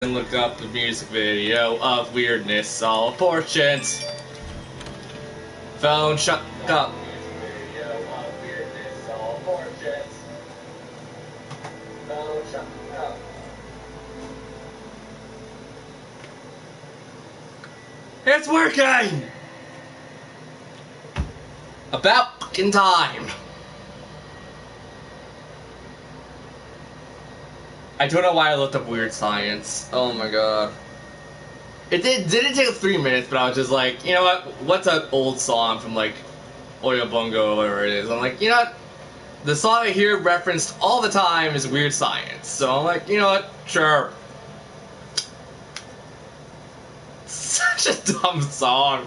and look up the music video of Weirdness All Portions. Phone, shut up. It's working! About fucking time. I don't know why I looked up Weird Science. Oh my god. It didn't take 3 minutes, but I was just like, you know what? What's an old song from like Oyabungo or whatever it is? I'm like, you know what? The song I hear referenced all the time is Weird Science. So I'm like, you know what? Sure. Such a dumb song.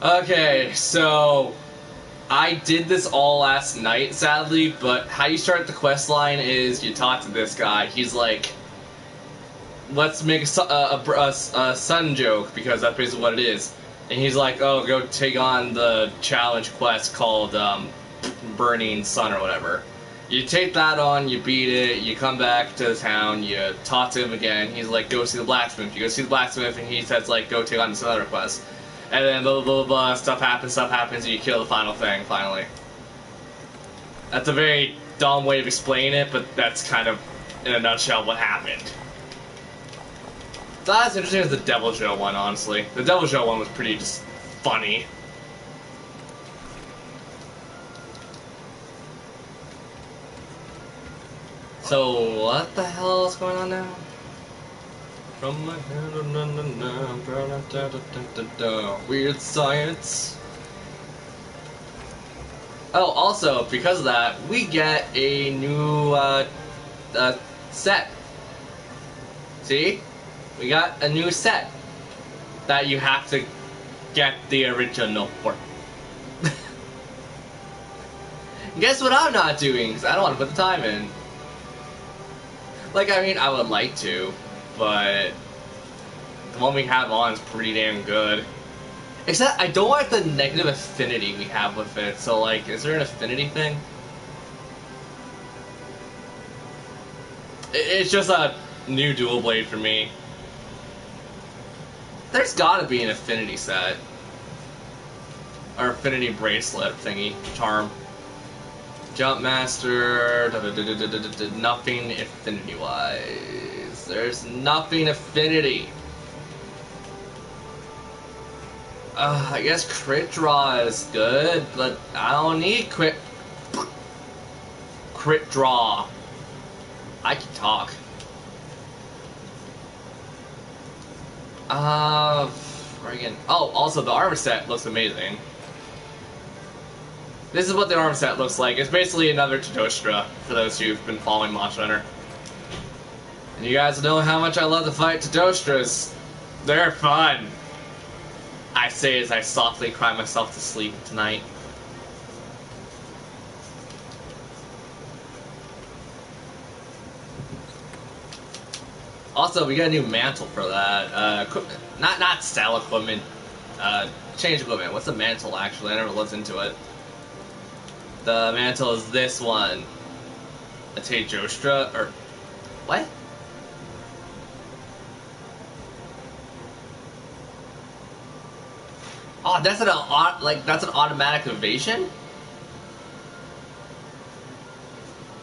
Okay, so I did this all last night, sadly, but how you start the quest line is you talk to this guy. He's like, let's make a sun joke, because that's basically what it is. And he's like, oh, go take on the challenge quest called Burning Sun or whatever. You take that on, you beat it, you come back to the town, you talk to him again. He's like, go see the blacksmith. You go see the blacksmith, and he says, like, go take on this other quest. And then blah, blah, blah, blah, stuff happens, and you kill the final thing, finally. That's a very dumb way of explaining it, but that's kind of, in a nutshell, what happened. Not as interesting as the Devil Joe one, honestly. The Devil Joe one was pretty just funny. So, what the hell is going on now? From my head, Weird Science. Oh, also, because of that, we get a new set. See? We got a new set that you have to get the original for. Guess what I'm not doing? Because I don't want to put the time in. Like, I mean, I would like to, but the one we have on is pretty damn good. Except, I don't like the negative affinity we have with it, so, like, is there an affinity thing? It's just a new dual blade for me. There's gotta be an affinity set. Or affinity bracelet thingy, charm. Jump master, nothing affinity wise. There's nothing affinity. I guess crit draw is good, but I don't need crit draw. I can talk. Friggin'. Oh, also the armor set looks amazing. This is what the armor set looks like. It's basically another Totostra, for those who've been following Monster Hunter. And you guys know how much I love to fight Totostras. They're fun. I say as I softly cry myself to sleep tonight. Also, we got a new mantle for that. Equipment. Not style equipment. Change equipment. What's the mantle, actually? I never looked into it. The mantle is this one. A Tejostra, or... What? Oh, that's that's an automatic evasion?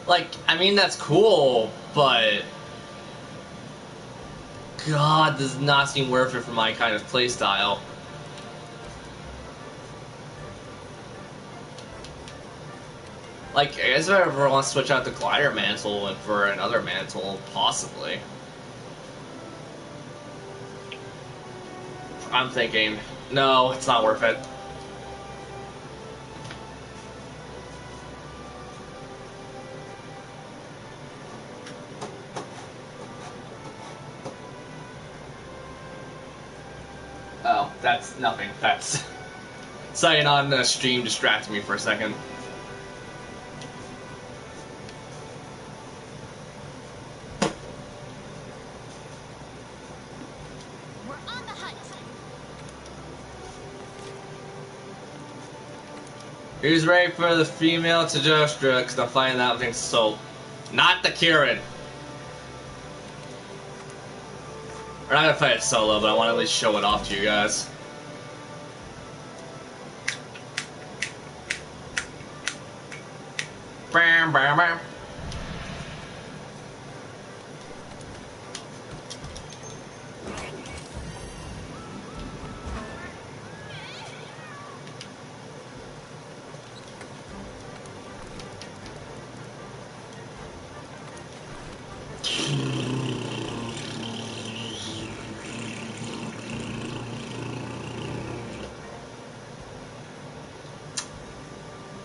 Like, I mean, that's cool, but... God, this does not seem worth it for my kind of playstyle. Like, I guess if I ever want to switch out the glider mantle for another mantle, possibly. I'm thinking, no, it's not worth it. Oh, that's nothing. That's... Saying on the stream distracted me for a second. Who's ready for the female Tajostra? Because I'm finding that thing so. Not the Kieran. We're not gonna fight it solo, but I want to at least show it off to you guys. Bam, bam, bam.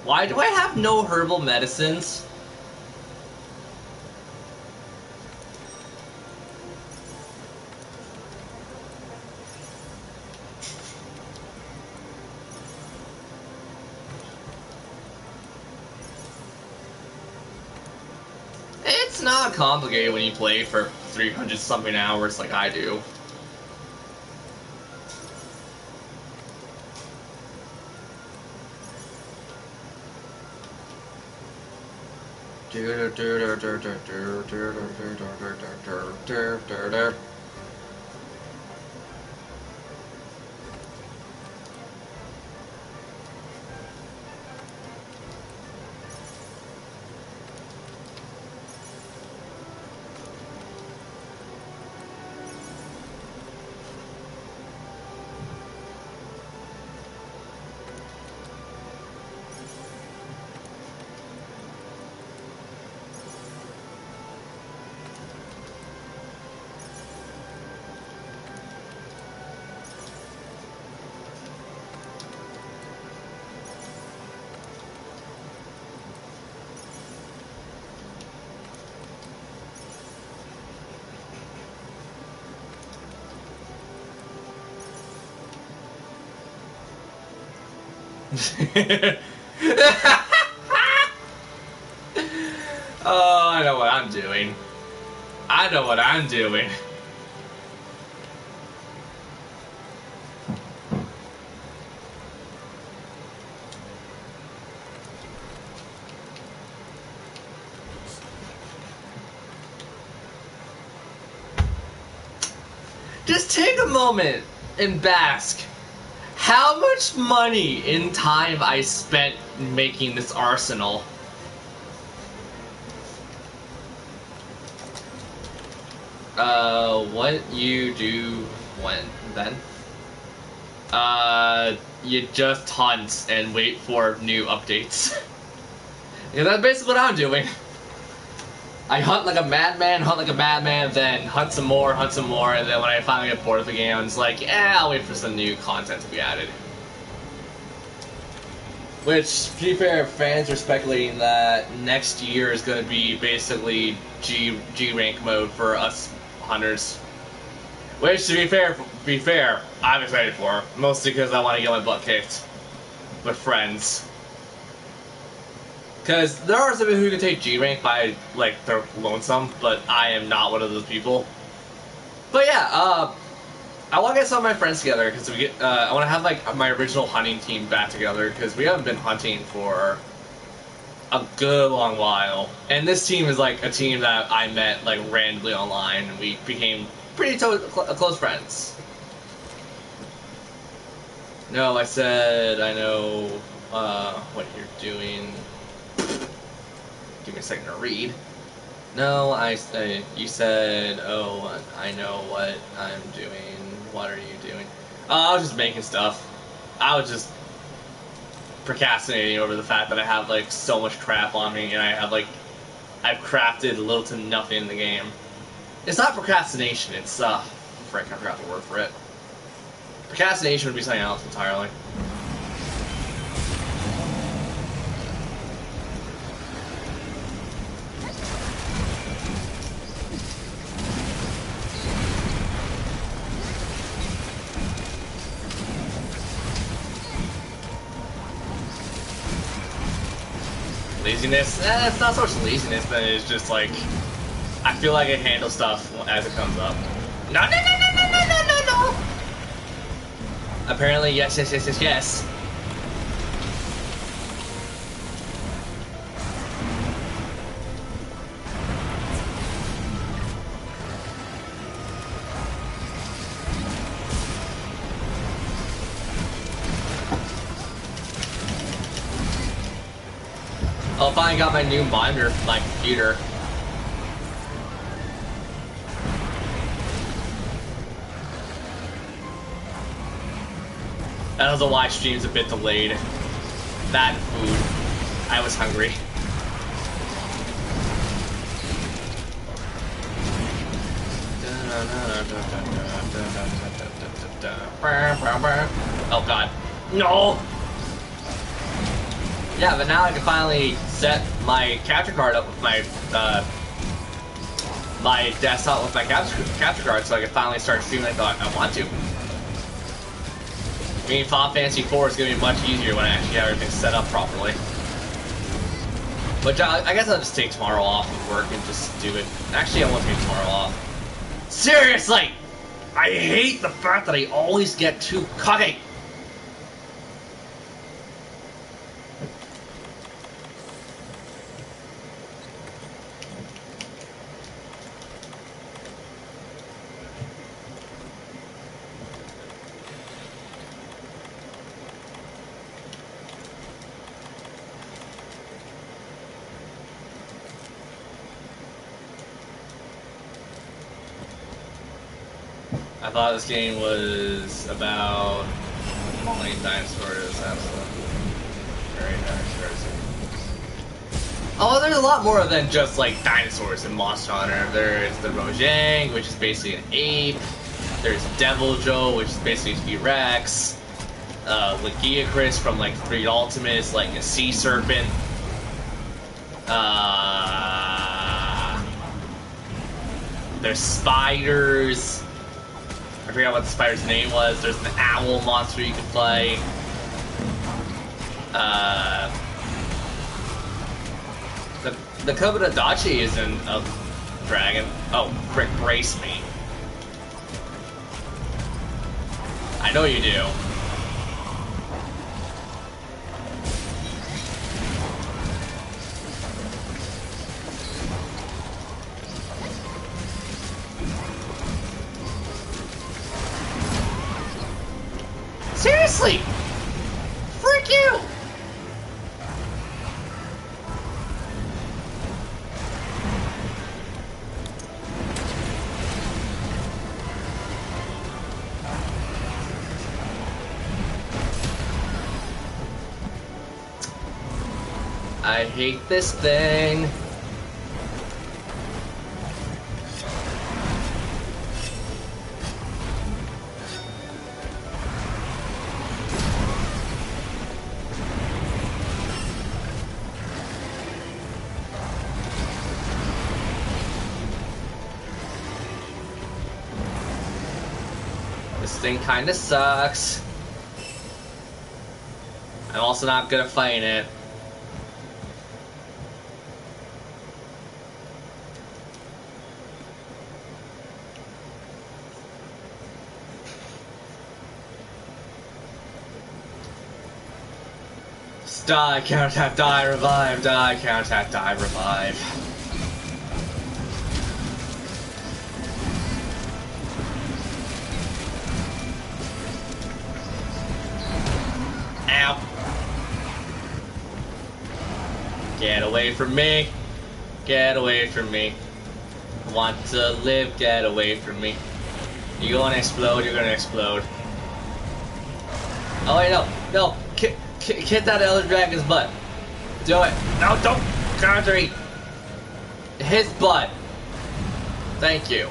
Why do I have no herbal medicines? It's not complicated when you play for 300 something hours like I do. Oh, I know what I'm doing. I know what I'm doing. Just take a moment and bask. How much money in time I spent making this arsenal? What you do when then? You just hunt and wait for new updates. Yeah, that's basically what I'm doing. I hunt like a madman, then hunt some more, and then when I finally get bored of the game, I'm just like, I'll wait for some new content to be added. Which, to be fair, fans are speculating that next year is going to be basically G rank mode for us hunters. Which, to be fair, I'm excited for, mostly because I want to get my butt kicked with friends. Because there are some people who can take G rank by, like, they're lonesome, but I am not one of those people. But yeah, I want to get some of my friends together, because I want to have, like, my original hunting team back together, because we haven't been hunting for a good long while. And this team is, like, a team that I met, like, randomly online, and we became pretty close friends. No, I said I know, what you're doing. Give me a second to read. No, you said, oh, I know what I'm doing. What are you doing? I was just making stuff. I was just procrastinating over the fact that I have, like, so much crap on me, and I've crafted little to nothing in the game. It's not procrastination, it's, frick, I forgot the word for it. Procrastination would be something else entirely. Laziness? It's not so much laziness, but it's just like, I feel like I handle stuff as it comes up. No, no, no, no, no, no, no, no, no! Apparently, yes, yes, yes, yes, yes. I finally got my new monitor for my computer. That was why stream's a bit delayed. That food. I was hungry. Oh god. No! Yeah, but now I can finally set my capture card up with my my desktop with my capture card, so I can finally start streaming like I want to. I mean, Final Fantasy IV is going to be much easier when I actually have everything set up properly. But I guess I'll just take tomorrow off of work and just do it. Actually, I won't take tomorrow off. Seriously! I hate the fact that I always get too cocky! I thought this game was about how many dinosaurs. Very dinosaurs. Oh, there's a lot more than just like dinosaurs in Monster Hunter. There's the Mojang, which is basically an ape. There's Devil Joe, which is basically a T-Rex. Lagiacrus from like 3 Ultimate is like a sea serpent. There's spiders. I forgot what the spider's name was. There's an owl monster you can play. The Kobodadachi isn't a dragon. Oh, frick, brace me. I know you do. Seriously! Frick you! I hate this thing. This thing kinda sucks. I'm also not good at fighting it. Die, counterattack, die, revive, die, counterattack, die, revive. Ow. Get away from me. Get away from me. I want to live, get away from me. You're gonna explode, you're gonna explode. Oh wait, no, no. Hit that Elder Dragon's butt. Do it. No, don't counter eat. His butt. Thank you.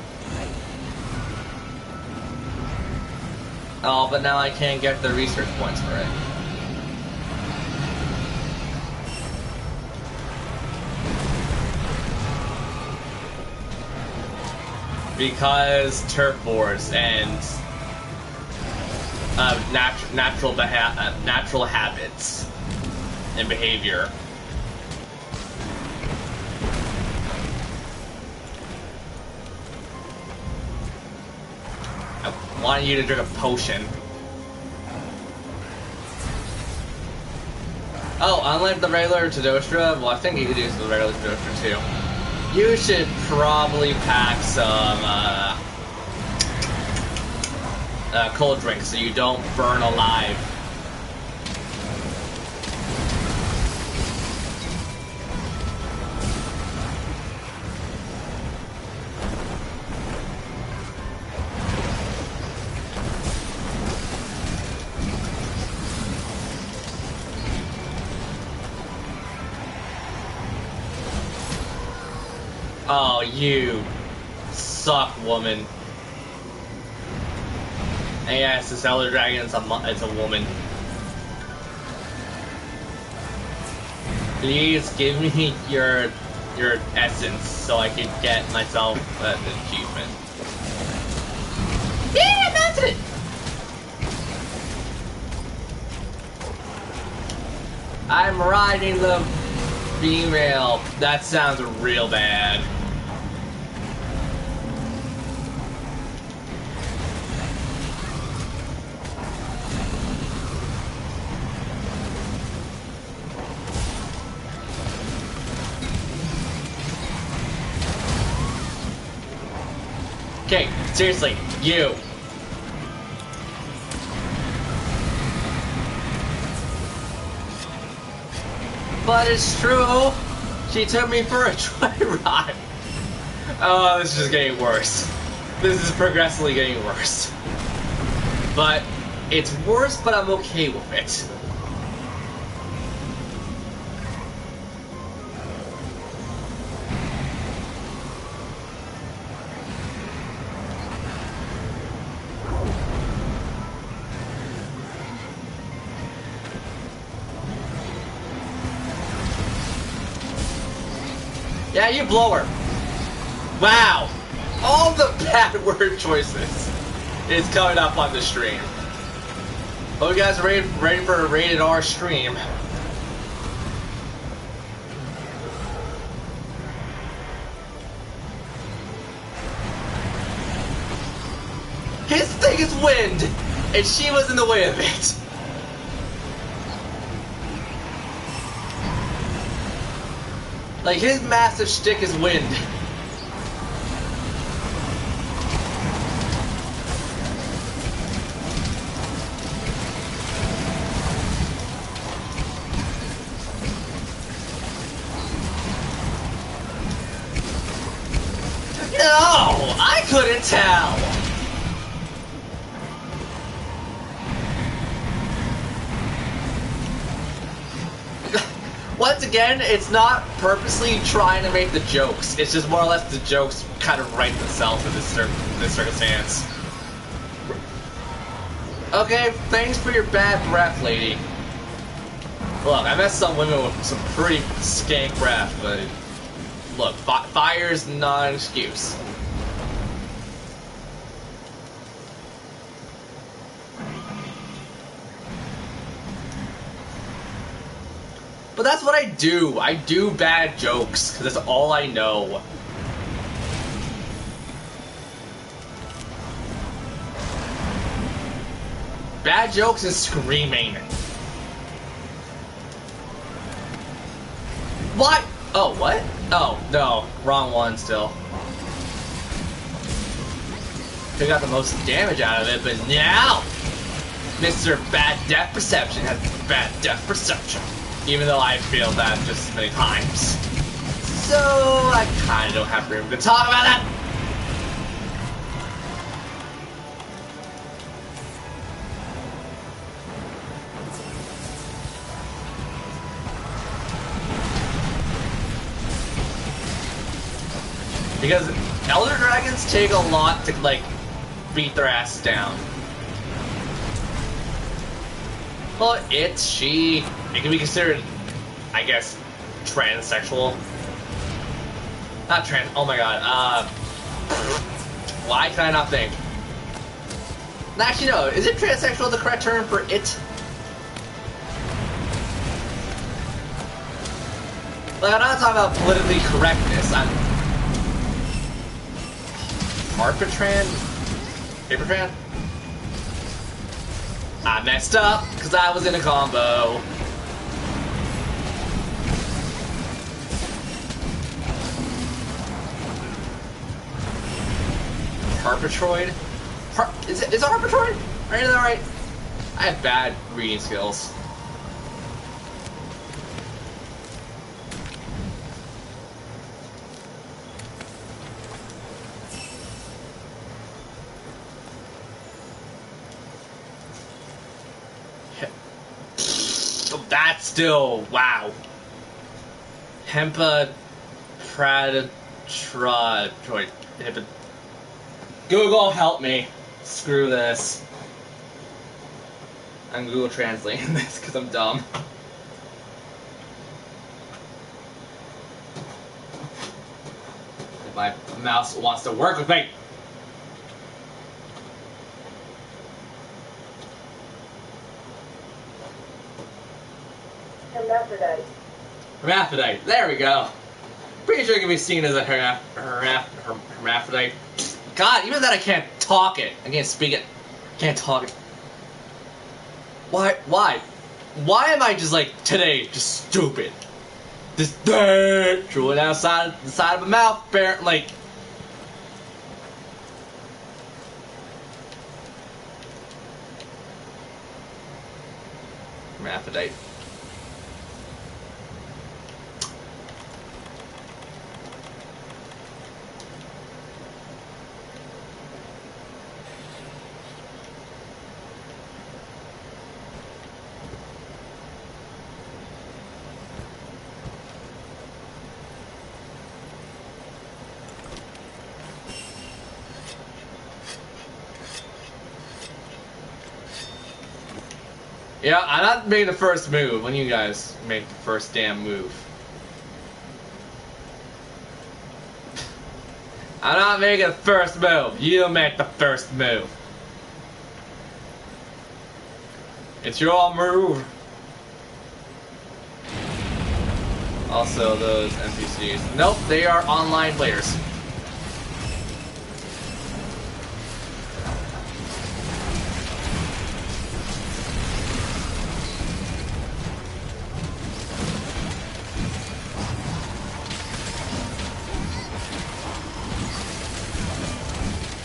Oh, but now I can't get the research points for it. Because turf wars and natural habits and behavior. I want you to drink a potion. Oh, unlike the regular Tadostra, well, I think you could use the regular Tadostra too. You should probably pack some cold drinks so you don't burn alive. Oh, you suck, woman. And yes, this Elder Dragon is a woman. Please give me your essence so I can get myself an achievement. Yeah, that's it! I'm riding the female. That sounds real bad. Okay, seriously, you. But it's true. She took me for a joyride. Oh, this is just getting worse. This is progressively getting worse. But it's worse, but I'm okay with it. Yeah, you blow her. Wow. All the bad word choices is coming up on the stream. Hope you guys are ready for a rated R stream. His thing is wind, and she was in the way of it. Like, his massive shtick is wind. No! I couldn't tell! Once again, it's not purposely trying to make the jokes. It's just more or less the jokes kind of write themselves in this circumstance. Okay, thanks for your bad breath, lady. Look, I met some women with some pretty skank breath, but look, fire's not an excuse. But that's what I do. I do bad jokes, because that's all I know. Bad jokes and screaming. What? Oh, what? Oh, no. Wrong one still. Who got the most damage out of it, but now Mr. Bad Depth Perception has bad depth perception. Even though I failed that just as many times. So, I kinda don't have room to talk about that! Because Elder Dragons take a lot to, like, beat their ass down. Well, it can be considered, I guess, transsexual. Not trans, oh my god, why can I not think? Actually, no, is it transsexual the correct term for it? Like, I'm not talking about politically correctness, I'm... Harpatran? Papertran? I messed up, because I was in a combo. Harpatroid? Is it Harpatroid? Right, is that right? I have bad reading skills. That's still, wow. Hempa Google, help me. Screw this. I'm Google translating this because I'm dumb. If my mouse wants to work with me. Hermaphrodite. Hermaphrodite. There we go. Pretty sure it can be seen as a hermaphrodite. God, even that I can't talk it. I can't speak it. Can't talk it. Why? Why am I just like today? Just stupid. Just drooling outside the side of my mouth, like. Hermaphrodite. Yeah, I'm not making the first move when you guys make the first damn move. I'm not making the first move. You make the first move. It's your move. Also, those NPCs. Nope, they are online players.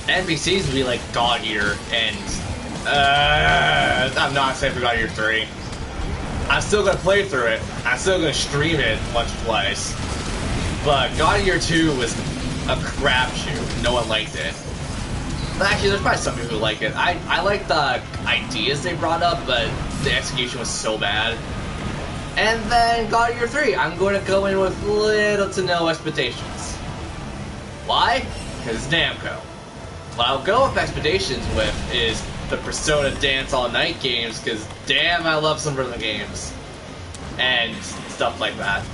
NPCs would be like God Eater and I'm not saying for God Eater 3. I'm still gonna play through it. I'm still gonna stream it once or twice. But God Eater 2 was a crapshoot. No one liked it. But actually, there's probably some people who like it. I like the ideas they brought up, but the execution was so bad. And then God Eater 3, I'm going to go in with little to no expectations. Why? Because it's Namco. What I'll go with expectations with is the Persona Dance All Night games, because damn, I love some rhythm games. And stuff like that.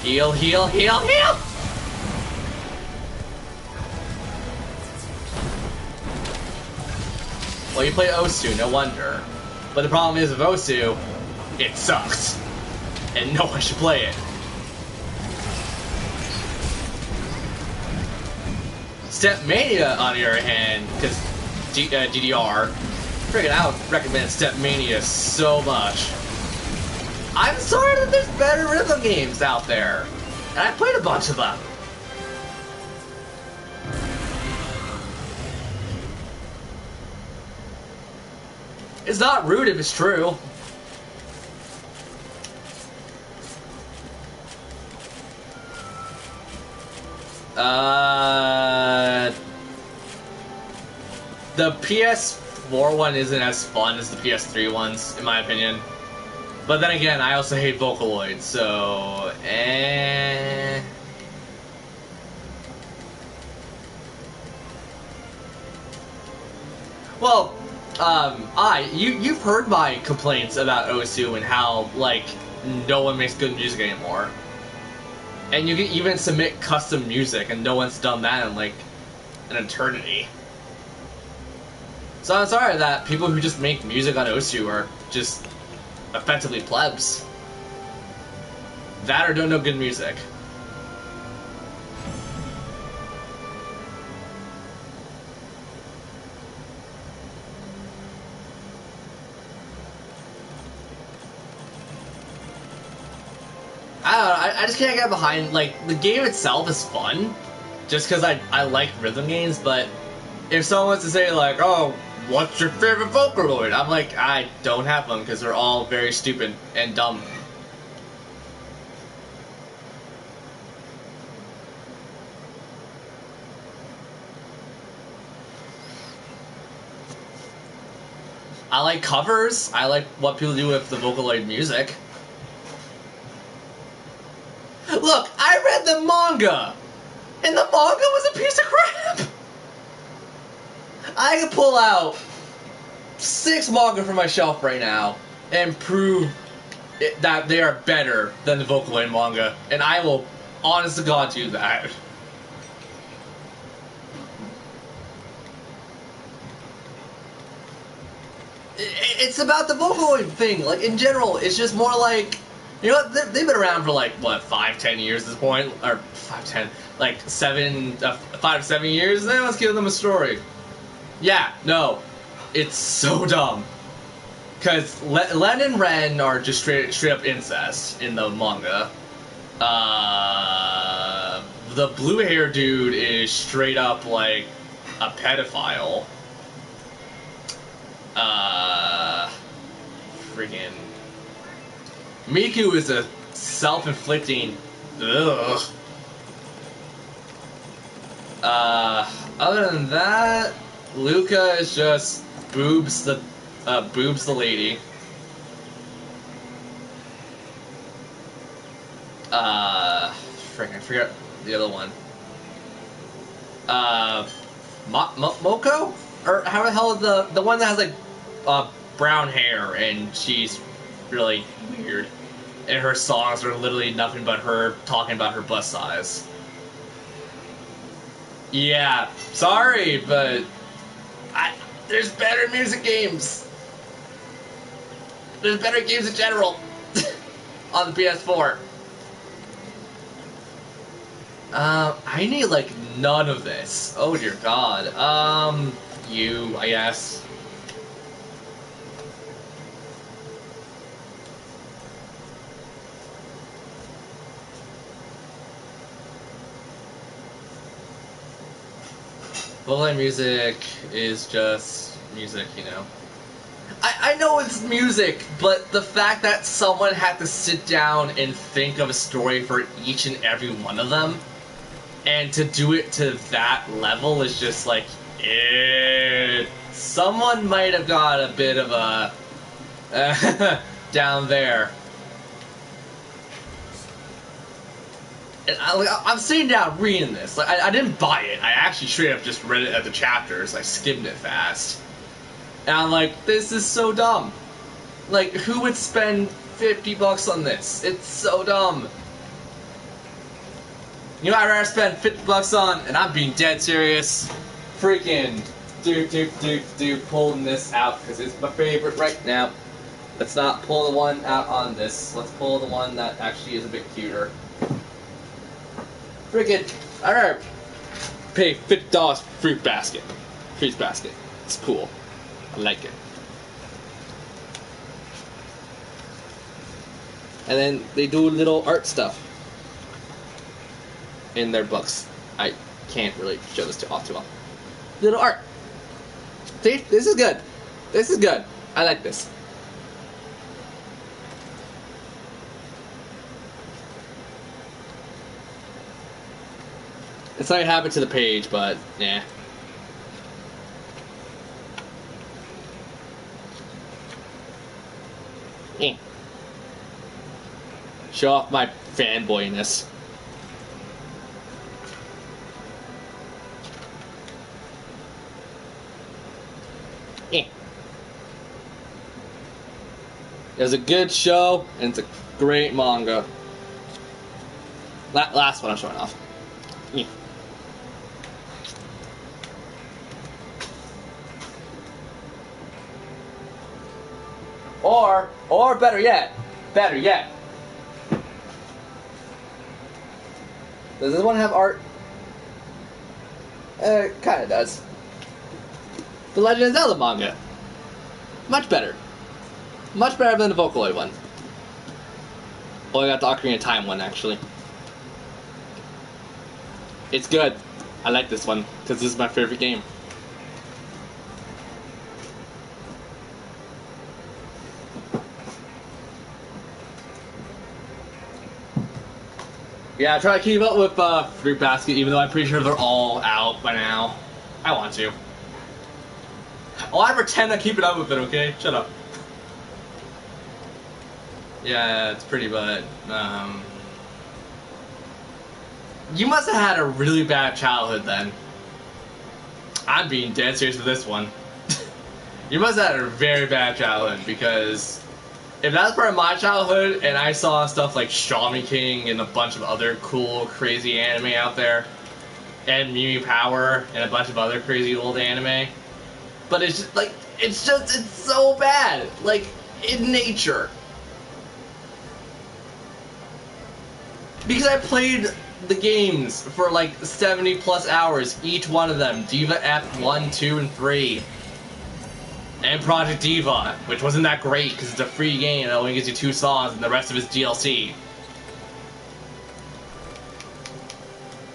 Heal, heal, heal, heal! Well, you play Osu, no wonder. But the problem is with Osu, it sucks. And no one should play it. Stepmania, on the other hand, because DDR, freaking I would recommend Stepmania so much. I'm sorry that there's better rhythm games out there. And I played a bunch of them. It's not rude if it's true. The PS4 one isn't as fun as the PS3 ones, in my opinion. But then again, I also hate Vocaloid, so Well, you've heard my complaints about Osu and how, like, no one makes good music anymore. And you can even submit custom music, and no one's done that in, like, an eternity. So I'm sorry that people who just make music on Osu are just effectively plebs. That or don't know good music. I don't know, I just can't get behind, like, the game itself is fun, just because I like rhythm games, but if someone wants to say, like, oh, what's your favorite Vocaloid? I'm like, I don't have them, because they're all very stupid and dumb. I like covers. I like what people do with the Vocaloid music. Look, I read the manga! And the manga was a piece of crap! I could pull out 6 manga from my shelf right now and prove that they are better than the Vocaloid manga. And I will, honest to God, do that. It's about the Vocaloid thing. Like, in general, it's just more like... You know what? They've been around for like, what, 5-10 years at this point? Or 5-10, like 5-7 years? Then let's give them a story. Yeah, no. It's so dumb. Because Len and Ren are just straight up incest in the manga. The blue hair dude is straight up like a pedophile. Friggin' Miku is a self-inflicting. Ugh. Other than that, Luca is just boobs the lady. Friggin', I forgot the other one. Moko? Or how the hell is the one that has like brown hair and she's really weird, and her songs are literally nothing but her talking about her bust size. Yeah, sorry, but there's better music games. There's better games in general on the PS4. I need like none of this. Oh dear God. You, I guess. Vocaloid music is just music, you know. I know it's music, but the fact that someone had to sit down and think of a story for each and every one of them, and to do it to that level is just like, someone might have got a bit of a down there. And I'm sitting down reading this. Like, I didn't buy it. I actually straight up just read it at the chapters. I skimmed it fast. And I'm like, this is so dumb. Like, who would spend $50 on this? It's so dumb. You know what I'd rather spend $50 on, and I'm being dead serious, freaking pulling this out, because it's my favorite right now. Let's not pull the one out on this. Let's pull the one that actually is a bit cuter. Freaking, alright. Pay $50 for Fruit Basket. Fruit Basket. It's cool. I like it. And then they do little art stuff in their books. I can't really show this off too well. Little art. See? This is good. This is good. I like this. It's not happened to the page, but yeah. Show off my fanboyness. It was a good show, and it's a great manga. Last one I'm showing off. Or better yet, does this one have art? Kinda does. The Legend of Zelda manga. Much better. Much better than the Vocaloid one. Well, I got the Ocarina of Time one, actually. It's good. I like this one, because this is my favorite game. Yeah, I try to keep up with Fruit Basket, even though I'm pretty sure they're all out by now. I want to. Oh, I pretend I'm keeping up with it, okay? Shut up. Yeah, it's pretty bad. You must have had a really bad childhood then. I'm being dead serious with this one. You must have had a very bad childhood, because if that's part of my childhood and I saw stuff like Shaman King and a bunch of other cool, crazy anime out there, and Mimi Power and a bunch of other crazy old anime, but it's just like, it's so bad. Like, in nature. Because I played the games for like 70 plus hours, each one of them. Diva F1, 2, and 3. And Project Diva, which wasn't that great because it's a free game that only gives you 2 songs and the rest of it's DLC.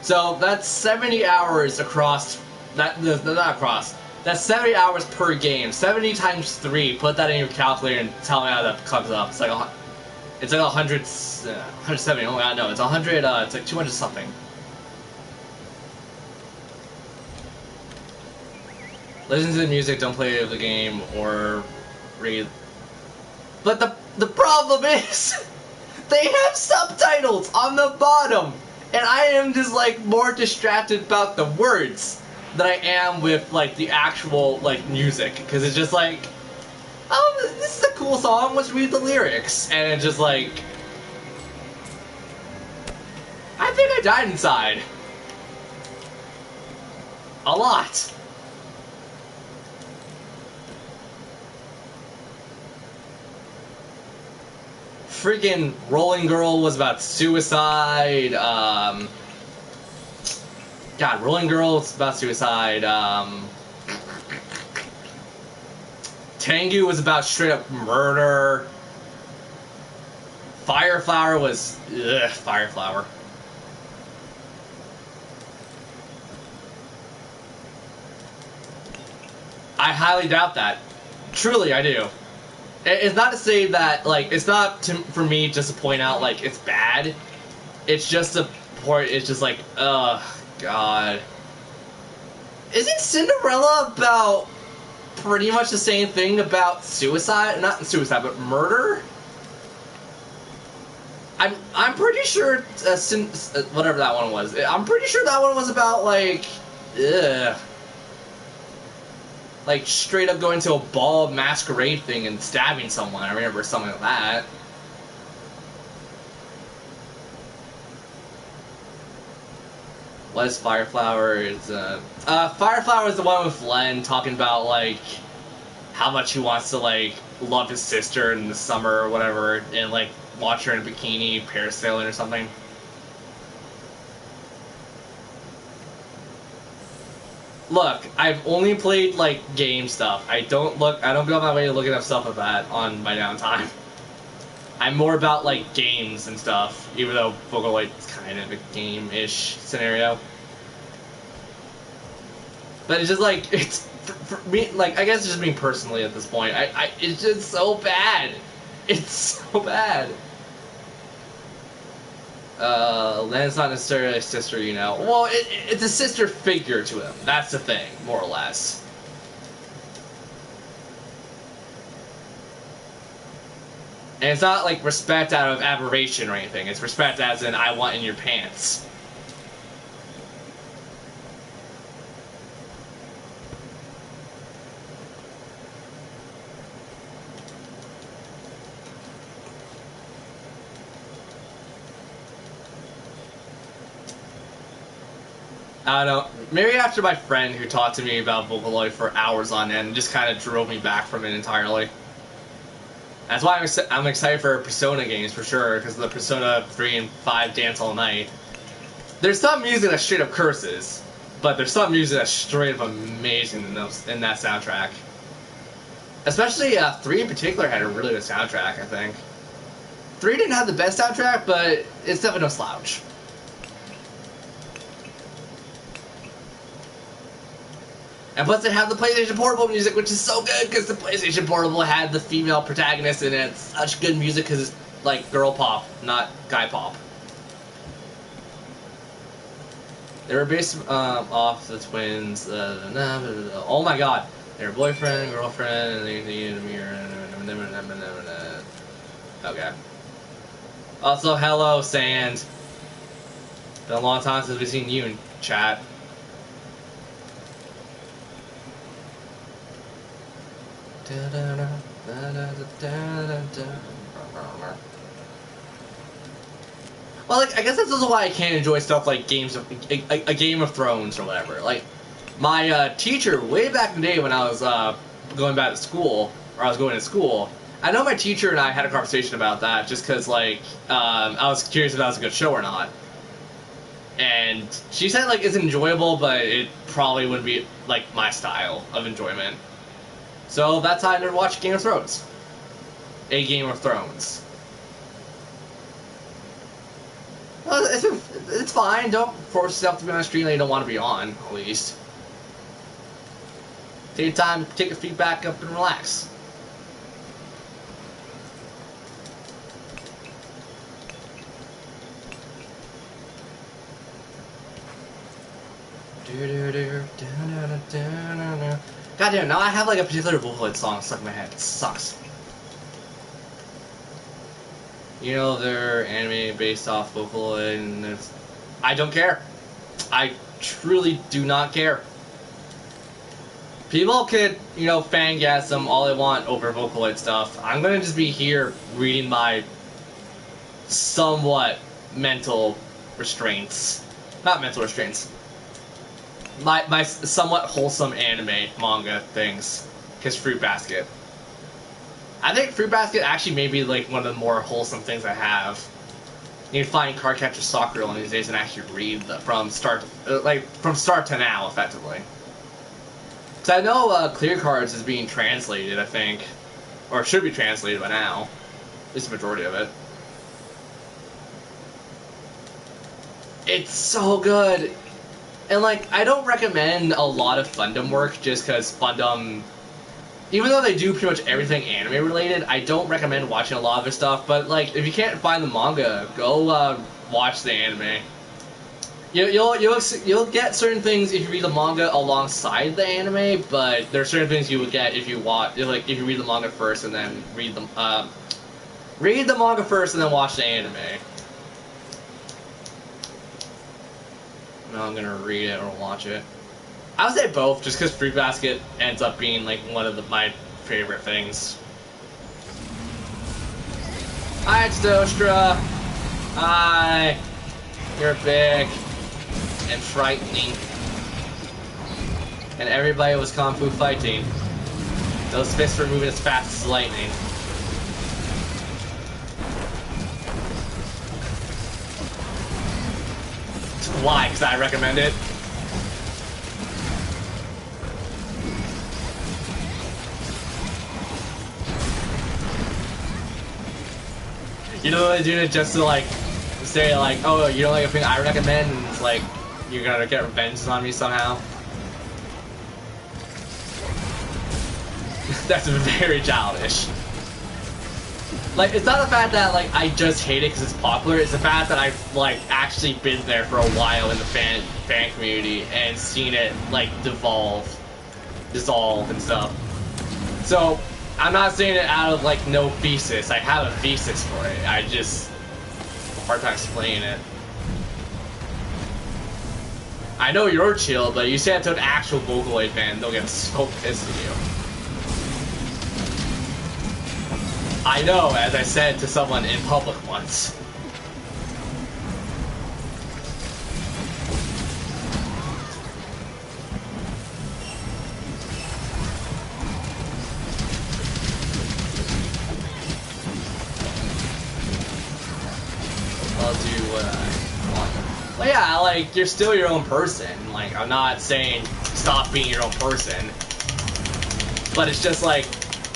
So that's 70 hours across, not across, that's 70 hours per game. 70 times 3, put that in your calculator and tell me how that comes up. It's like 170, oh god, no, it's 100, it's like 200 something. Listen to the music, don't play the game, or read. But the problem is, they have subtitles on the bottom, and I am just like more distracted about the words than I am with like the actual like music, because it's just like, oh, this is a cool song, let's read the lyrics, and it's just like, I think I died inside. A lot. Freaking Rolling Girl was about suicide. God, Rolling Girl was about suicide. Tengu was about straight up murder. Fire Flower was Fire Flower. I highly doubt that. Truly, I do. It's not to say that, like, it's not for me just to point out, like, it's bad. It's just a point, it's just like, ugh, God. Isn't Cinderella about pretty much the same thing about suicide? Not suicide, but murder? I'm pretty sure, whatever that one was, I'm pretty sure that one was about, like, ugh. Like, straight up going to a ball masquerade thing and stabbing someone. I remember something like that. What is Fire Flower? It's, Fire Flower is the one with Len talking about, like, how much he wants to, like, love his sister in the summer or whatever, and, like, watch her in a bikini parasailing or something. Look, I've only played, like, game stuff. I don't go out my way to looking up stuff like that on my downtime. I'm more about, like, games and stuff, even though Vocaloid's kind of a game-ish scenario. But it's just, like, it's, for me, like, I guess it's just me personally at this point. It's just so bad. It's so bad. Len's not necessarily a sister, you know. Well, it's a sister figure to him. That's the thing, more or less. And it's not like respect out of admiration or anything. It's respect as in, I want in your pants. I don't know. Maybe after my friend who talked to me about Vocaloid for hours on end just kind of drove me back from it entirely. That's why I'm excited for Persona games for sure, because the Persona 3 and 5 Dance All Night. There's some music that straight up curses, but there's some music that's straight up amazing in that soundtrack. Especially 3 in particular had a really good soundtrack, I think. 3 didn't have the best soundtrack, but it's definitely no slouch. And plus they have the PlayStation Portable music, which is so good, because the PlayStation Portable had the female protagonist in it. It's such good music, because it's like girl pop, not guy pop. They were based off the twins. Oh my god. Your boyfriend, girlfriend, okay. Also, hello, Sand. Been a long time since we've seen you in chat. Well, like, I guess that's also why I can't enjoy stuff like games of a Game of Thrones or whatever. Like, my teacher way back in the day when I was going back to school, or I was going to school, I know my teacher and I had a conversation about that just because, like, I was curious if that was a good show or not. And she said, like, it's enjoyable, but it probably wouldn't be, like, my style of enjoyment. So that's how I never watched Game of Thrones. A Game of Thrones. Well, it's fine. Don't force yourself to be on a stream that you don't want to be on, at least. Take your time, take your feet back up and relax. Goddamn, now I have like a particular Vocaloid song stuck in my head. It sucks. You know, they're anime based off Vocaloid, and I don't care. I truly do not care. People could, you know, fangasm all they want over Vocaloid stuff. I'm gonna just be here reading my somewhat mental restraints. Not mental restraints. My somewhat wholesome anime manga things. Because Fruit Basket. I think Fruit Basket actually may be like one of the more wholesome things I have. You can find Cardcaptor Sakura one of these days and actually read from start to now, effectively. Because I know Clear Cards is being translated, I think, or should be translated by now. At least the majority of it. It's so good. And, like, I don't recommend a lot of Fundum work just because Fundum, even though they do pretty much everything anime related, I don't recommend watching a lot of their stuff. But, like, if you can't find the manga, go watch the anime. You'll get certain things if you read the manga alongside the anime, but there are certain things you would get if you watch, if you read the manga first and then read the manga first and then watch the anime. No, I'm gonna read it or watch it. I would say both, just because Fruit Basket ends up being like one of my favorite things. Hi, Stostra. Hi. You're big and frightening. And everybody was Kung Fu fighting. Those fists were moving as fast as lightning. Why? Because I recommend it. You know they do it just to like say like, oh, you don't like a thing I recommend, and it's like you're gonna get revenge on me somehow. That's very childish. Like, it's not the fact that like I just hate it because it's popular. It's the fact that I've like actually been there for a while in the fan community and seen it like dissolve and stuff. So I'm not saying it out of like no thesis. I have a thesis for it. I just have a hard time explaining it. I know you're chill, but you say that to an actual Vocaloid fan, they'll get so pissed at you. I know, as I said to someone in public once. I'll do what I want. But yeah, like, you're still your own person. Like, I'm not saying stop being your own person. But it's just like,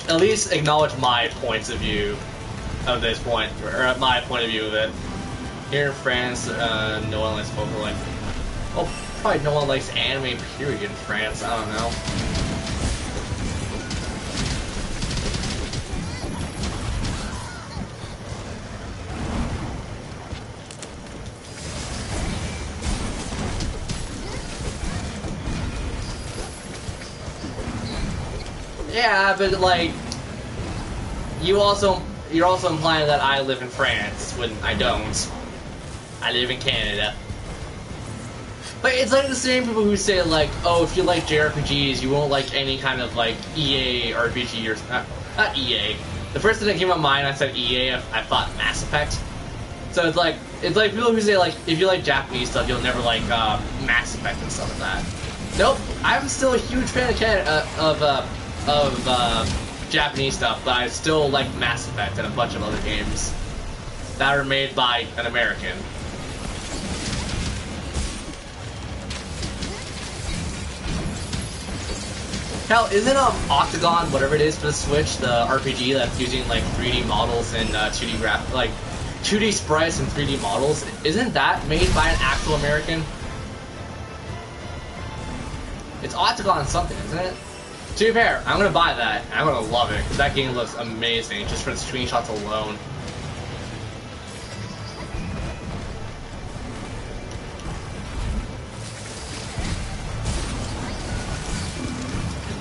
at least acknowledge my points of view of this point, or my point of view of it. Here in France, no one likes Vocaloid. Well, probably no one likes anime, period, in France, I don't know. Yeah, but like, you're also implying that I live in France when I don't. I live in Canada. But it's like the same people who say like, oh, if you like JRPGs, you won't like any kind of like EA RPG or not EA. The first thing that came to mind, I said EA. I thought Mass Effect. So it's like people who say like, if you like Japanese stuff, you'll never like Mass Effect and stuff like that. Nope, I'm still a huge fan of Japanese stuff, but I still like Mass Effect and a bunch of other games that are made by an American. Hell, isn't Octagon, whatever it is for the Switch, the RPG that's using like 3D models and 2D like 2D sprites and 3D models? Isn't that made by an actual American? It's Octagon something, isn't it? To be fair, I'm gonna buy that, and I'm gonna love it, because that game looks amazing, just for the screenshots alone.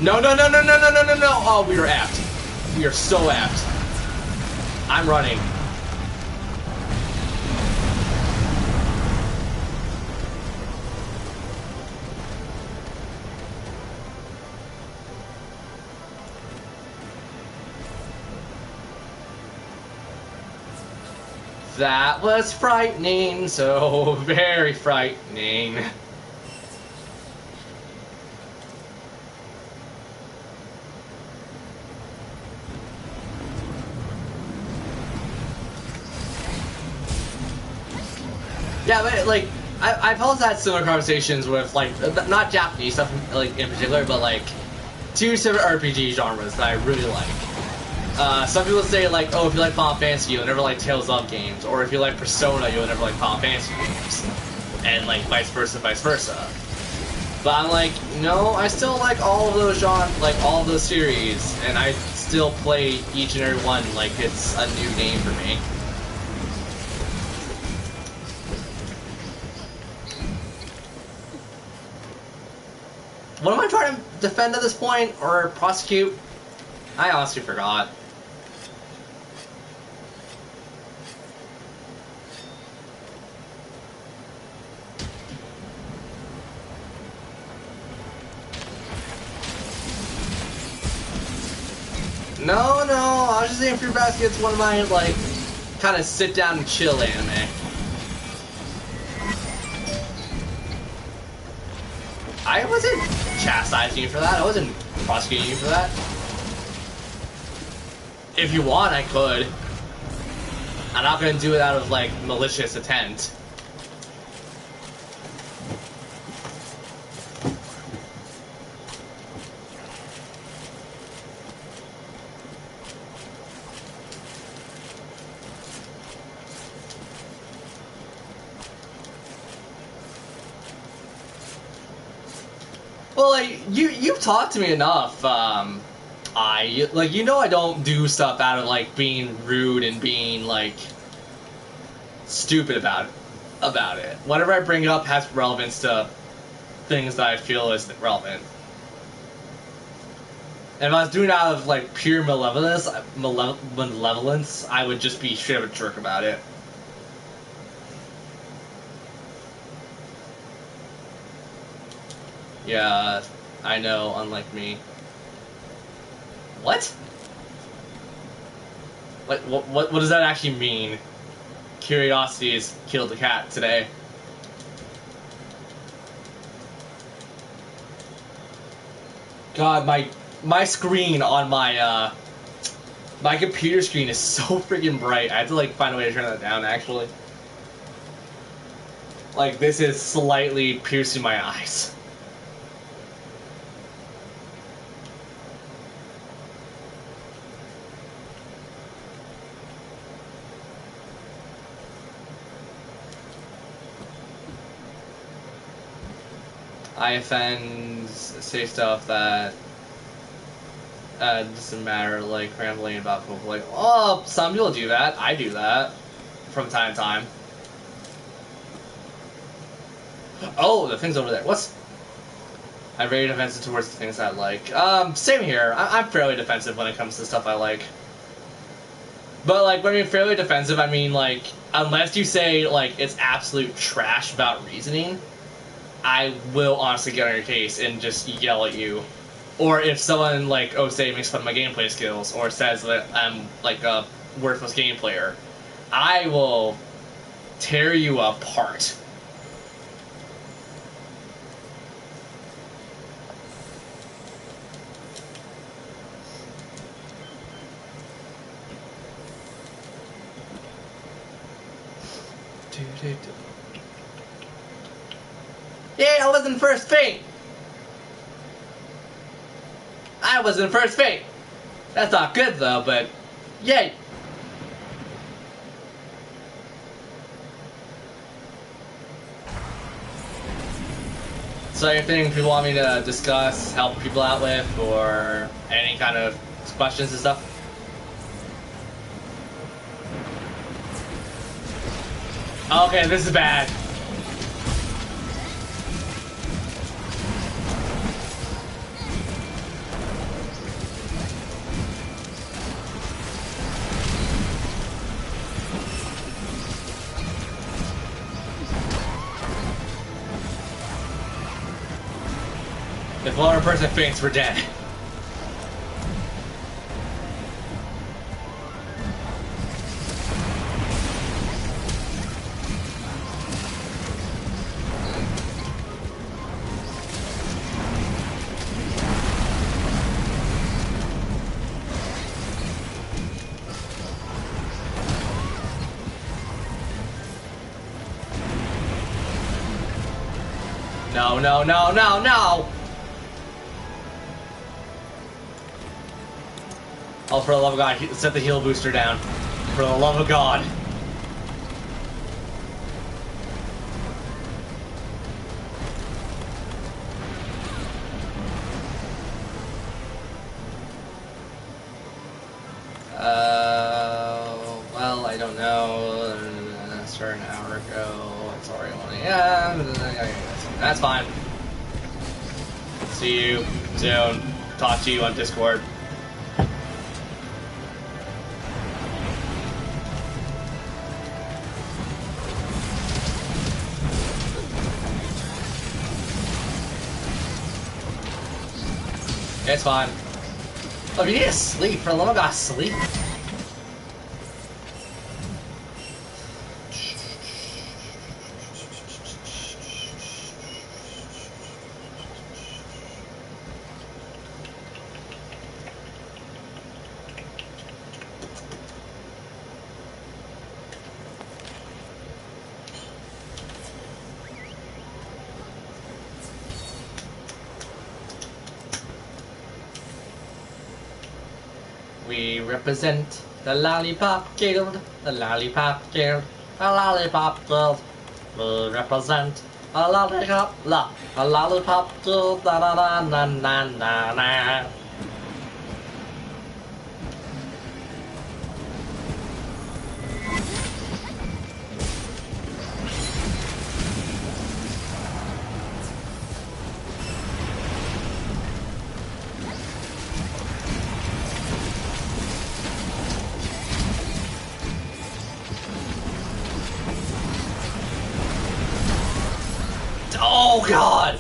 No, no, no, no, no, no, no, no, no! Oh, we are apt. We are so apt. I'm running. That was frightening, so very frightening. Yeah, but like, I've also had similar conversations with like, not Japanese stuff like in particular, but like, two separate RPG genres that I really like. Some people say like, oh, if you like Final Fantasy, you'll never like Tales of games, or if you like Persona, you'll never like Final Fantasy games, and like vice versa, vice versa. But I'm like, no, I still like all of those genres, like all of those series, and I still play each and every one like it's a new game for me. What am I trying to defend at this point, or prosecute? I honestly forgot. No, no, I was just saying Fruit Basket's one of my, like, kind of sit down and chill anime. I wasn't chastising you for that. I wasn't prosecuting you for that. If you want, I could. I'm not gonna do it out of, like, malicious intent. Well, like, you've talked to me enough, like, you know I don't do stuff out of, like, being rude and being, like, stupid about it. Whatever I bring up has relevance to things that I feel is relevant. And if I was doing it out of, like, pure malevolence, I would just be straight up a jerk about it. Yeah, I know, unlike me. What? What does that actually mean? Curiosity has killed the cat today. God, my screen on my my computer screen is so freaking bright. I have to like find a way to turn that down actually. Like this is slightly piercing my eyes. IFNs say stuff that doesn't matter, like rambling about people. Like, oh, some people do that. I do that from time to time. Oh, the thing's over there. What's? I'm very defensive towards the things I like. Same here. I'm fairly defensive when it comes to stuff I like. But, like, when I mean fairly defensive, I mean, like, unless you say, like, it's absolute trash about reasoning, I will honestly get on your case and just yell at you. Or if someone, like, oh, say, makes fun of my gameplay skills, or says that I'm, like, a worthless game player, I will tear you apart. Yeah, I was in first fate! I was in first fate! That's not good though, but yay! So anything people want me to discuss, help people out with, or any kind of questions and stuff? Okay, this is bad. If one person faints, we're dead. No, no, no, no, no! Oh, for the love of God, set the heal booster down. For the love of God. Well, I don't know. Started an hour ago. It's already on. Yeah, that's fine. See you soon. Talk to you on Discord. It's fine. Oh, you need to sleep. For the love of God, sleep. We represent the Lollipop Guild, the Lollipop Guild, the Lollipop Guild. We represent a lollipop, a lollipop guild, na na na na na na na. Oh God!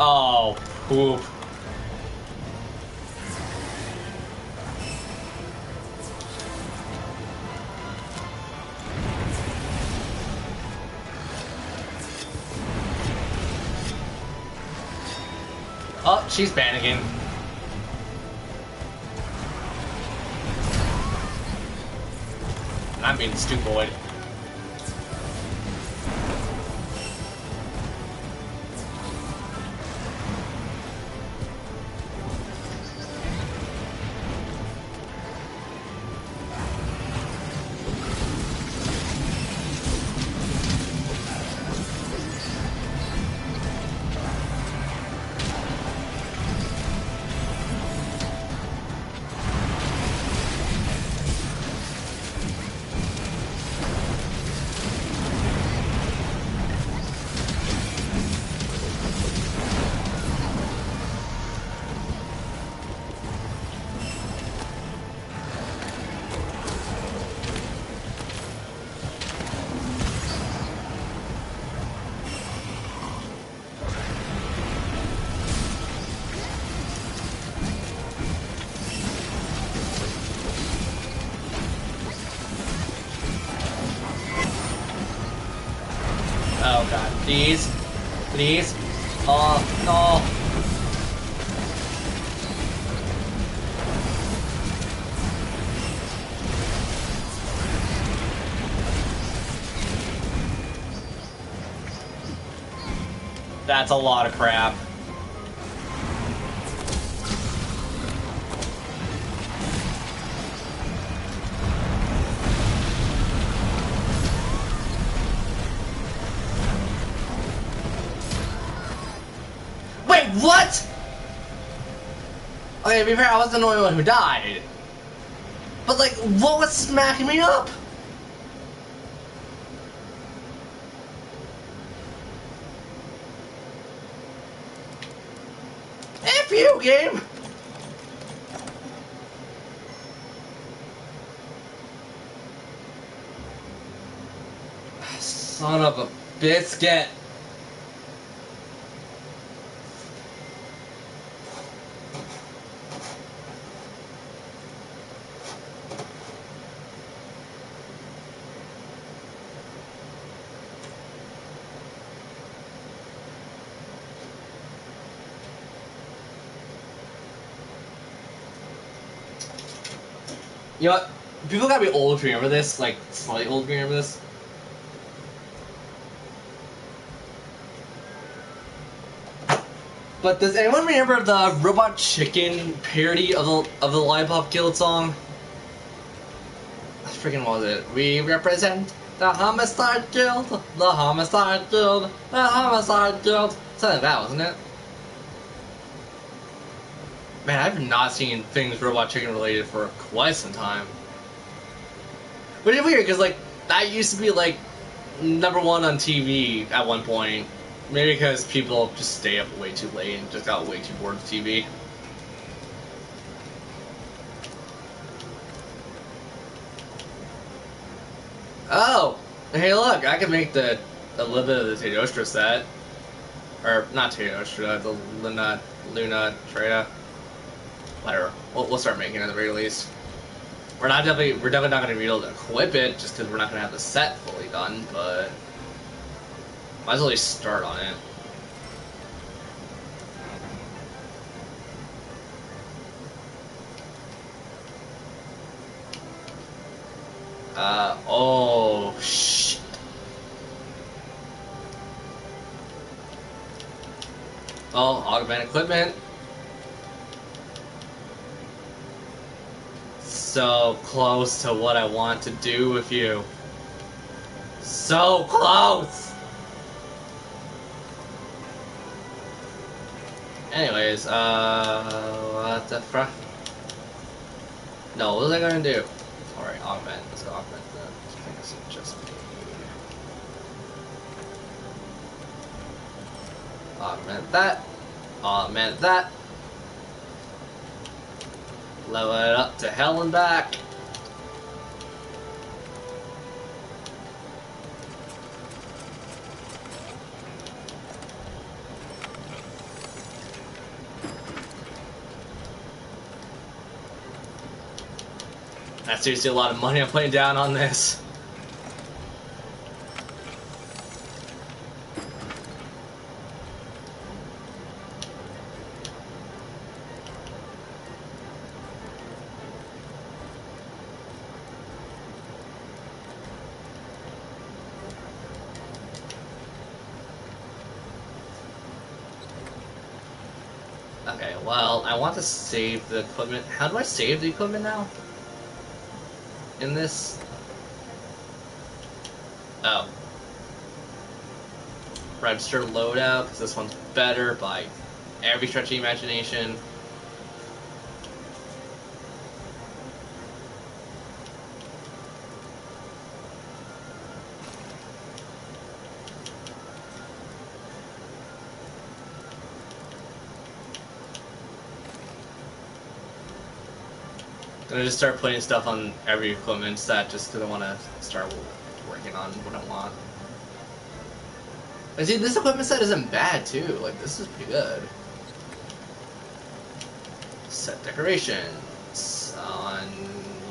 Oh, poop. Oh, she's panicking. And I mean stupoid. Oh god, please, please, oh no. That's a lot of crap. Wait, what? Okay, to be fair, I wasn't the only one who died. But, like, what was smacking me up? F you, game! Son of a biscuit. You know what? People gotta be old to remember this, like, slightly old to remember this. But does anyone remember the Robot Chicken parody of the Lollipop Guild song? What freaking was it? We represent the Homicide Guild, the Homicide Guild, the Homicide Guild. Something like that, wasn't it? Man, I've not seen things Robot Chicken related for quite some time. But it's weird, because, like, that used to be, like, #1 on TV at one point. Maybe because people just stay up way too late and just got way too bored of TV. Oh! Hey look, I can make a little bit of the Teostra set. Or, not Teostra, the Luna Traya. Whatever. We'll start making it at the very least. We're definitely not going to be able to equip it just because we're not going to have the set fully done, but might as well at least start on it. Oh, shit. Oh, augment equipment. So close to what I want to do with you. So close! Anyways, what the fuck? No, what was I gonna do? Alright, augment. Let's go augment the things just me. Augment that. Augment that. Level it up to hell and back. That's seriously a lot of money I'm putting down on this. Okay, well, I want to save the equipment. How do I save the equipment now? In this? Oh. Register loadout, because this one's better by every stretch of the imagination. I'm gonna just start putting stuff on every equipment set just because I want to start working on what I want. And see, this equipment set isn't bad too. Like, this is pretty good. Set decorations on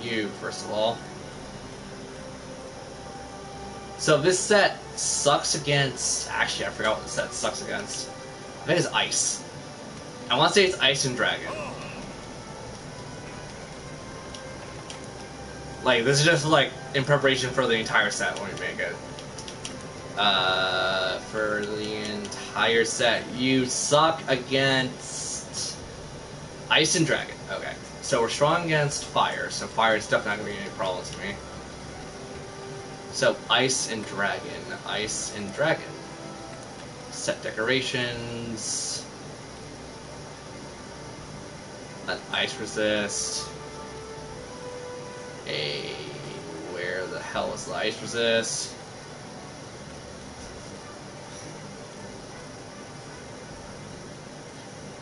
you, first of all. So this set sucks against... Actually, I forgot what the set sucks against. I think it's Ice. I want to say it's Ice and Dragon. Like, this is just, like, in preparation for the entire set when we make it. For the entire set, you suck against Ice and Dragon. Okay. So we're strong against Fire, so Fire is definitely not going to be any problem to me. So, Ice and Dragon. Ice and Dragon. Set decorations. An Ice Resist. Where the hell is the Ice Resist?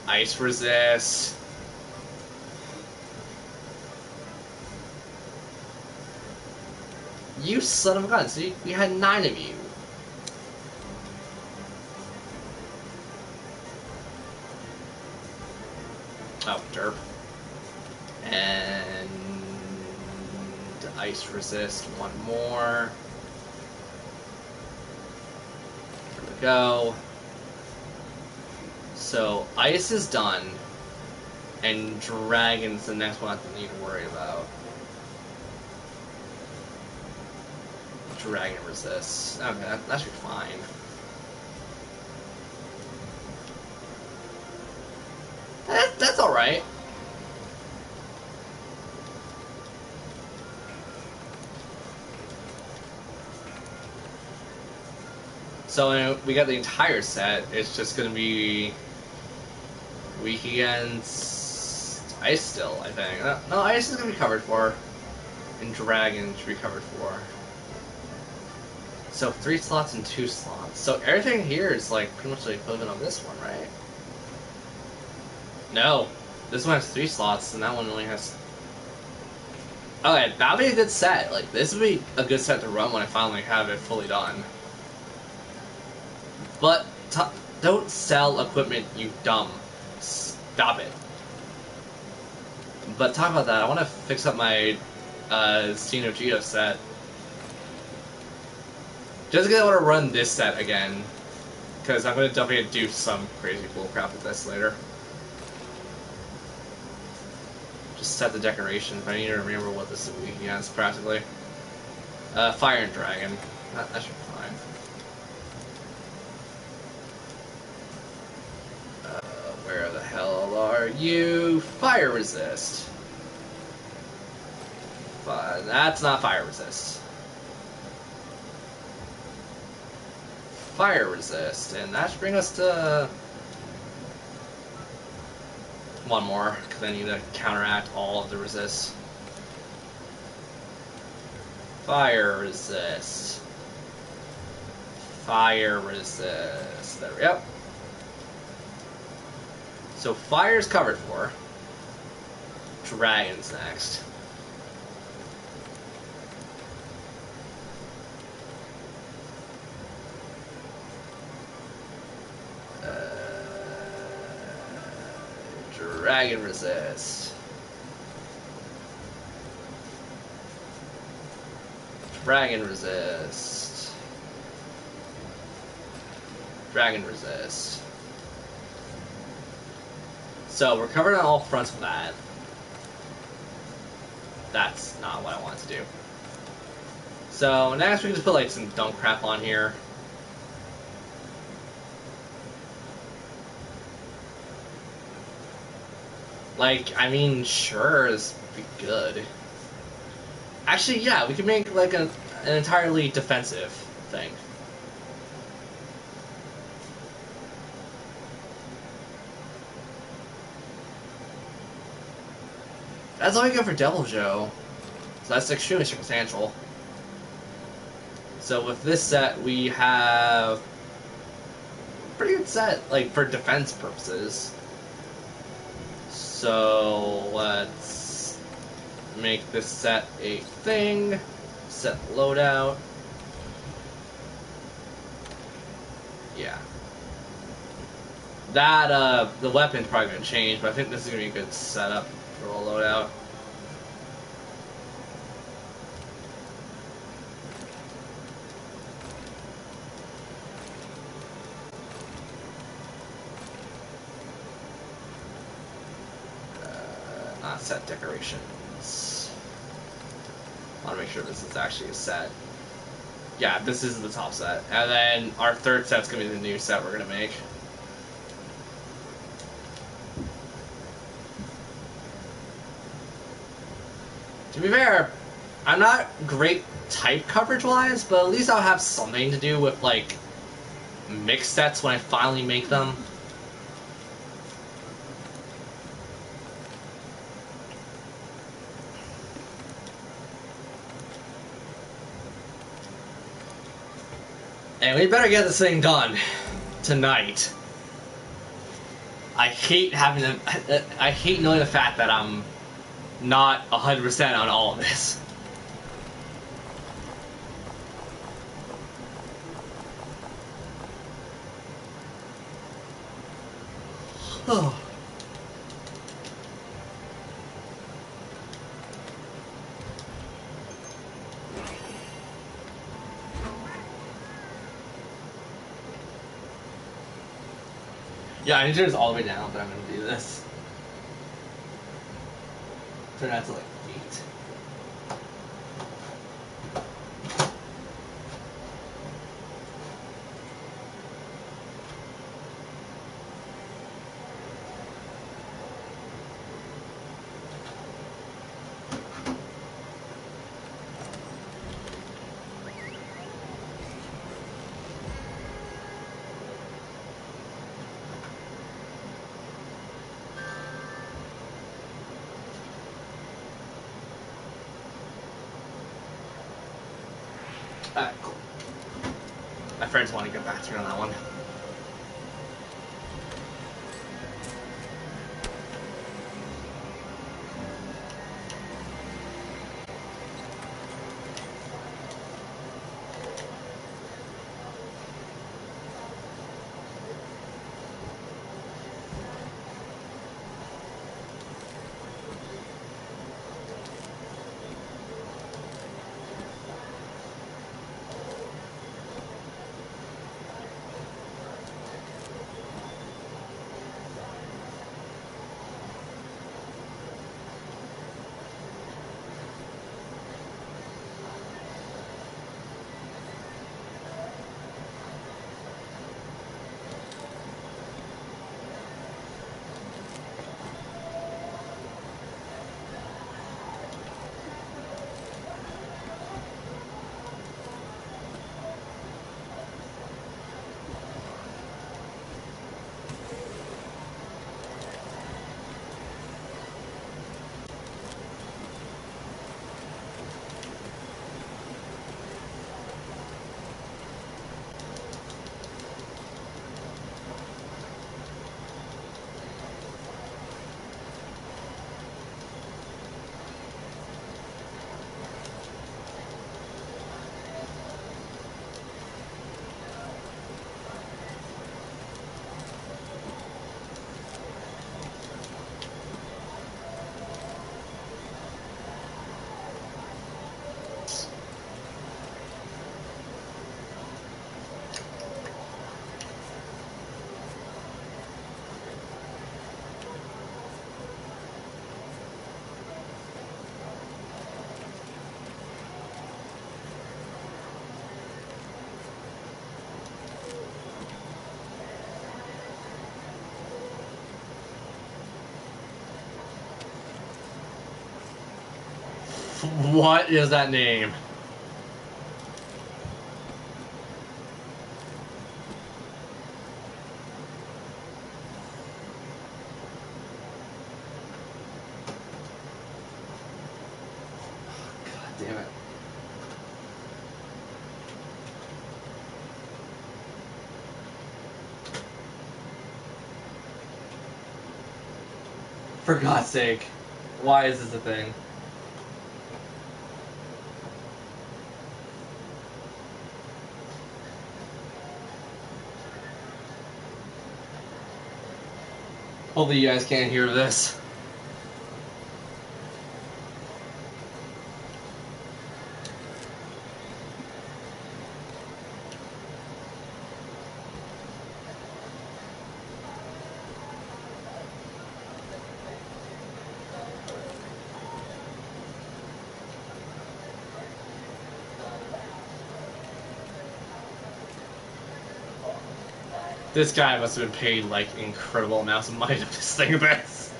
Ice Resist. You son of a gun, see? We had 9 of you. Oh, derp. And Ice Resist, one more. Here we go. So, Ice is done. And Dragon's the next one I need to worry about. Dragon Resists. Okay, that should be fine. That's alright. So we got the entire set. It's just gonna be weak against Ice still, I think. No, Ice is gonna be covered for. And Dragon should be covered for. So 3 slots and 2 slots. So everything here is like pretty much the equivalent of this one, right? No. This one has 3 slots and that one only has... Okay, that'll be a good set. Like, this would be a good set to run when I finally have it fully done. But don't sell equipment, you dumb. Stop it. But talk about that, I want to fix up my Xeno set. Just because I want to run this set again. Because I'm going to definitely do some crazy bullcrap with this later. Just set the decoration, but I need to remember what this is weak against, practically. Fire and Dragon. That should be fine. Where the hell are you? Fire Resist. That's not Fire Resist. Fire Resist, and that should bring us to one more, because I need to counteract all of the resists. Fire Resist. Fire Resist. There we go. So Fire's covered for. Dragon's next. Dragon Resist. Dragon Resist. Dragon Resist. So we're covered on all fronts of that. That's not what I want to do. So next we can just put like some dumb crap on here. Like, I mean, sure, this would be good. Actually, yeah, we could make like an entirely defensive thing. That's all we get for Devil Joe. So that's extremely circumstantial. So with this set, we have a pretty good set, like, for defense purposes. So let's make this set a thing. Set loadout. Yeah. That, the weapon's probably gonna change, but I think this is gonna be a good setup for a loadout. Not set decorations. I want to make sure this is actually a set. Yeah, this is the top set. And then our third set's gonna be the new set we're gonna make. To be fair, I'm not great type coverage-wise, but at least I'll have something to do with, like, mixed sets when I finally make them. And we better get this thing done tonight. I hate having to. I hate knowing the fact that I'm not 100% on all of this. Oh. Yeah, I need to turn this all the way down, but I'm gonna do this. Turn that to like 8. Alright, cool. My friends want to get back to me on that one. What is that name? God damn it. For God's sake. Why is this a thing? Hopefully you guys can't hear this. This guy must have been paid like incredible amounts of money to sing this.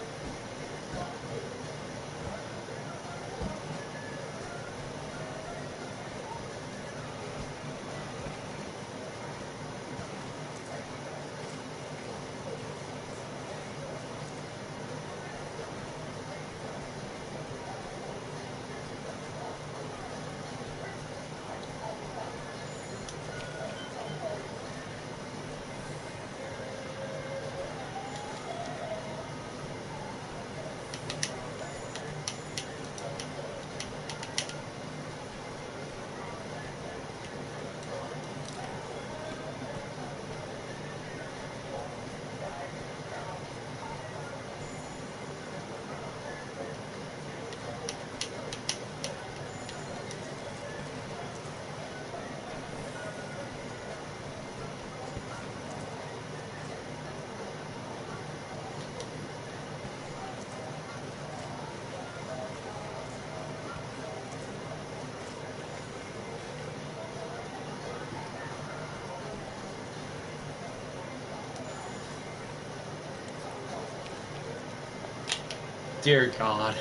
Dear God.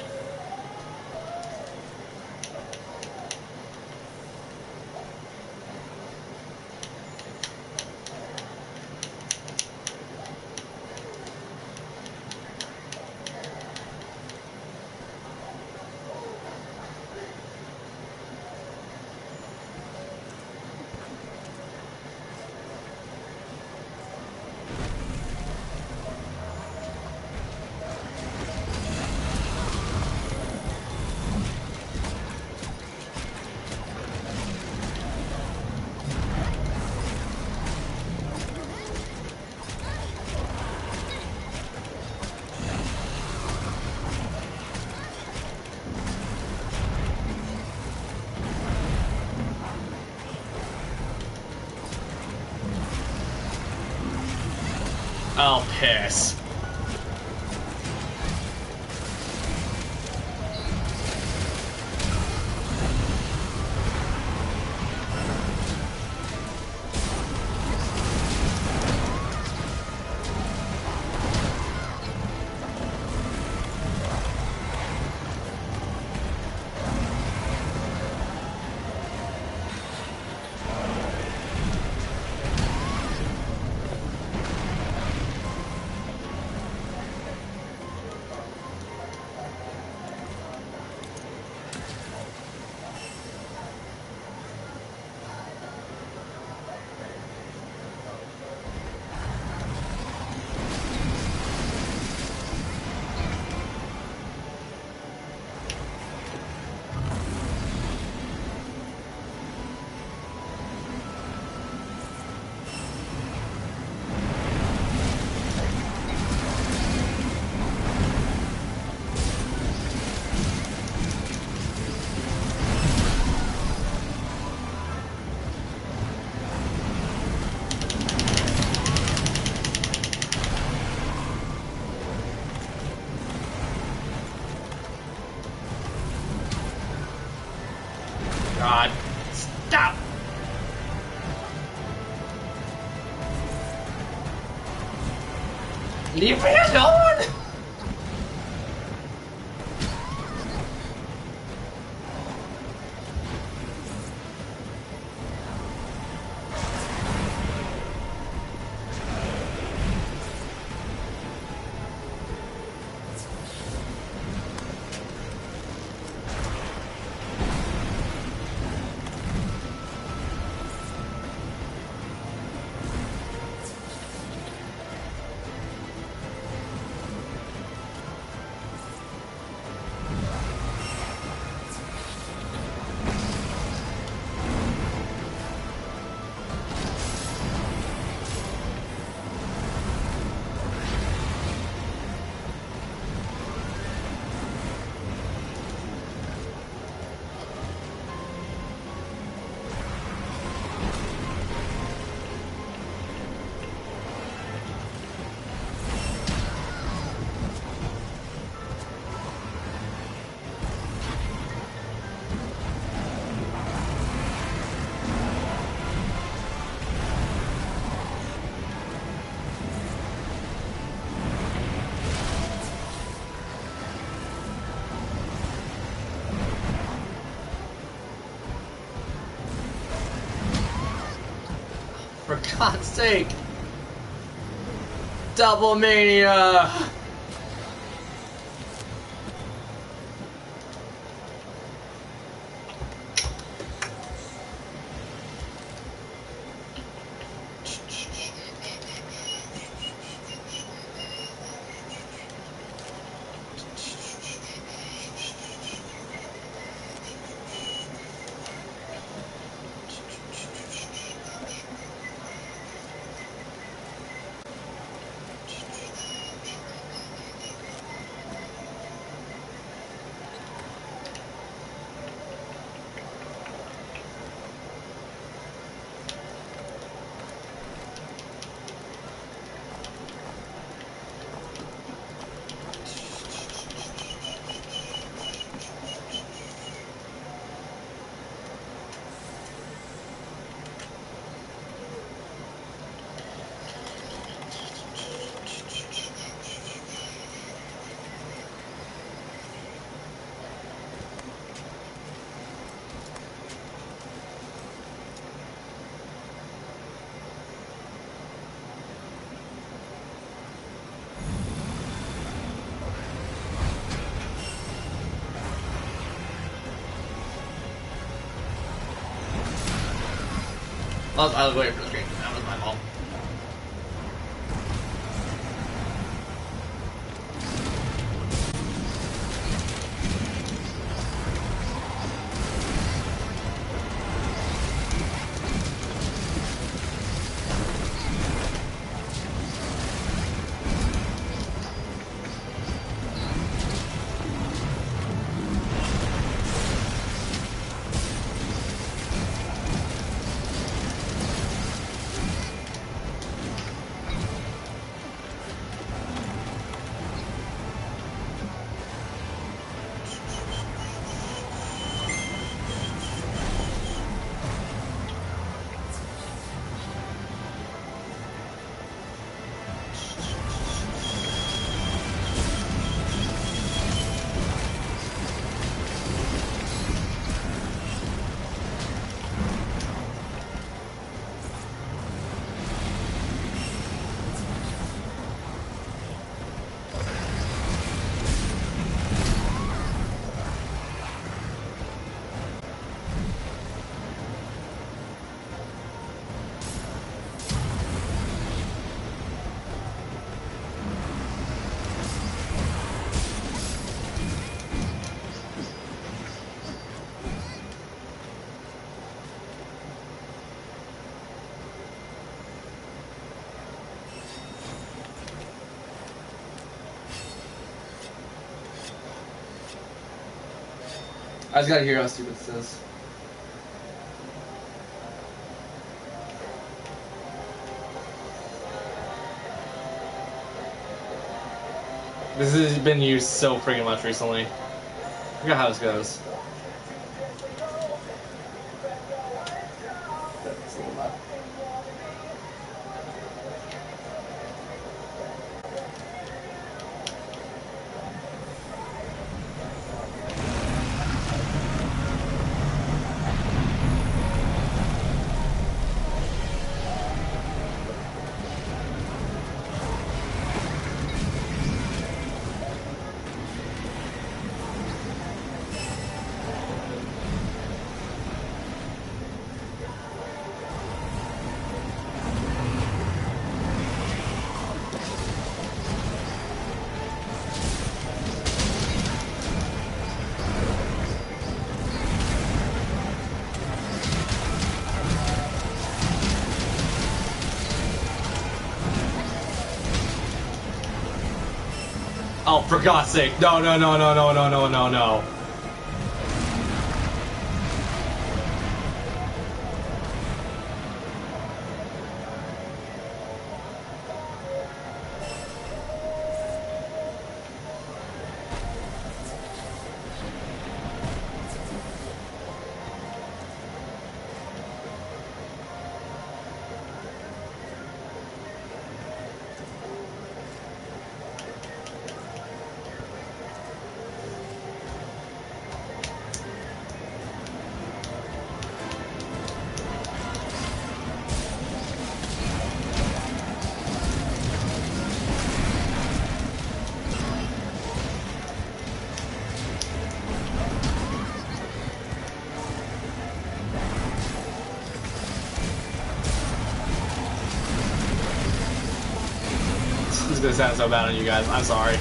Oh, piss. God. Stop! Leave me alone! for God's sake! Double Mania! I was waiting for the screen. That was my fault. I just gotta hear how stupid this is. This has been used so freaking much recently. I forgot how this goes. Oh, for God's sake. No, no, no, no, no, no, no, no, no. is gonna sound so bad on you guys. I'm sorry.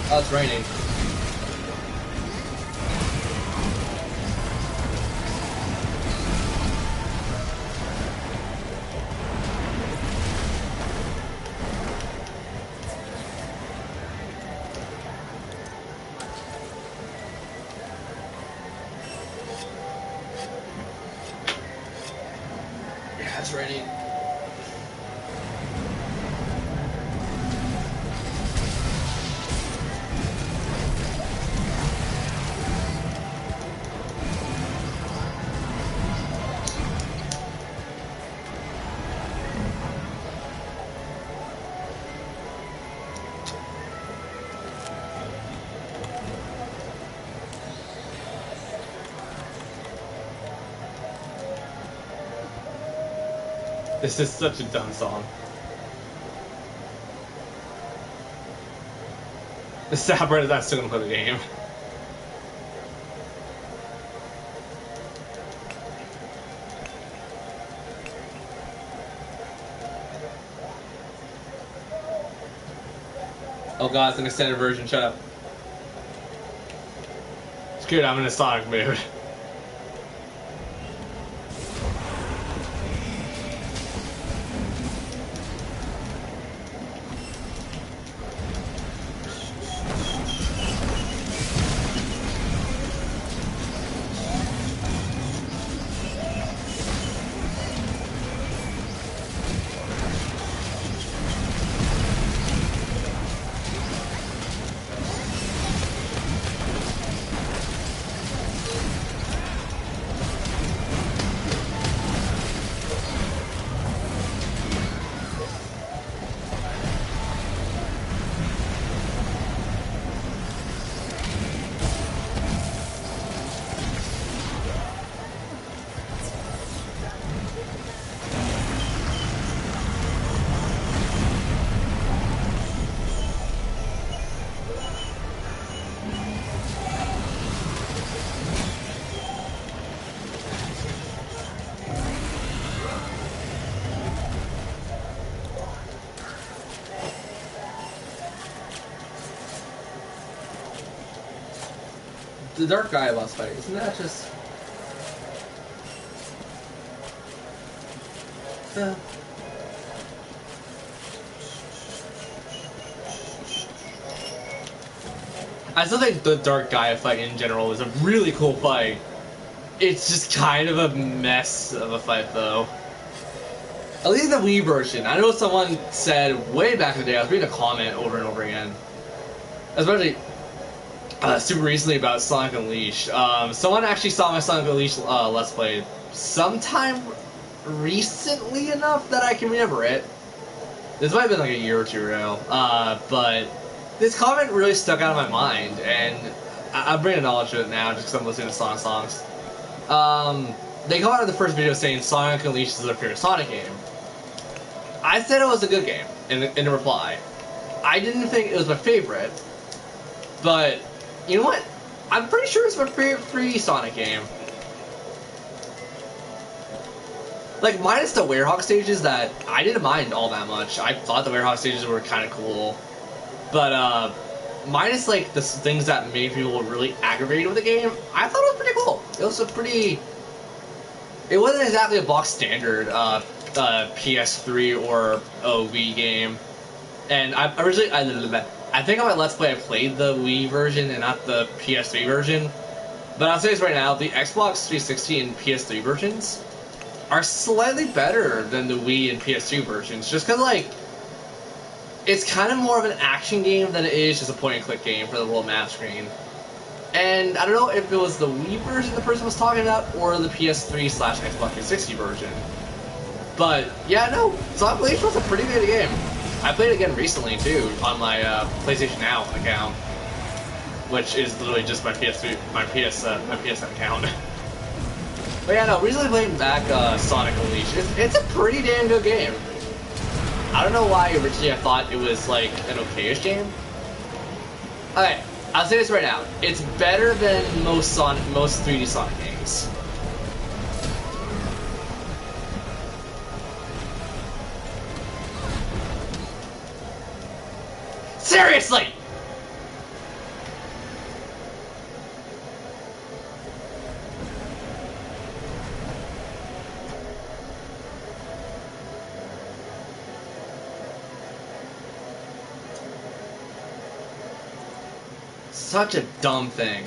Oh, it's raining. Yeah, it's raining. This is such a dumb song. The sad part is I'm still gonna play the game. Oh god, it's an extended version, shut up. It's good, I'm in a Sonic mood. The Dark Gaia boss fight, isn't that just... I still think the Dark Gaia fight in general is a really cool fight. It's just kind of a mess of a fight, though. At least the Wii version. I know someone said way back in the day, I was reading a comment over and over again, especially super recently about Sonic Unleashed. Someone actually saw my Sonic Unleashed Let's Play sometime recently enough that I can remember it. This might have been like a year or two ago, but this comment really stuck out of my mind, and I'm bringing knowledge to it now just because I'm listening to Sonic songs. They commented in the first video saying Sonic Unleashed is their favorite Sonic game. I said it was a good game in reply. I didn't think it was my favorite, but you know what? I'm pretty sure it's my favorite free Sonic game. Like, minus the Werehog stages that I didn't mind all that much. I thought the Werehog stages were kind of cool. But, minus, like, the things that made people really aggravated with the game, I thought it was pretty cool. It was a pretty... It wasn't exactly a box standard PS3 or Wii game. And I think on my Let's Play I played the Wii version and not the PS3 version. But I'll say this right now, the Xbox 360 and PS3 versions are slightly better than the Wii and PS2 versions, just because, like, it's kind of more of an action game than it is just a point-and-click game for the little map screen. And I don't know if it was the Wii version the person was talking about, or the PS3 slash Xbox 360 version. But, yeah, no, Sonic Blade was a pretty good game. I played it again recently, too, on my PlayStation Now account, which is literally just my PS3, my PSN account. But yeah, no, recently playing back Sonic Unleashed. It's a pretty damn good game. I don't know why originally I thought it was like an okayish game. Okay, I'll say this right now. It's better than most 3D Sonic games. Seriously! Such a dumb thing.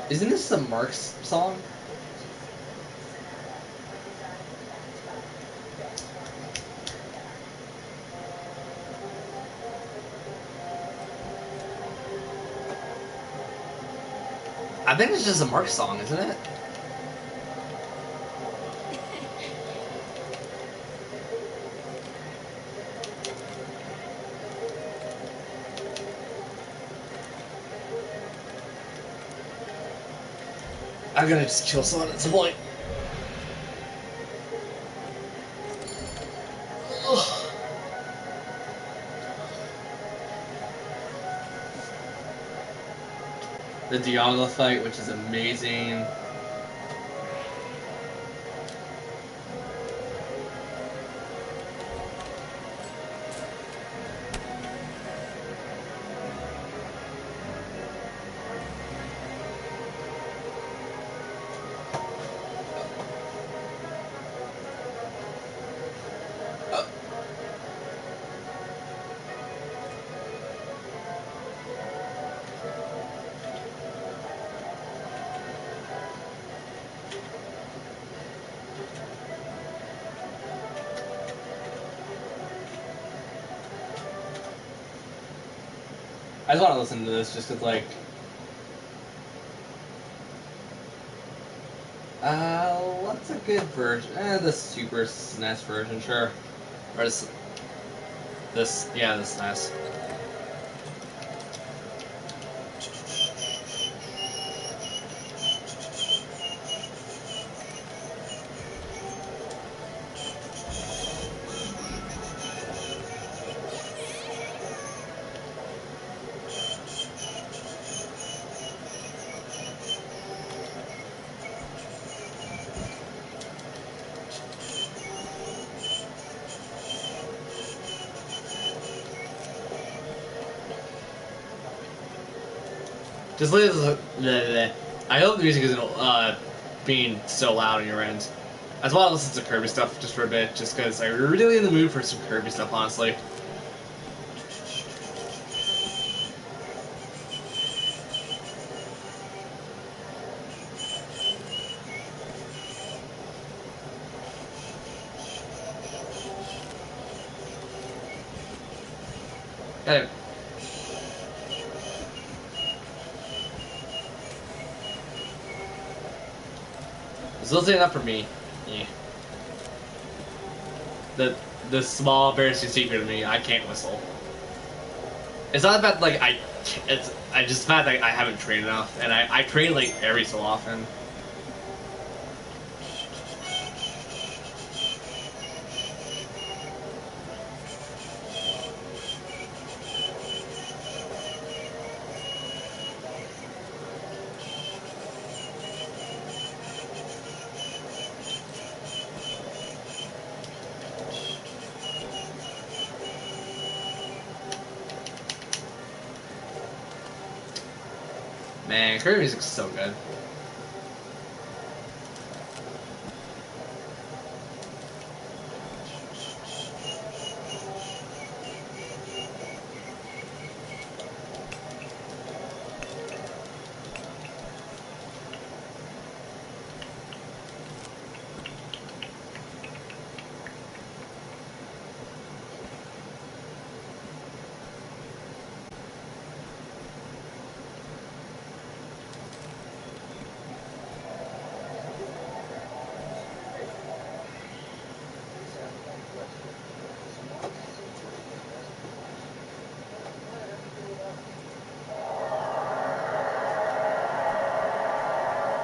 Isn't this the Marks song? I think it's just a Mark song, isn't it? I'm gonna just kill someone at some point. Ugh. The Dialga fight, which is amazing. I just want to listen to this just because, like, what's a good version? The Super SNES version, sure. Or this, yeah, the SNES. Just leave this. I hope the music isn't being so loud on your end. I just want to listen to Kirby stuff just for a bit, just because I'm really in the mood for some Kirby stuff, honestly. Hey. It's still enough for me. Yeah. The small, embarrassing secret of me, I can't whistle. It's not the fact like it's just the fact that I haven't trained enough, and I train like every so often. Man, Kirby music's so good.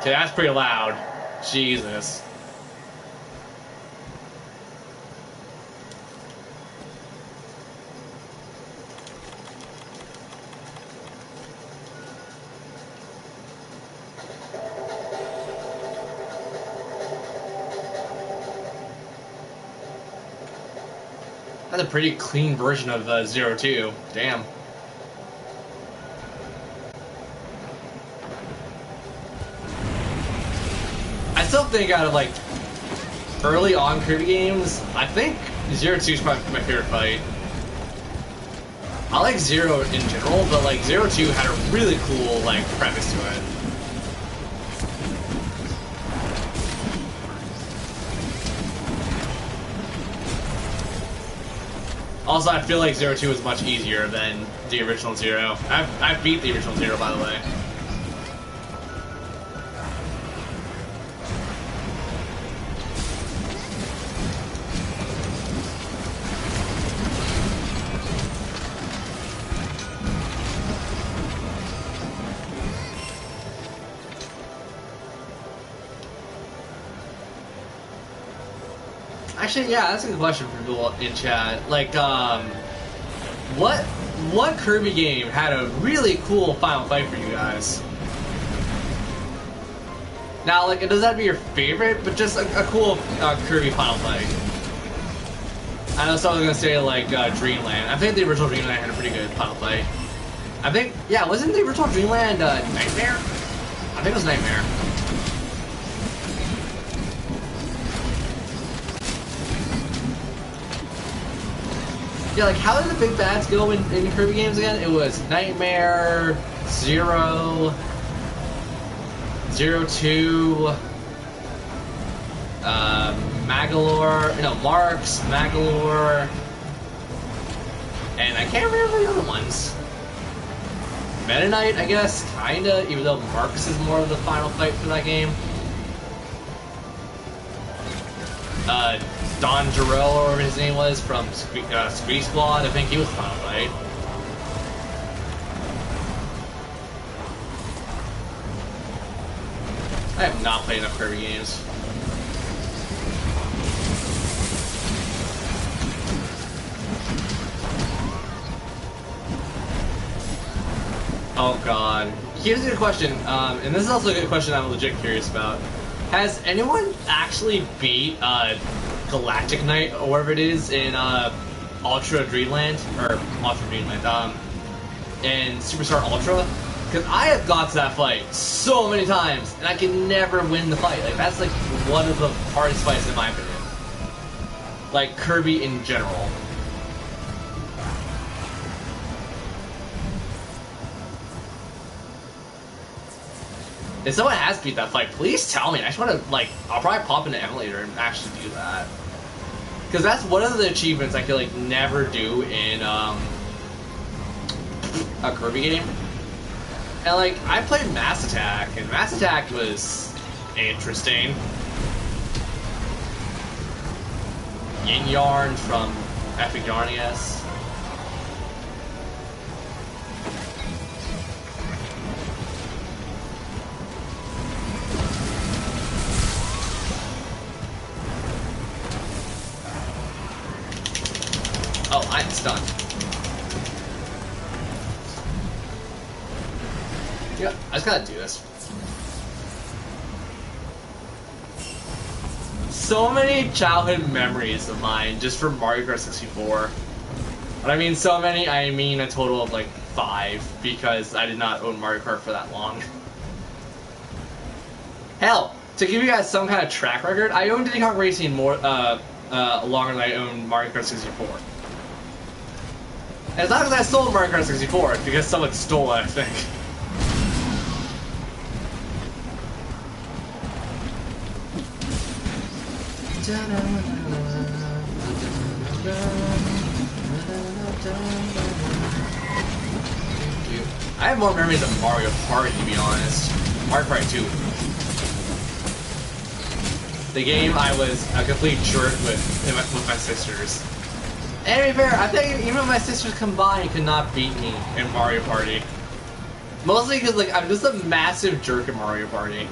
Okay, that's pretty loud. Jesus. That's a pretty clean version of Zero Two. Damn. I still think out of like early on Kirby games, I think Zero Two is probably my favorite fight. I like Zero in general, but like Zero Two had a really cool like premise to it. Also, I feel like Zero Two is much easier than the original Zero. I've beat the original Zero, by the way. Actually, yeah, that's a good question for people in chat. Like, what Kirby game had a really cool final fight for you guys? Now, like, it doesn't have to be your favorite, but just a cool Kirby final fight. I know someone was gonna say like Dreamland. I think the original Dreamland had a pretty good final fight. I think, yeah, wasn't the original Dreamland Nightmare? I think it was Nightmare. Yeah, like, how did the big bads go in Kirby games again? It was Nightmare, Zero, Zero Two, Magolor, no, Marks, Magolor, and I can't remember the other ones. Meta Knight, I guess, kinda, even though Marks is more of the final fight for that game. Don Jarrell, or whatever his name was, from Speed Squad, I think he was the final fight. I have not played enough Kirby games. Oh god. Here's a good question, and this is also a good question I'm legit curious about. Has anyone actually beat Galactic Knight, or whatever it is, in Ultra Dreamland? Or Ultra Dreamland, in Superstar Ultra? Because I have got to that fight so many times, and I can never win the fight. Like, that's like one of the hardest fights in my opinion. Like, Kirby in general. If someone has beat that fight, please tell me. I just want to, like, I'll probably pop into emulator and actually do that. Because that's one of the achievements I could, like, never do in, a Kirby game. And, like, I played Mass Attack, and Mass Attack was interesting. Yin Yarn from Epic Yarn, I guess. Oh, I'm stunned. Yeah, I just gotta do this. So many childhood memories of mine just from Mario Kart 64. When I mean so many, I mean a total of like 5, because I did not own Mario Kart for that long. Hell, to give you guys some kind of track record, I owned Diddy Kong Racing more longer than I owned Mario Kart 64. And it's not because I stole Mario Kart 64, it's because someone stole it, I think. I have more memories of Mario Party, to be honest. Mario Party 2. The game I was a complete jerk with my sisters. And to be fair, I think even my sisters combined could not beat me in Mario Party. Mostly because, like, I'm just a massive jerk in Mario Party.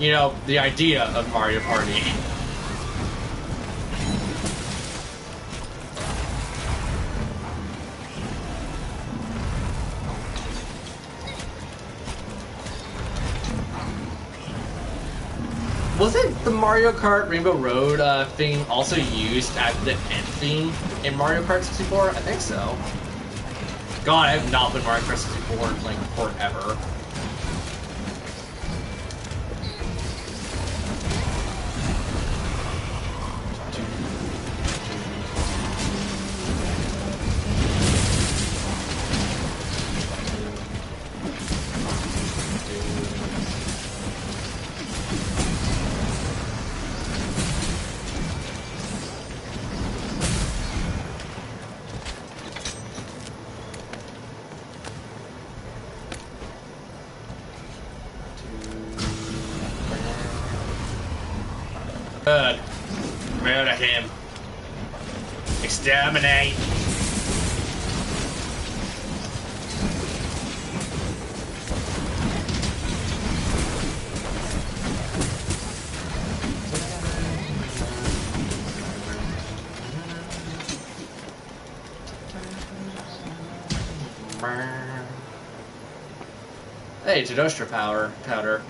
you know, the idea of Mario Party. Wasn't the Mario Kart Rainbow Road thing also used as the end theme in Mario Kart 64? I think so. God, I have not played Mario Kart 64 in like forever. Good. Murder him. Exterminate. Hey, Jadostra powder.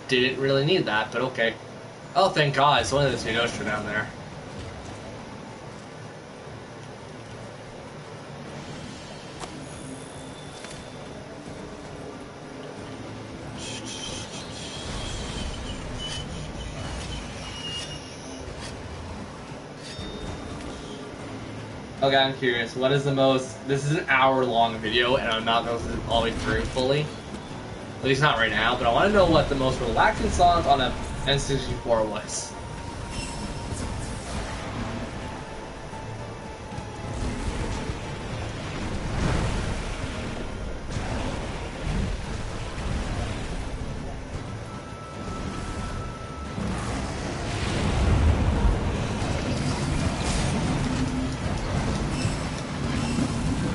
Didn't really need that, but okay. Oh, thank God, it's one of the Jadostra down there. Okay, I'm curious. What is the most... This is an hour-long video, and I'm not going to go all the way through fully. At least not right now, but I want to know what the most relaxing song on a N64 was.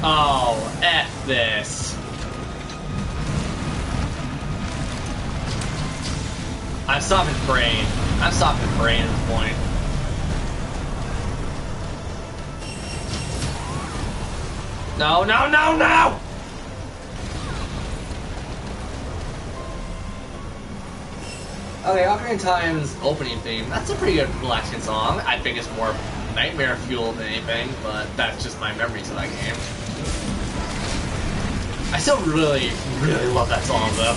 Oh, F this. I'm stopping praying. I'm stopping praying at this point. No, no, no, no! Okay, Ocarina of Time's opening theme. That's a pretty good relaxing song. I think it's more nightmare fueled than anything, but that's just my memories of that game. I still really, really love that song though.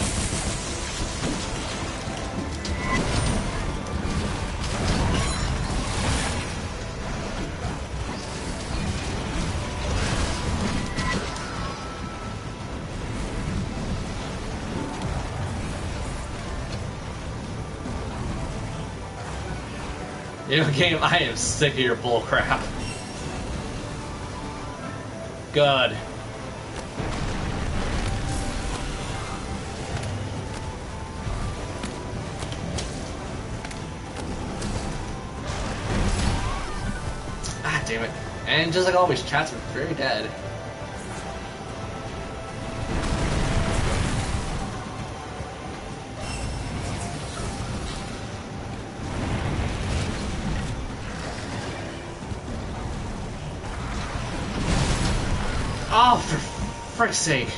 You know, game, I am sick of your bullcrap. Good. Ah, damn it. And just like always, chats are very dead. Oh, for frick's sake.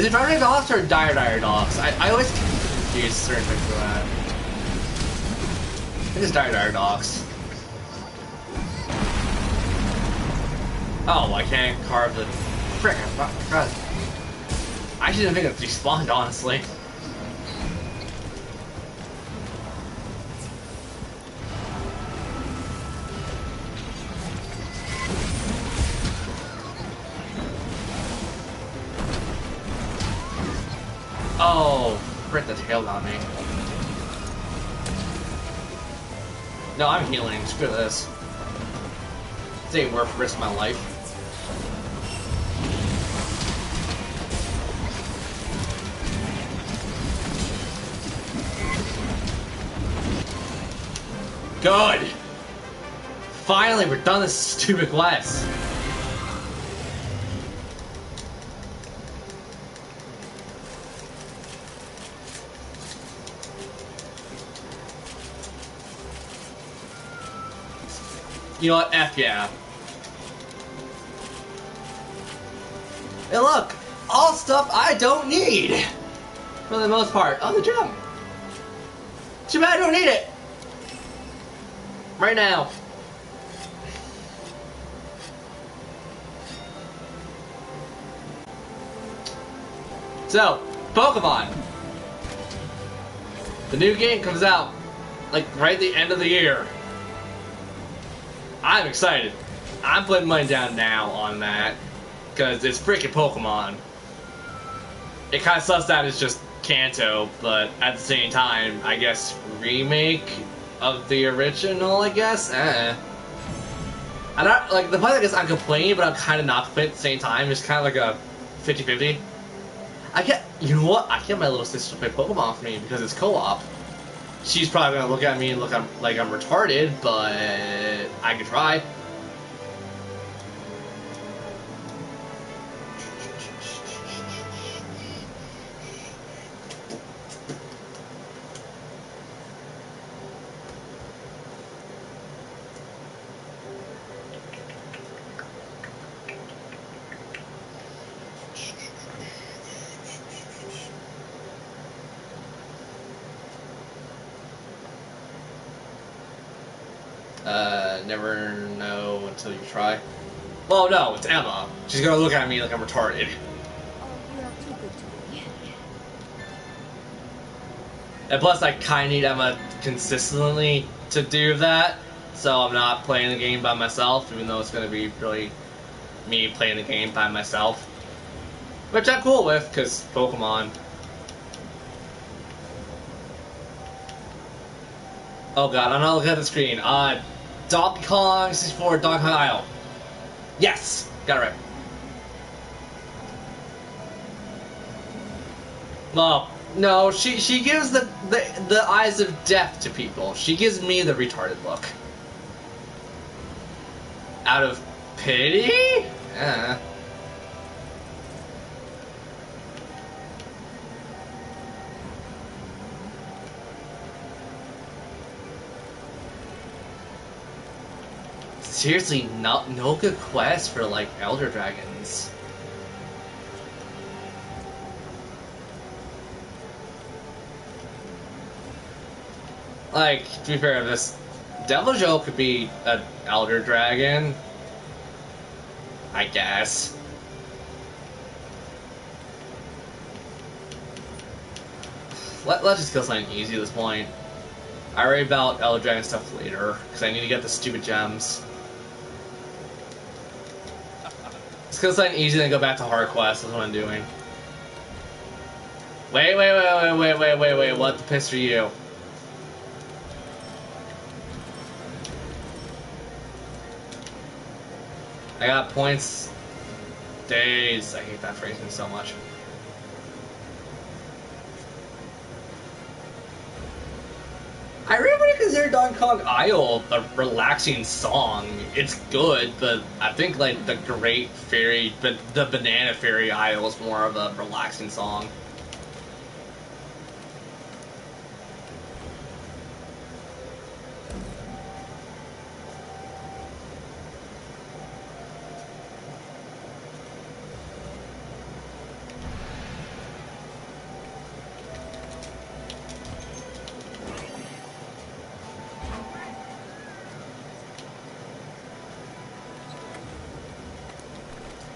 it Dynadax or Dynadax? I always confuse certain things for that. It is Dynadax. Oh, I can't carve the... Frick, I forgot. I actually didn't think it despawned, honestly. Oh, frick, the tail got me. No, I'm healing. Screw this. This ain't worth the risk of my life. Good! Finally, we're done this stupid quest. You know what? F yeah. Hey look! All stuff I don't need! For the most part. Oh, the gem! Too bad I don't need it! Right now. So, Pokemon. The new game comes out, like, right at the end of the year. I'm excited. I'm putting money down now on that, because it's freaking Pokemon. It kind of sucks that it's just Kanto, but at the same time, I guess remake of the original, I guess? I don't, like, the point is I'm complaining, but I'm kind of not complaining at the same time. It's kind of like a 50-50. I get, you know what? I get my little sister to play Pokemon for me because it's co-op. She's probably gonna look at me and look like I'm retarded, but I could try. Never know until you try. Well, no, it's Emma. She's gonna look at me like I'm retarded. Oh, you are too good to me. And plus, I kinda need Emma consistently to do that, so I'm not playing the game by myself, even though it's gonna be really me playing the game by myself. Which I'm cool with, because Pokemon. Oh god, I'm not looking at the screen. Donkey Kong 64, Donkey Kong Isle. Yes! Got it right. Well, no, she gives the eyes of death to people. She gives me the retarded look. Out of pity? Seriously, no good quest for, like, Elder Dragons. Like, to be fair, this Deviljho could be an Elder Dragon. I guess. Let's just kill something easy at this point. I worry about Elder Dragon stuff later, because I need to get the stupid gems. Let's kill something easy, then go back to hard quest. That's what I'm doing. Wait, what the piss are you? I got points. Days. I hate that phrasing so much. I really wouldn't consider Donkey Kong Isle a relaxing song. It's good, but I think like the Great Fairy, but the Banana Fairy Isle is more of a relaxing song.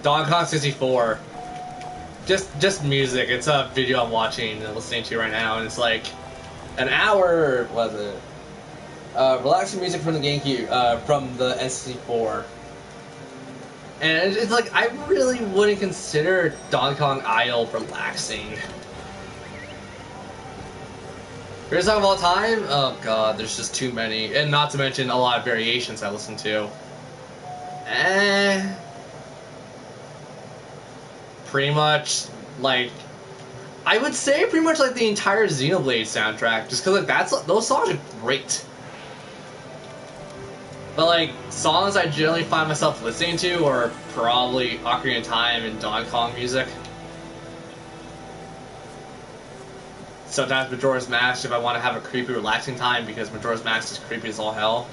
Donkey Kong 64. Just music. It's a video I'm watching and listening to right now, and it's like an hour. Was it? Relaxing music from the GameCube, from the N64. And it's like, I really wouldn't consider Donkey Kong Isle relaxing. Favorite song of all time? Oh god, there's just too many. And not to mention a lot of variations I listen to. Pretty much, like, I would say pretty much like the entire Xenoblade soundtrack, just because like those songs are great. But like, songs I generally find myself listening to are probably Ocarina of Time and Donkey Kong music. Sometimes Majora's Mask if I want to have a creepy, relaxing time, because Majora's Mask is creepy as all hell.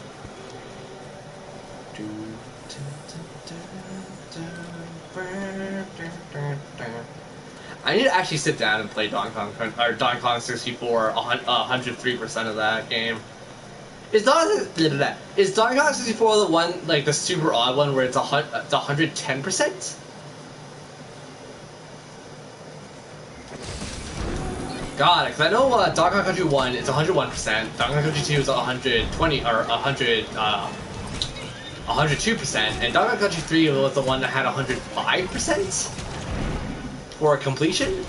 I need to actually sit down and play Donkey Kong 64 103% of that game. Is Donkey Kong 64 the one, like the super odd one where it's 110%? God, because I know Donkey Kong Country 1 is 101%, Donkey Kong Country 2 is 120 or 102%, and Donkey Kong Country 3 was the one that had 105% for completion.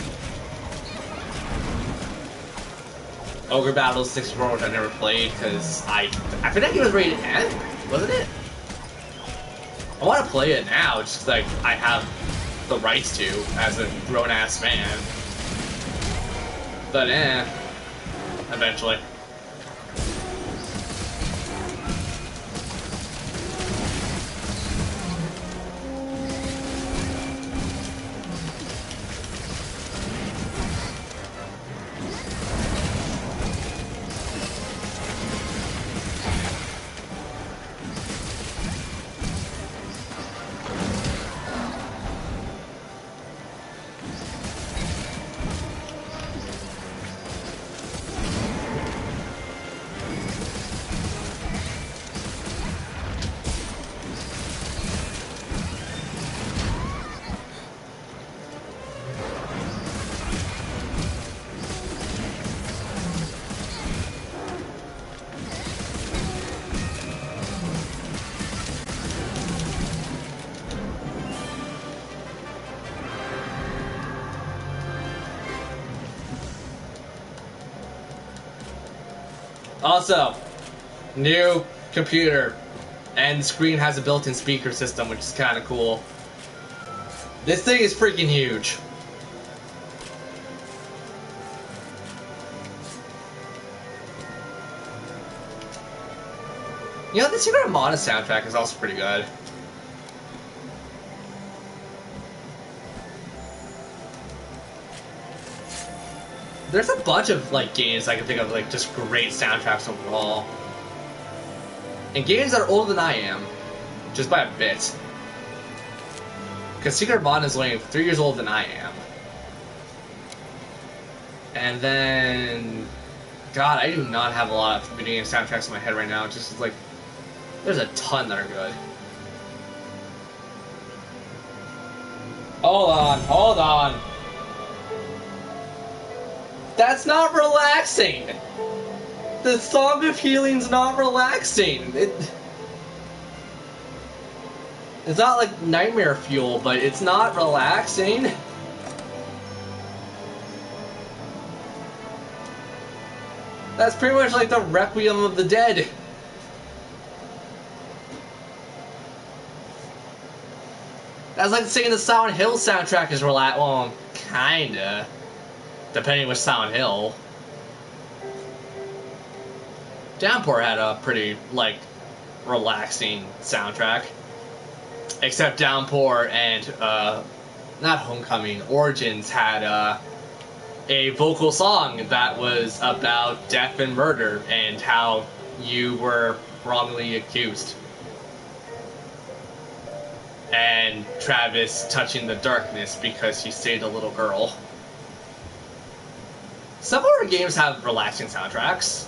Ogre Battles 64, which I never played because I think that game was rated M, wasn't it? I want to play it now, just like I have the rights to as a grown ass man. But eventually. Also, new computer, and the screen has a built-in speaker system, which is kind of cool. This thing is freaking huge. You know, the Secret of Mana soundtrack is also pretty good. There's a bunch of like games I can think of, like just great soundtracks overall, and games that are older than I am, just by a bit. Because Secret of Mana is only 3 years older than I am, and then, God, I do not have a lot of video game soundtracks in my head right now. It's just like there's a ton that are good. Hold on. That's not relaxing! The Song of Healing's not relaxing! It's not like nightmare fuel, but it's not relaxing. That's pretty much like the Requiem of the Dead. That's like saying the Silent Hill soundtrack is well, kinda. Depending which Silent Hill. Downpour had a pretty, like, relaxing soundtrack. Except Downpour and, not Homecoming, Origins had, a vocal song that was about death and murder and how you were wrongly accused. And Travis touching the darkness because he saved a little girl. Some of our games have relaxing soundtracks.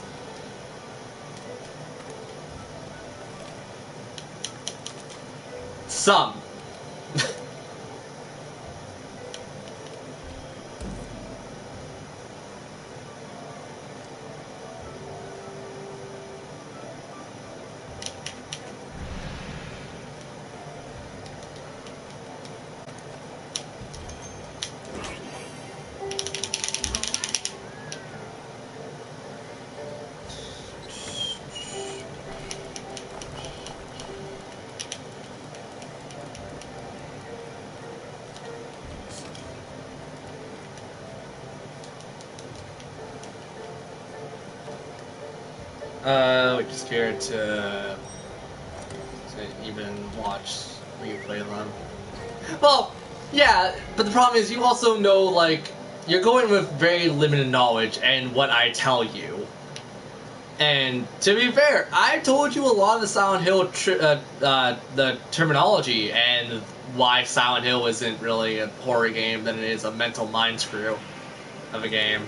Some. We're just scared to even watch replay them. Well, yeah, but the problem is you also know, like, you're going with very limited knowledge and what I tell you. And to be fair, I told you a lot of the Silent Hill the terminology and why Silent Hill isn't really a horror game than it is a mental mind screw of a game.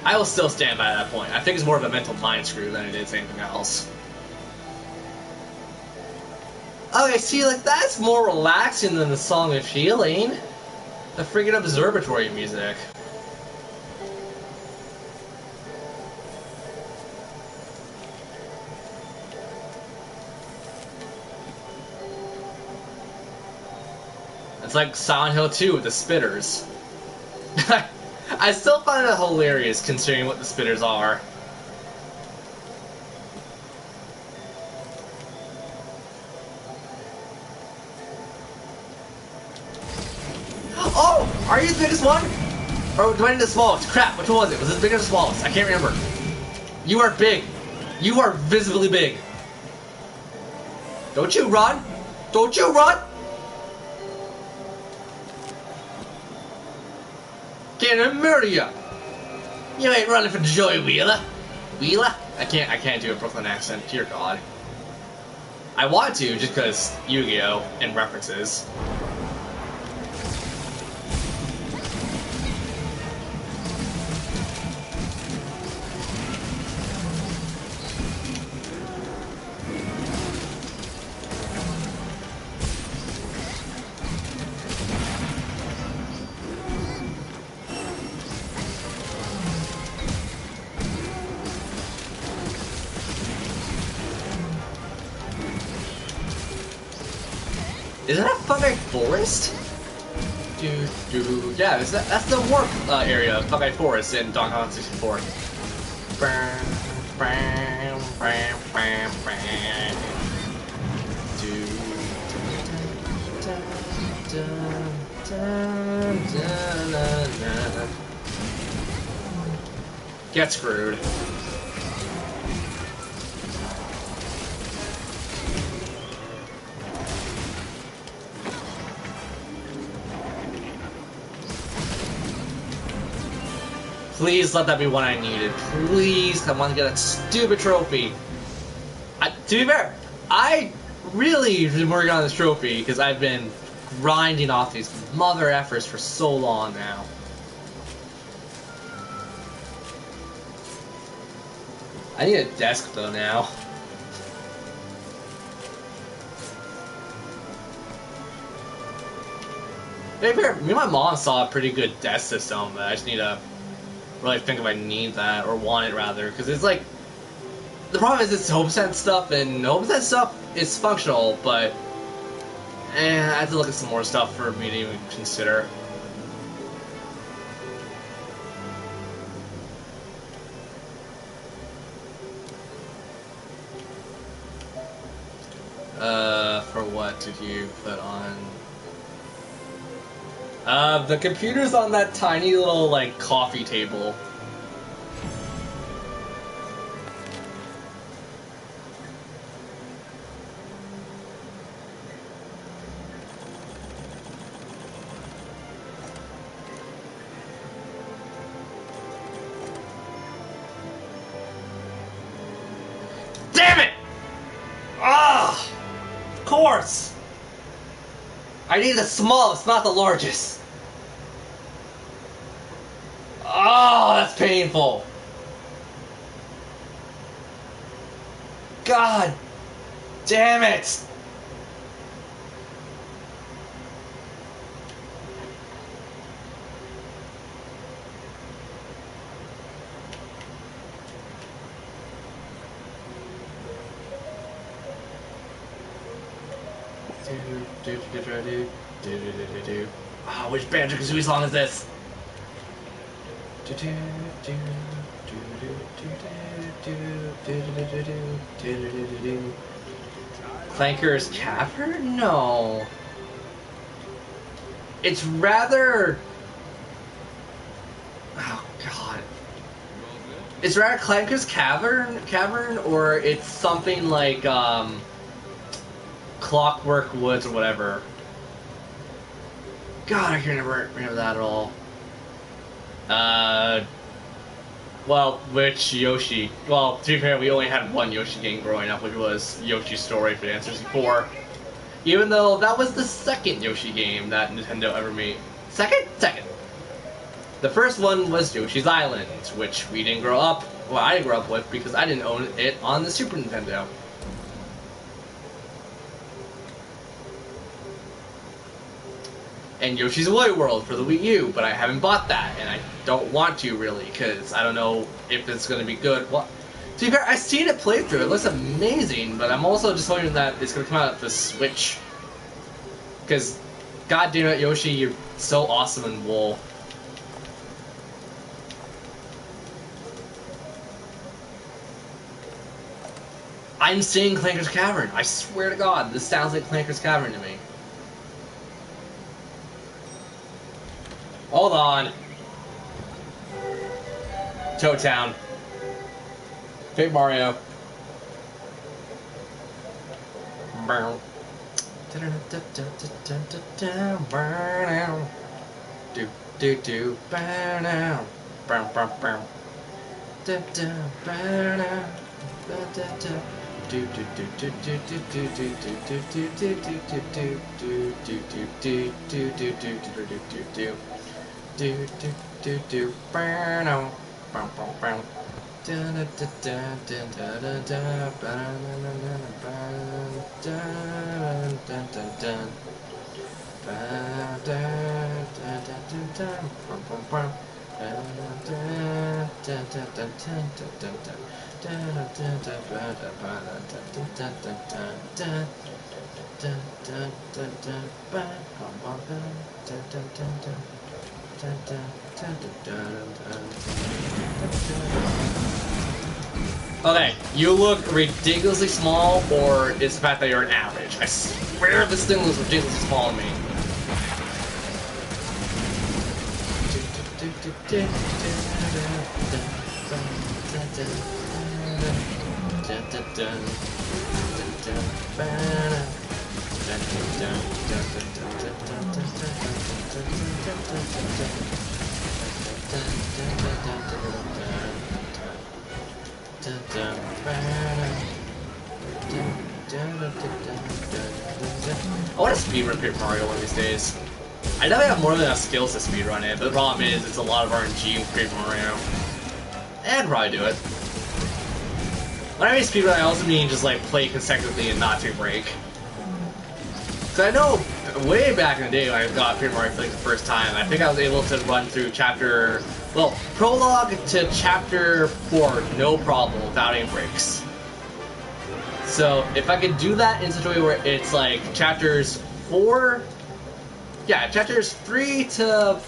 I will still stand by that point. I think it's more of a mental mind screw than it is anything else. Okay, see, like, that's more relaxing than the Song of Healing. The freaking observatory music. It's like Silent Hill 2 with the spitters. I still find it hilarious considering what the spitters are. Oh! Are you the biggest one? Or do I need the smallest? Crap, which one was it? Was it the biggest or smallest? I can't remember. You are big. You are visibly big. Don't you run! Don't you run! Can't murder you! You ain't running for joy, Wheeler. Wheeler? I can't do a Brooklyn accent, dear God. I want to, just because Yu-Gi-Oh! And references. Is that a Fungi Forest? Yeah, that's the warp area of Fungi Forest in Donkey Kong 64. Get screwed. Please let that be what I needed. Please, I want to get that stupid trophy. To be fair, I really been working on this trophy because I've been grinding off these mother efforts for so long now. I need a desk though now. To be fair, me and my mom saw a pretty good desk system, but I just need to really think if I need that, or want it rather, because it's like, the problem is it's HomeSense stuff, and HomeSense stuff is functional, but I have to look at some more stuff for me to even consider. For what did you put on? The computer's on that tiny little, like, coffee table. Damn it! Ah! Of course! I need the smallest, not the largest. Oh, that's painful. God damn it. Ah, which Banjo-Kazooie song is this? Clanker's Cavern? No. It's rather... Oh, God. It's rather Clanker's Cavern, or it's something like Clockwork Woods or whatever. God, I can never remember that at all. Well, which Yoshi? Well, to be fair, we only had one Yoshi game growing up, which was Yoshi's Story for Dance 64. Even though that was the second Yoshi game that Nintendo ever made. Second? Second. The first one was Yoshi's Island, which we didn't grow up, well, I didn't grow up with because I didn't own it on the Super Nintendo. And Yoshi's Woolly World for the Wii U, but I haven't bought that, and I don't want to really, because I don't know if it's going to be good. Well, to be fair, I've seen it play through, it looks amazing, but I'm also just hoping that it's going to come out at the Switch. Because, goddamn it, Yoshi, you're so awesome in Wool. I'm seeing Clanker's Cavern. I swear to God, this sounds like Clanker's Cavern to me. Hold on. Toad Town. Big Mario. Do do do burn out. Burn burn burn. Da da burn out. Da da da. Do do do do do do do do do do do do do do do do do do do. Do do do do burn on bum bum bum da da da da da da da ba na na na na ba da da da da ba da da da da da bum bum bum da da da da da da da da da da da da ba da ba da da da da da da da da da da ba bum bum bum da da da da. Okay, you look ridiculously small, or it's the fact that you're an average. I swear this thing looks ridiculously small to me. I want to speedrun Paper Mario one of these days. I definitely have more than enough skills to speedrun it, but the problem is it's a lot of RNG with Paper Mario. I'd probably do it. When I mean speedrun, I also mean just like play consecutively and not take a break. Because I know way back in the day when I got Paper Mario for like the first time, I think I was able to run through prologue to chapter 4 no problem without any breaks. So if I could do that in such a way where it's like chapters 3 to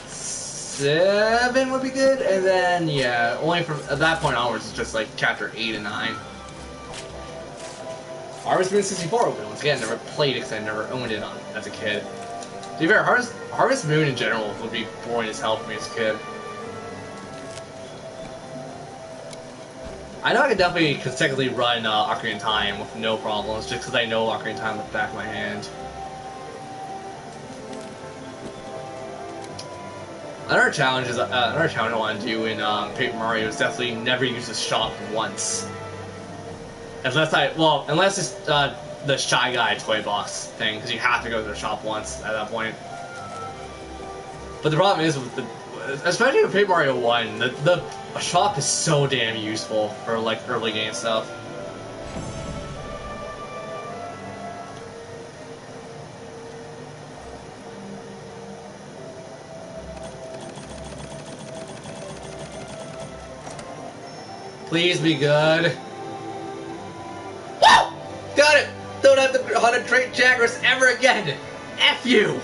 7 would be good, and then yeah, only from at that point onwards it's just like chapter 8 and 9. Harvest Moon 64 open. Once again, never played it because I never owned it as a kid. To be fair, Harvest Moon in general would be boring as hell for me as a kid. I know I could definitely consecutively run Ocarina of Time with no problems, just because I know Ocarina of Time with the back of my hand. Another challenge I want to do in Paper Mario is definitely never use the shop once. Unless it's the Shy Guy toy box thing, because you have to go to the shop once at that point. But the problem is, especially with Paper Mario 1, the shop is so damn useful for like early game stuff. Please be good. Woo! Got it! Don't have to hunt a trait Jagras ever again! F you!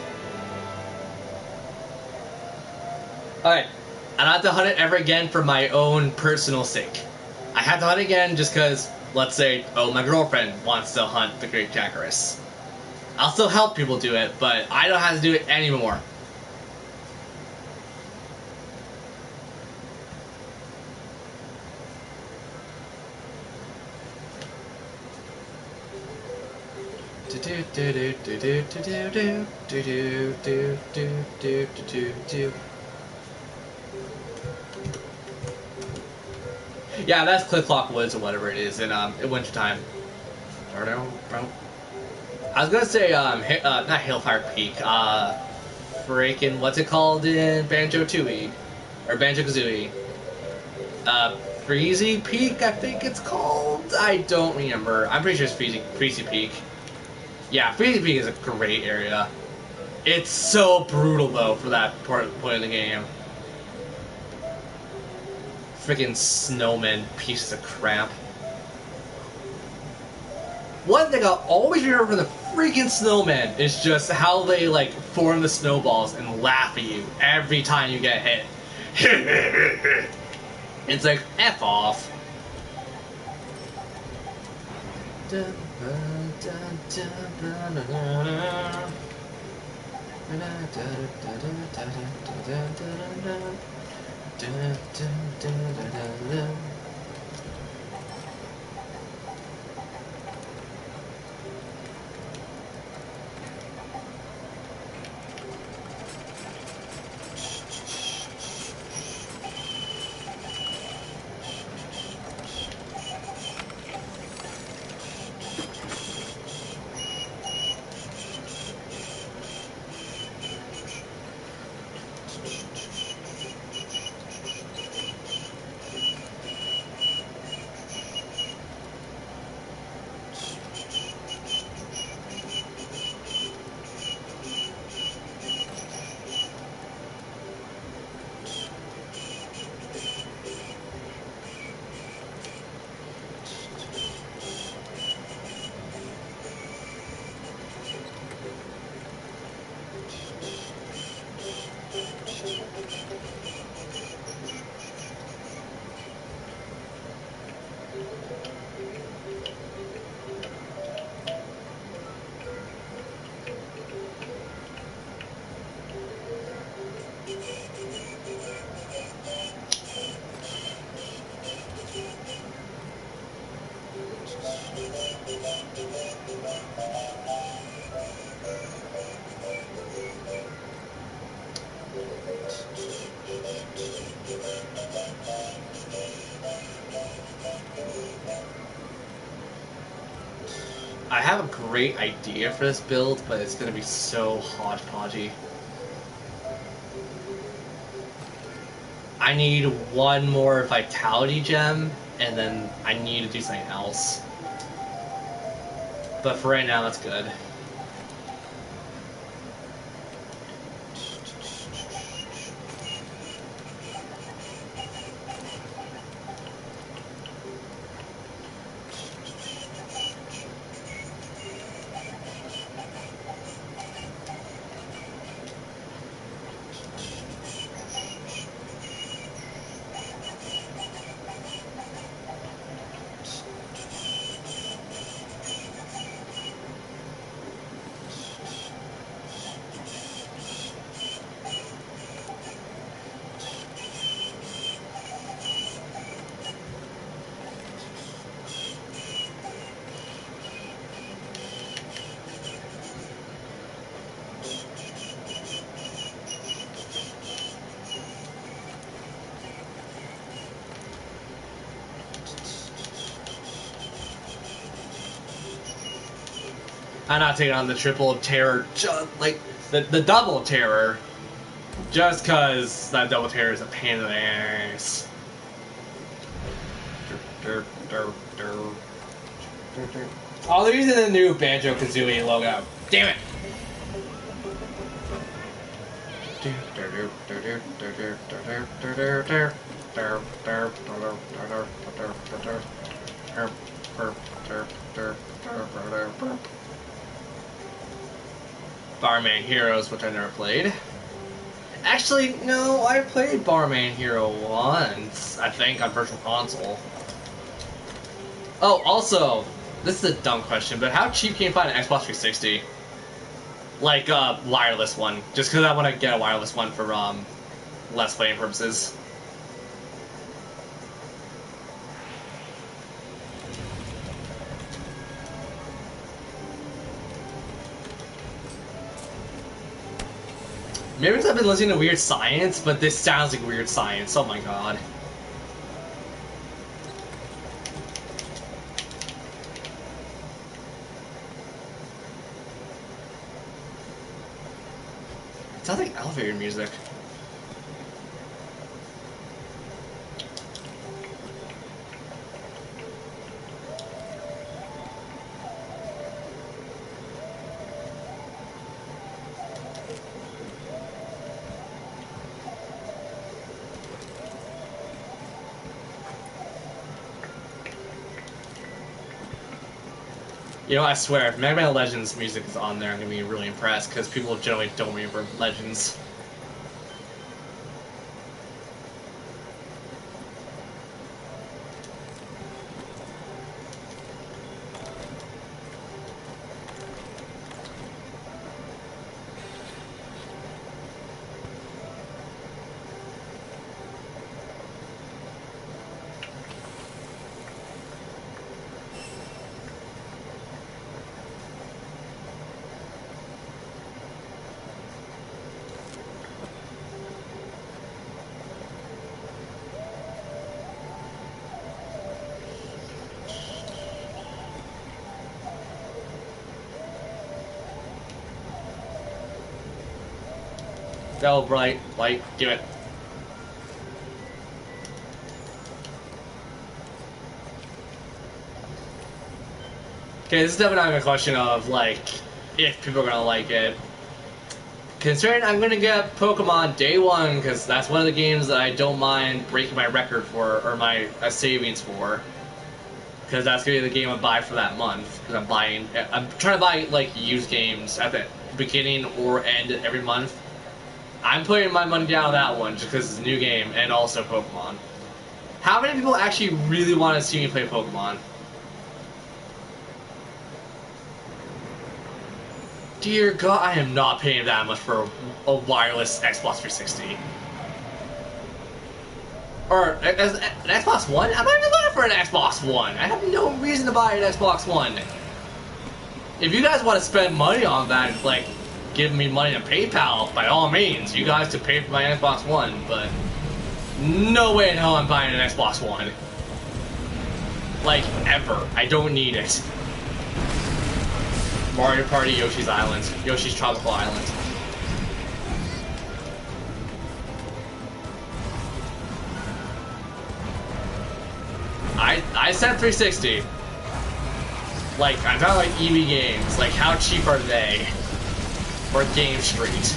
Alright, I don't have to hunt it ever again for my own personal sake. I have to hunt it again just because, let's say, my girlfriend wants to hunt the Great Jagras. I'll still help people do it, but I don't have to do it anymore. Yeah, that's Cliff Clock Woods or whatever it is in wintertime. I was gonna say not Hellfire Peak. Freaking what's it called in Banjo Tooie or Banjo Kazooie? Freezy Peak, I think it's called. I don't remember. I'm pretty sure it's Freezy Peak. Yeah, Freezy Peak is a great area. It's so brutal though for that point in the game. Freaking snowmen, pieces of crap. One thing I'll always remember from the freaking snowmen is just how they like form the snowballs and laugh at you every time you get hit. It's like F off. I have a great idea for this build, but it's gonna be so hodgepodgey. I need one more Vitality Gem, and then I need to do something else. But for right now, that's good. I'm not taking on the triple of terror, like the double of terror, just because that double terror is a pain in the ass. Oh, they're using the new Banjo Kazooie logo. Damn it! Bomberman Heroes, which I never played. Actually, no, I played Bomberman Hero once, I think, on Virtual Console. Oh, also, this is a dumb question, but how cheap can you find an Xbox 360? Like a wireless one, just because I want to get a wireless one for Let's Playing purposes. Maybe because I've been listening to Weird Science, but this sounds like Weird Science. Oh my god. It sounds like elevator music. You know, I swear, if Mega Man Legends music is on there, I'm gonna be really impressed, because people generally don't remember Legends. Go, bright light, do it. Okay, this is definitely a question of, like, if people are gonna like it. Considering I'm gonna get Pokemon day one, because that's one of the games that I don't mind breaking my record for, or my savings for. Because that's gonna be the game I buy for that month. Because I'm trying to buy, like, used games at the beginning or end every month. I'm putting my money down on that one just because it's a new game and also Pokemon. How many people actually really want to see me play Pokemon? Dear God, I am not paying that much for a wireless Xbox 360. Or as an Xbox One? I'm not even looking for an Xbox One. I have no reason to buy an Xbox One. If you guys want to spend money on that, like, give me money to PayPal, by all means, you guys could pay for my Xbox One, but no way in hell I'm buying an Xbox One. Like, ever. I don't need it. Mario Party, Yoshi's Island. Yoshi's Tropical Island. I said 360. Like, I'm talking like EV games. Like, how cheap are they? Or Game Street.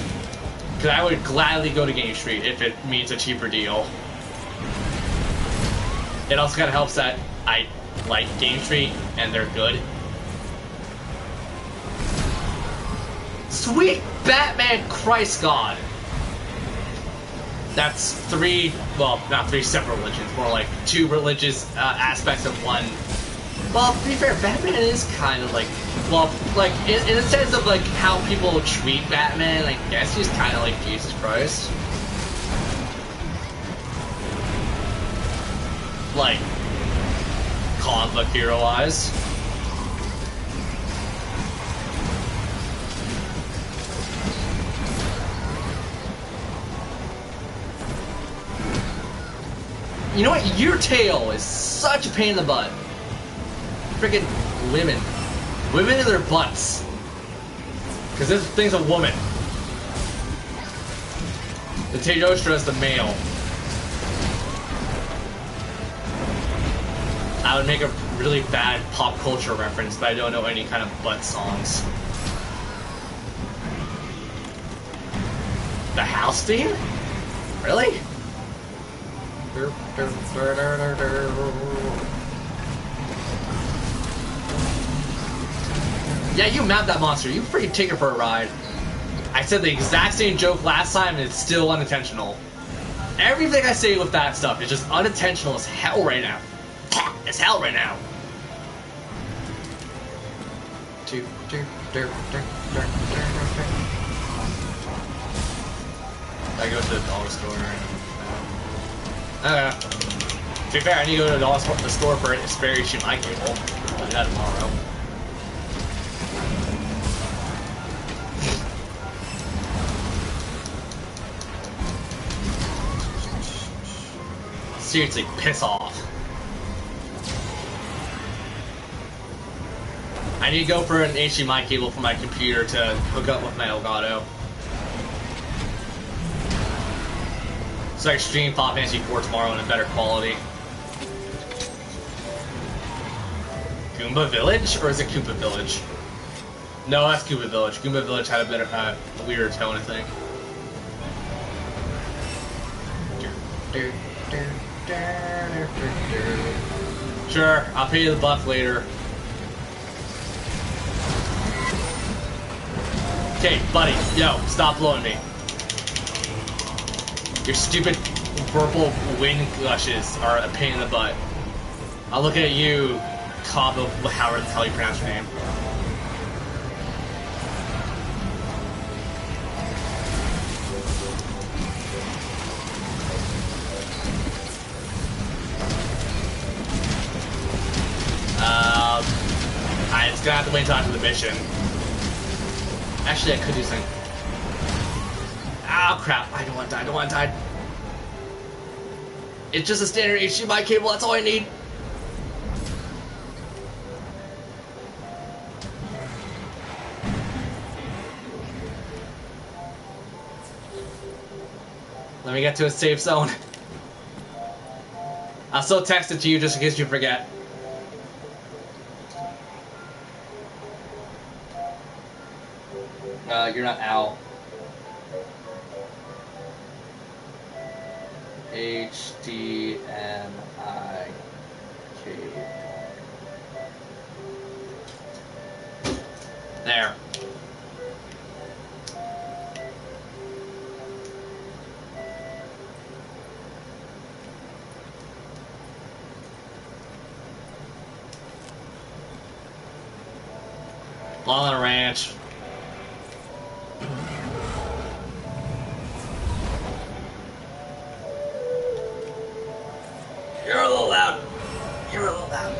Because I would gladly go to Game Street if it means a cheaper deal. It also kind of helps that I like Game Street and they're good. Sweet Batman Christ God! That's three, well, not three separate religions, more like two religious aspects of one. Well, to be fair, Batman is kind of like, well, like, in the sense of, like, how people treat Batman, I guess he's kind of like Jesus Christ. Like, comic book hero-wise. You know what? Your tail is such a pain in the butt. Freaking women. Women in their butts. Because this thing's a woman. The Teostra is the male. I would make a really bad pop culture reference, but I don't know any kind of butt songs. The house theme? Really? Yeah, you mapped that monster. You freaking take it for a ride. I said the exact same joke last time and it's still unintentional. Everything I say with that stuff is just unintentional as hell right now. As hell right now. I go to the dollar store. To be fair, I need to go to the store for a spare HDMI cable. I'll do that tomorrow. seriously, piss off. I need to go for an HDMI cable for my computer to hook up with my Elgato. So I can stream Final Fantasy IV tomorrow in a better quality. Goomba Village? Or is it Koopa Village? No, that's Koopa Village. Goomba Village had a better, weirder tone, I think. Sure, I'll pay you the buff later. Okay, buddy, yo, stop blowing me. Your stupid purple wind gushes are a pain in the butt. I'll look at you, Cobb of however the hell you pronounce your name. It's gonna have to wait until after the mission. Actually, I could do something. Oh crap, I don't want to die, I don't want to die. It's just a standard HDMI cable, that's all I need. Let me get to a safe zone. I'll still text it to you just in case you forget. You're not Al. HDMI cable. There. Long Ranch. You're a little loud. You're a little loud.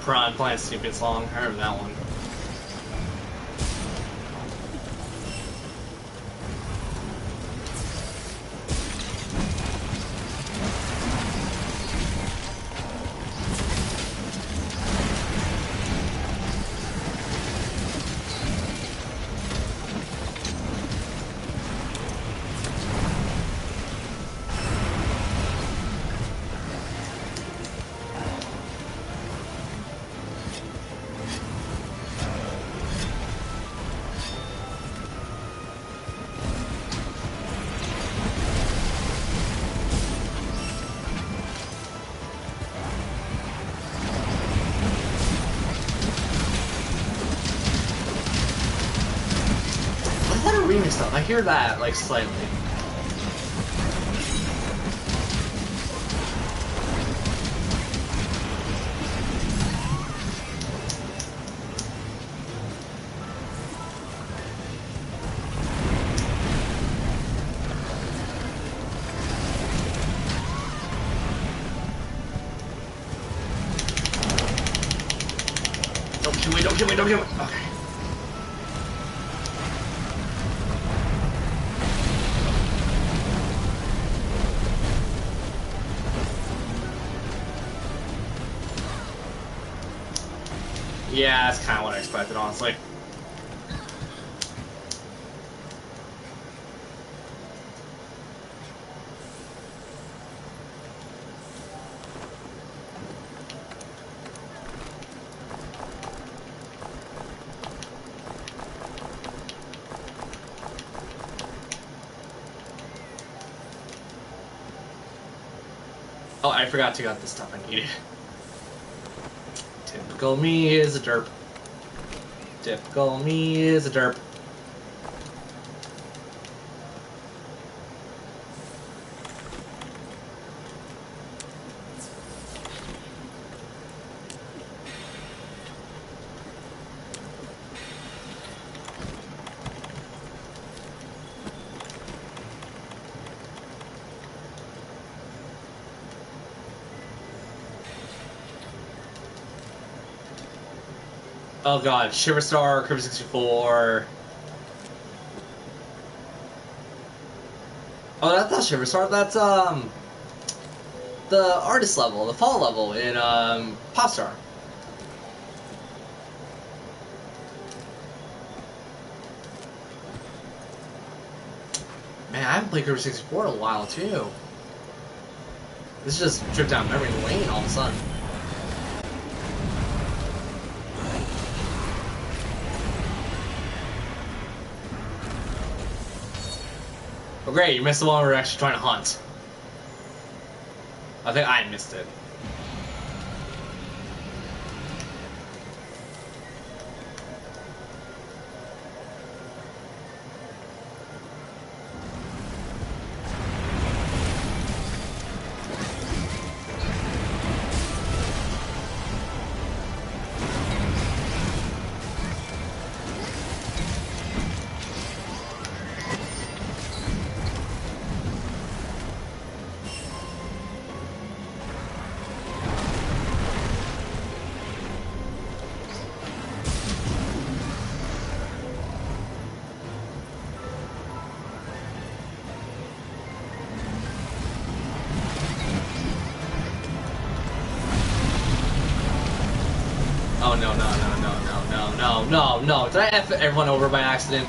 Prawn Plant Stupid song. I remember that one. Stuff. I hear that, like, slightly. Don't kill me, don't kill me, don't kill me! Okay. Yeah, that's kind of what I expected, honestly. Oh, I forgot to get the stuff I needed. Typical me is a derp. Typical me is a derp. Oh god, Shiverstar, Kirby 64. Oh, that's not Shiverstar, that's the artist level, the fall level in Popstar. Man, I haven't played Kirby 64 in a while too. This is just a trip down memory lane all of a sudden. Oh great, you missed the one where we're actually trying to hunt. I think I missed it. Oh no, no, no, no, no, no, no, no, no. Did I F everyone over by accident?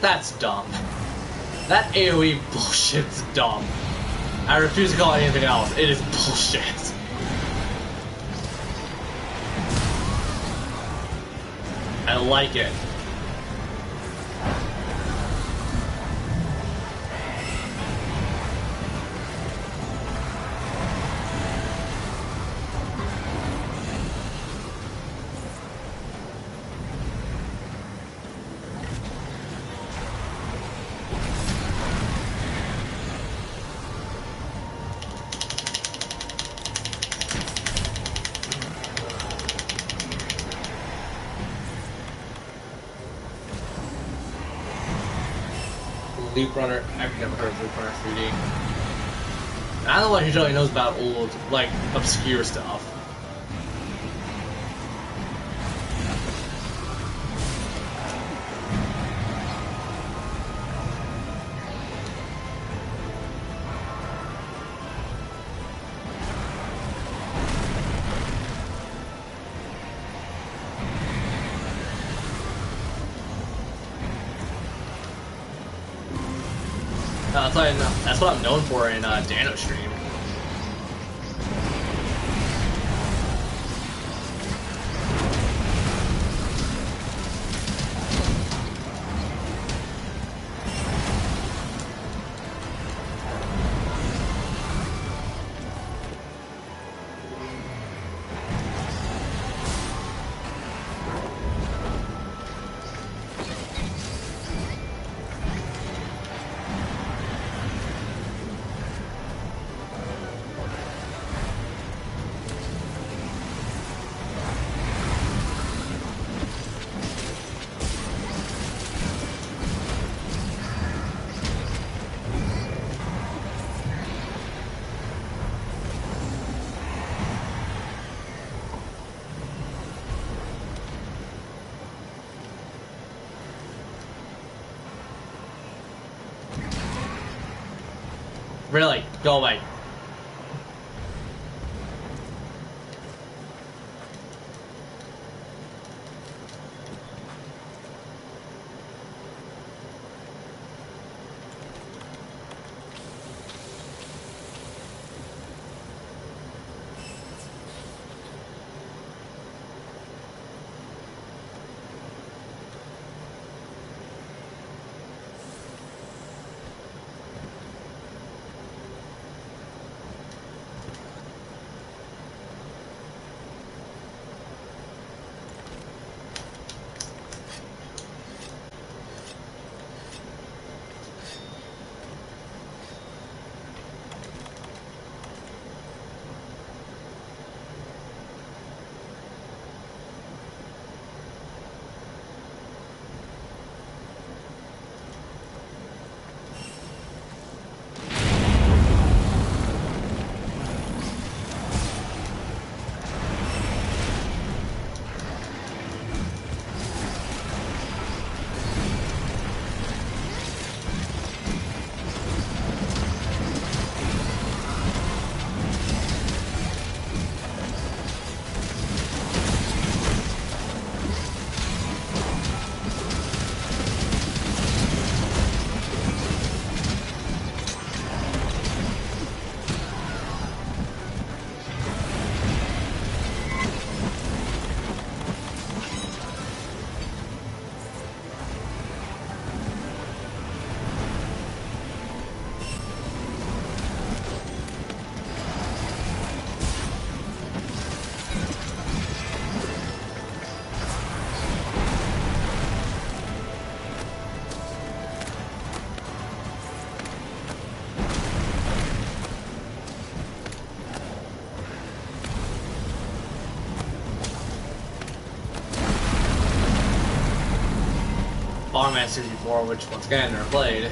That's dumb. That AoE bullshit's dumb. I refuse to call it anything else. It is bullshit. I like it. Loop Runner. I've never heard of Loop Runner 3D. I'm the one who really knows about old, like, obscure stuff. That's what I'm known for in Dano Stream. Really? Go away. Bomberman 64, which once again I never played.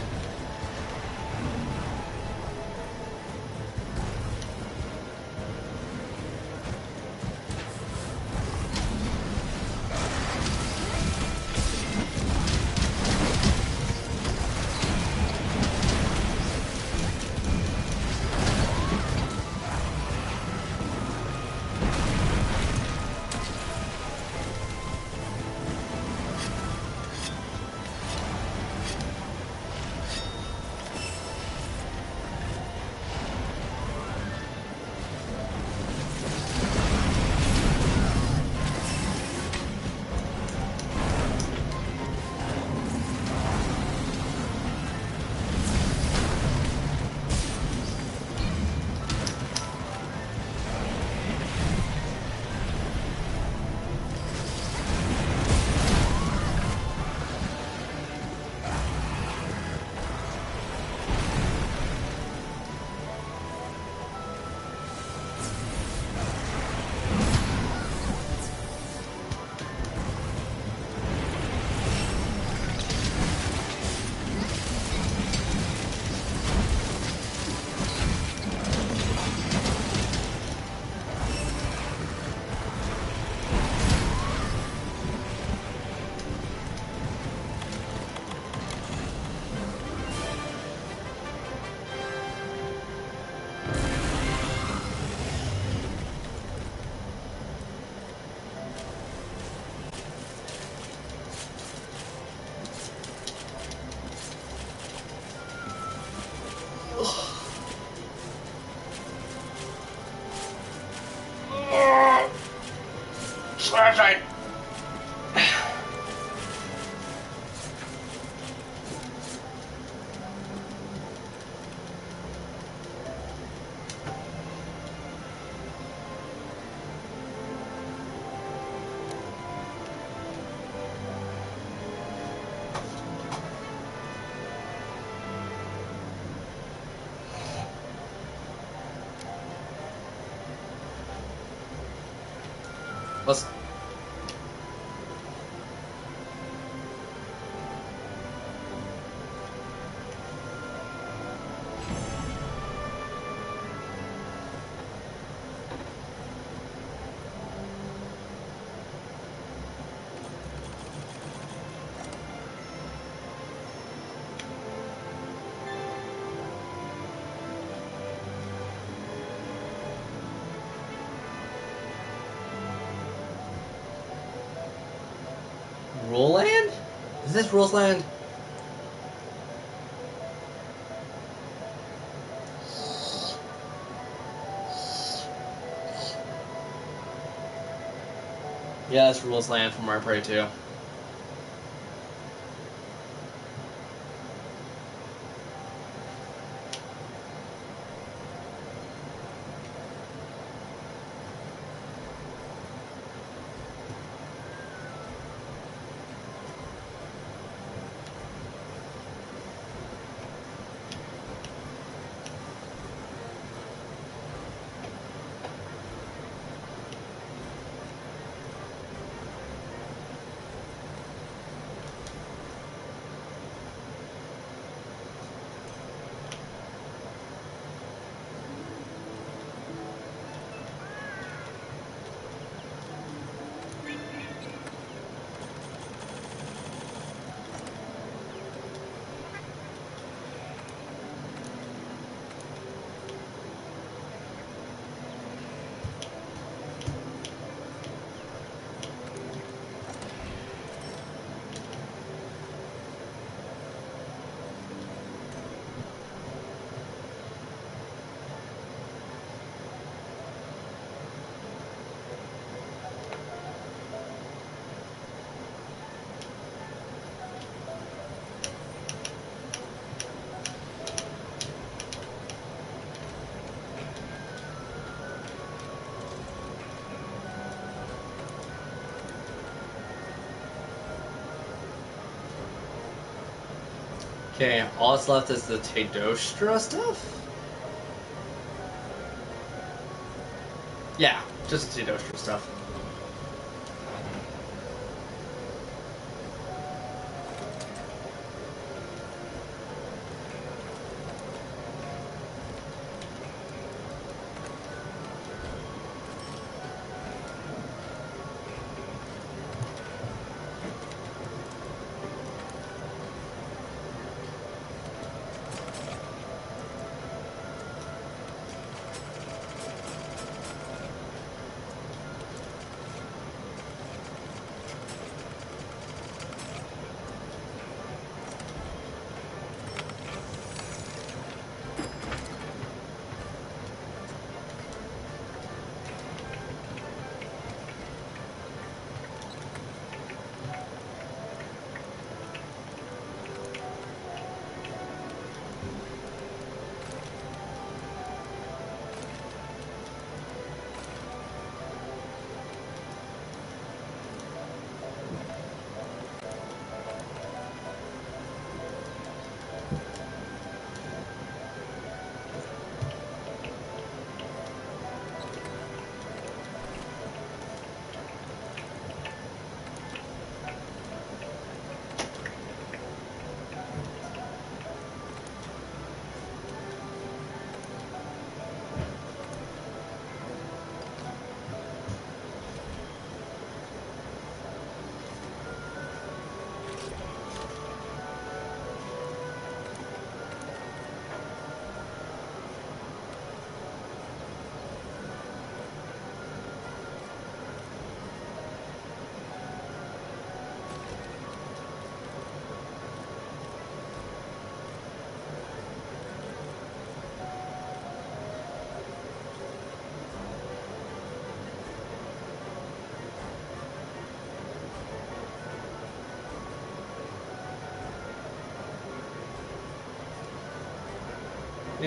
That's right. Let's. Roland? Is this Roseland? Yeah, that's Roseland from Mario Party 2. Okay, all that's left is the Tadostra stuff? Yeah, just the Tadostra stuff.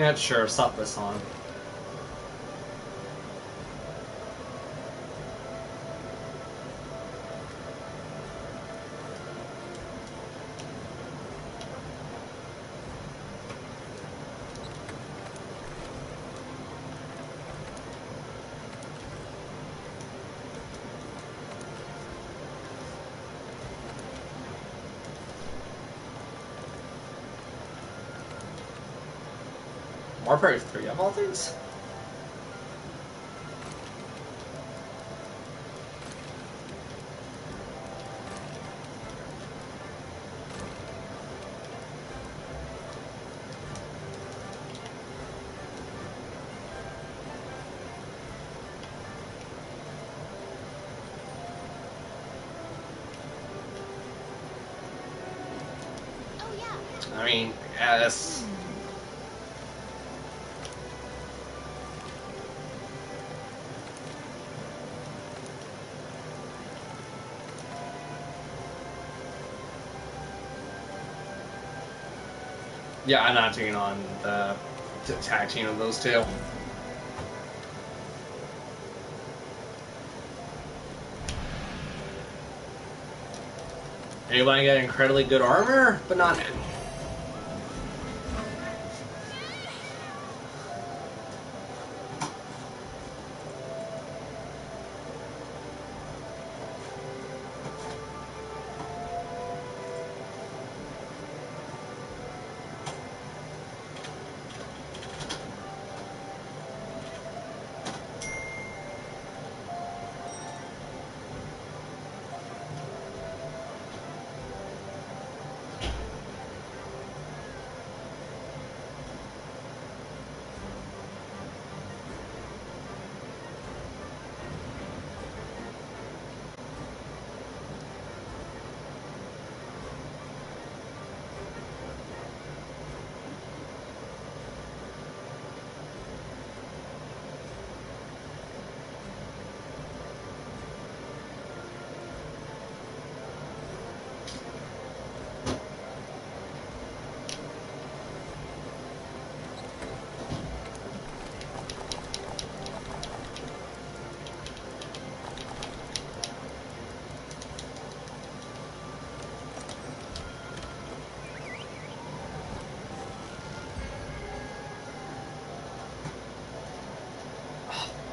Yeah, sure. Stop this on. Mario Party 3 of all things? Oh yeah. I mean, yes. Yeah, I'm not taking on the tag team of those two. Anybody got incredibly good armor, but not Eddie.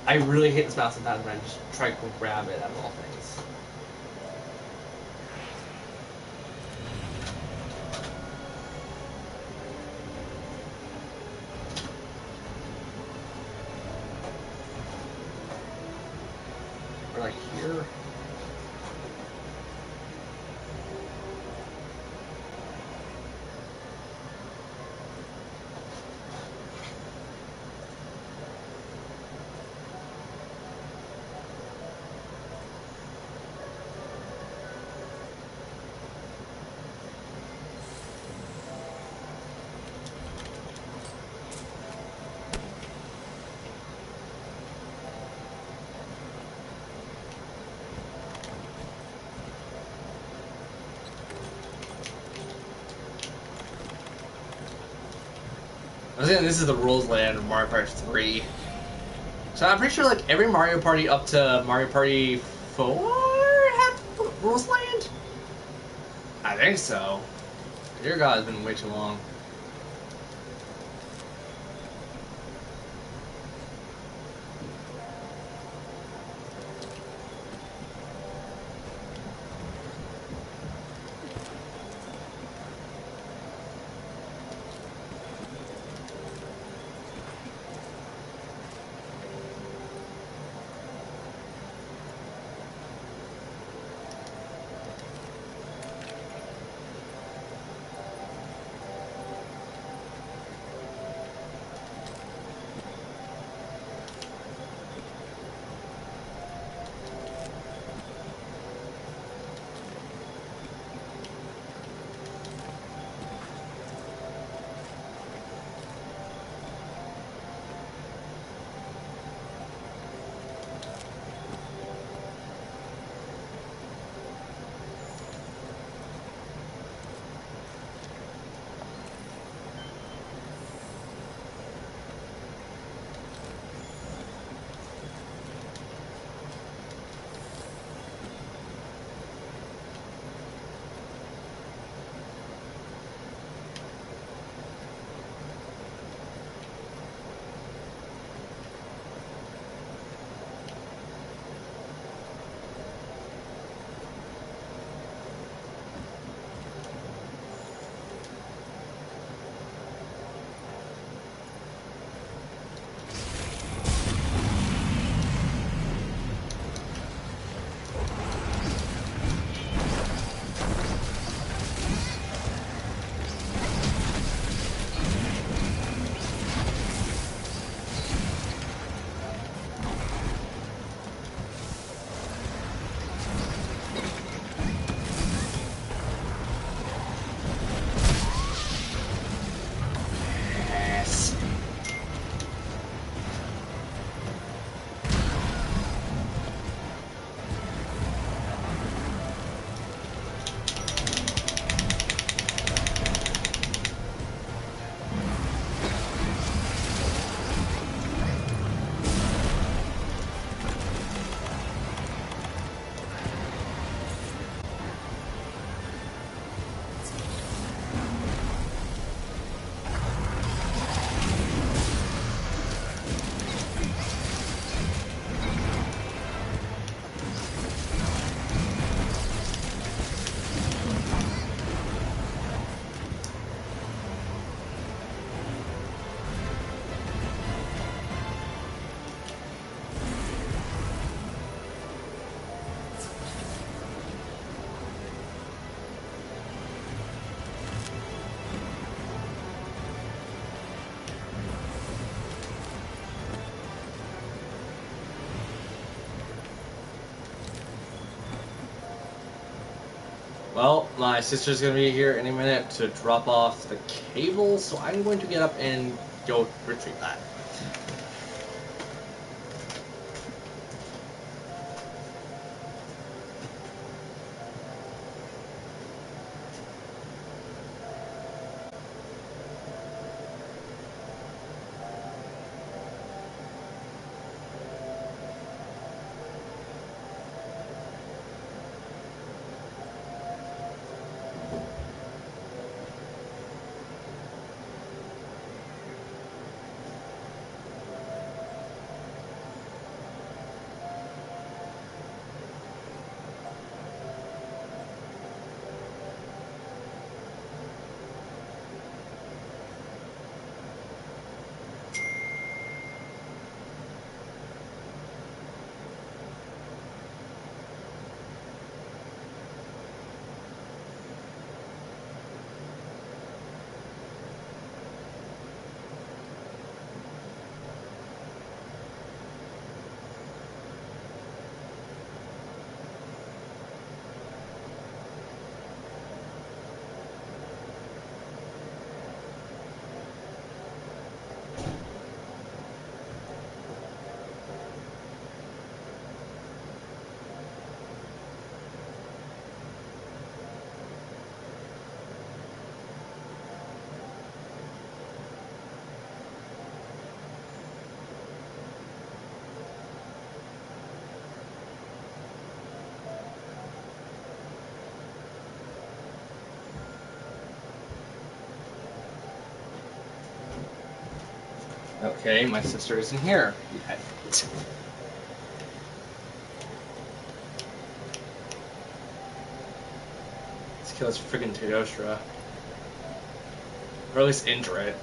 I really hate this mouse sometimes when I just try to grab it out of all things. Or like here. I was thinking this is the rules land of Mario Party 3. So I'm pretty sure like every Mario Party up to Mario Party 4 had rules land? I think so. Dear God, it's been way too long. Well, my sister's gonna be here any minute to drop off the cable, so I'm going to get up and go retrieve that. Okay, my sister isn't here yet. Let's kill this friggin' Teostra. Or at least injure it.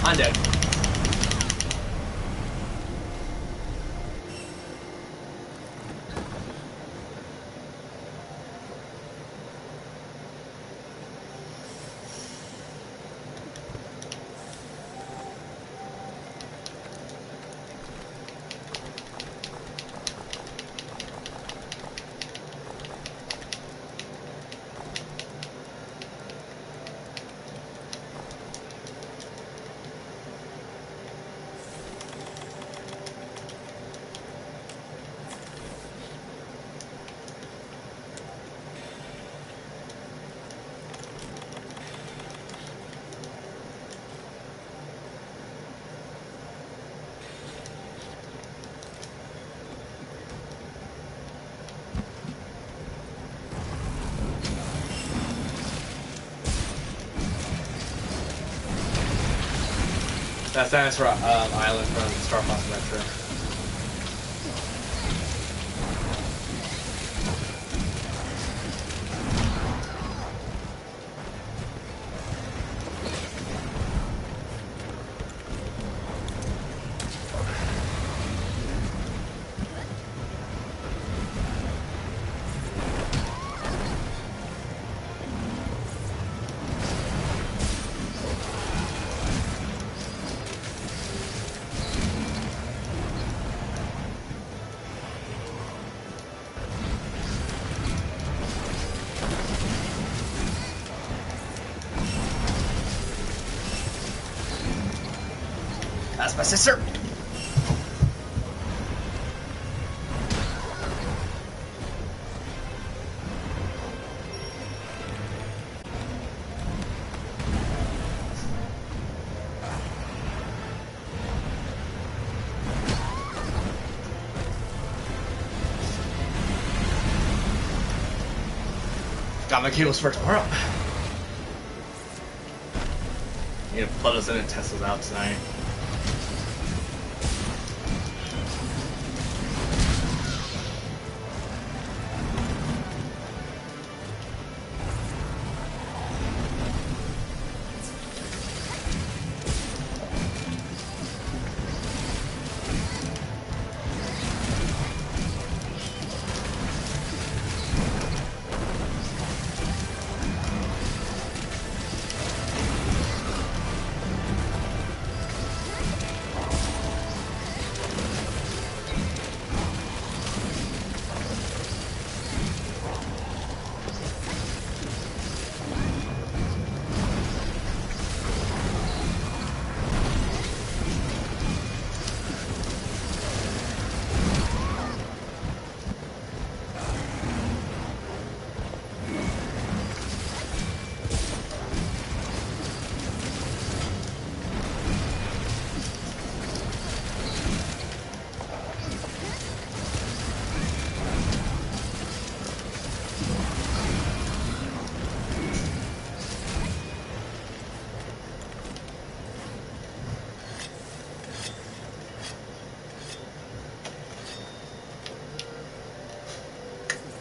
I'm dead. That's Dinosaur Island from Star Fox Adventure. That's my sister. Got my cables for tomorrow. Need to plug those in and test those out tonight.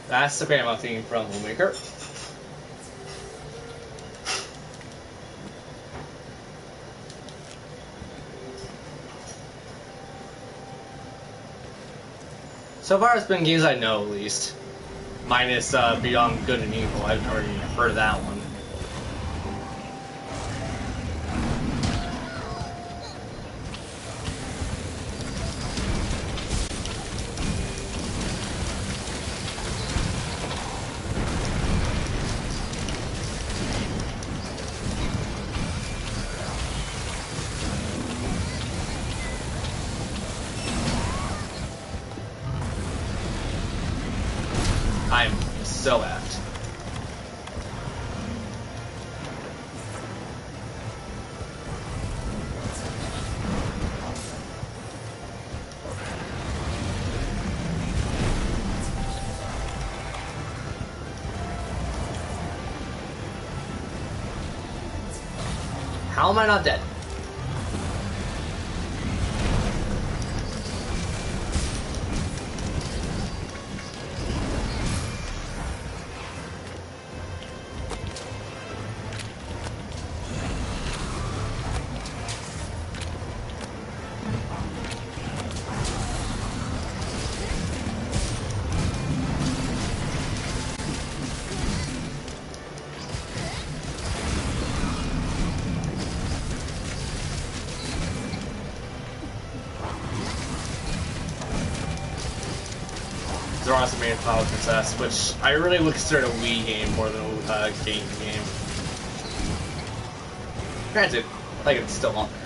That's the grandma theme from Homemaker. So far, it's been games I know, at least. Minus Beyond Good and Evil. I've already heard of that one. I'm so apt. How am I not dead? Zora's the main Twilight Princess, which I really would consider a Wii game more than a game game. Granted, like it's still on there.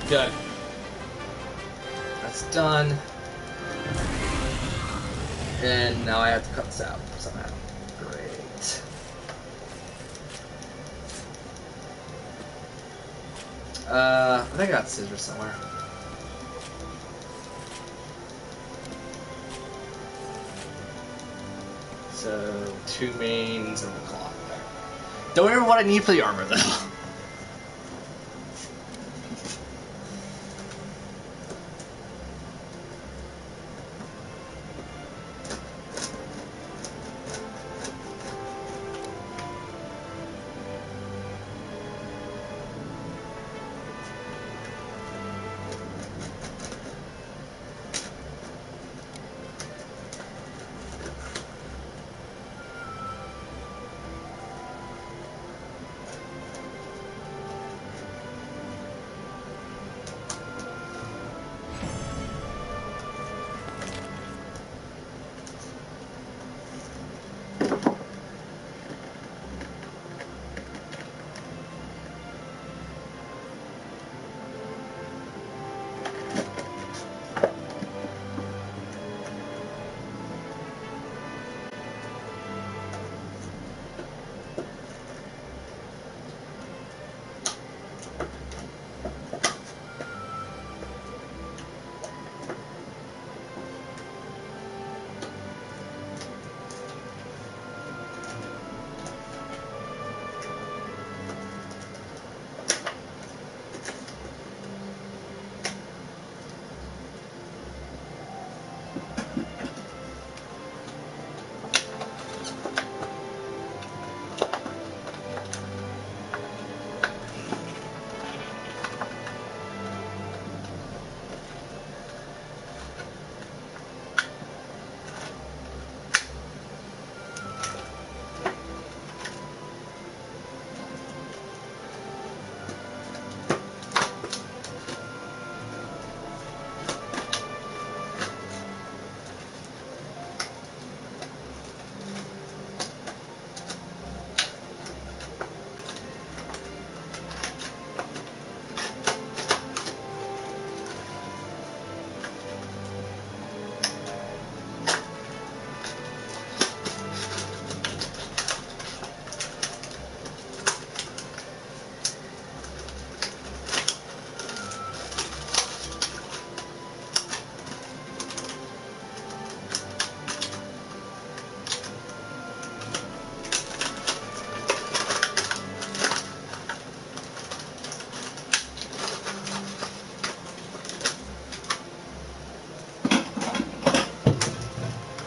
Good. That's done. And now I have to cut this out somehow. Great. I think I got scissors somewhere. So, 2 mains and the cloth. Don't remember what I need for the armor, though.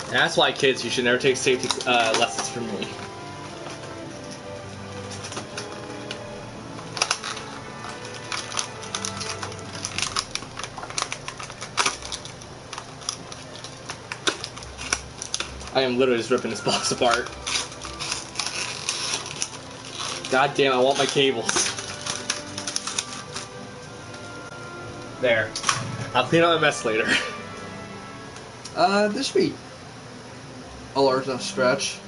That's why, kids, you should never take safety lessons from me. I am literally just ripping this box apart. God damn, I want my cables. There. I'll clean up my mess later. This should be a large enough stretch.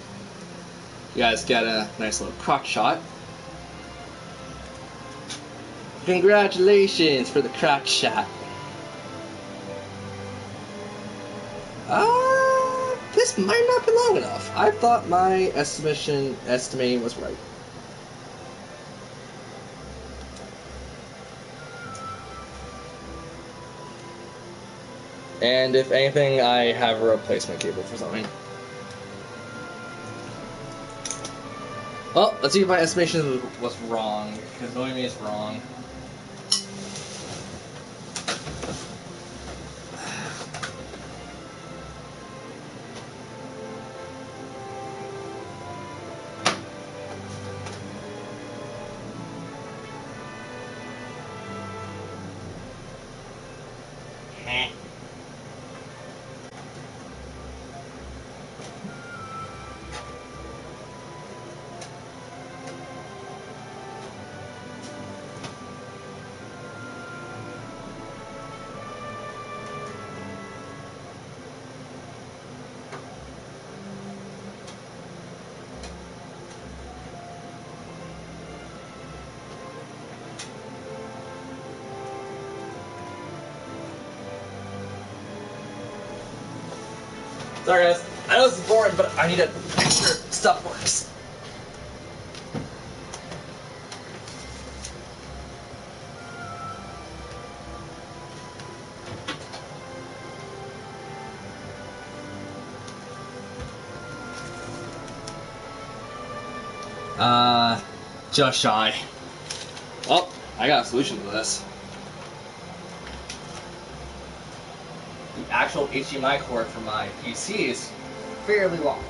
You guys got a nice little crock shot. Congratulations for the crock shot. This might not be long enough. I thought my estimating was right. And if anything, I have a replacement cable for something. Well, let's see if my estimation was wrong, because knowing me is wrong. Sorry guys, I know this is boring, but I need to make sure stuff works. Just shy. Well, I got a solution to this. The actual HDMI cord for my PC is fairly long.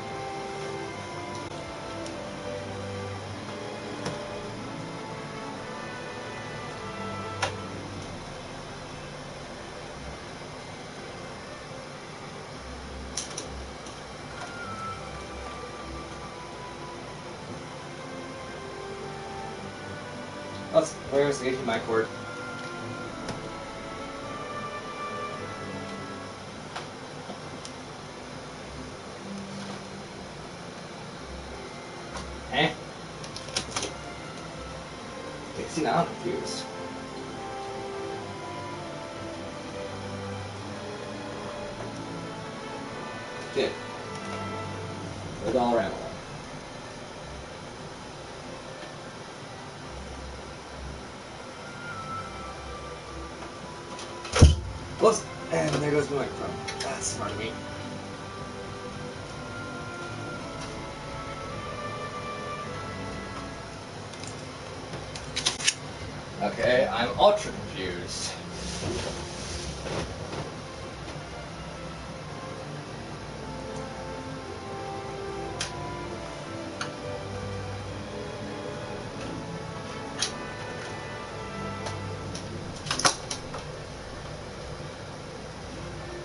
Where's the HDMI cord? Eh? Okay, see, now I'm confused. Good. Go Dollarama. Whoops! And there goes my microphone. That's smart of me. Okay, I'm ultra confused.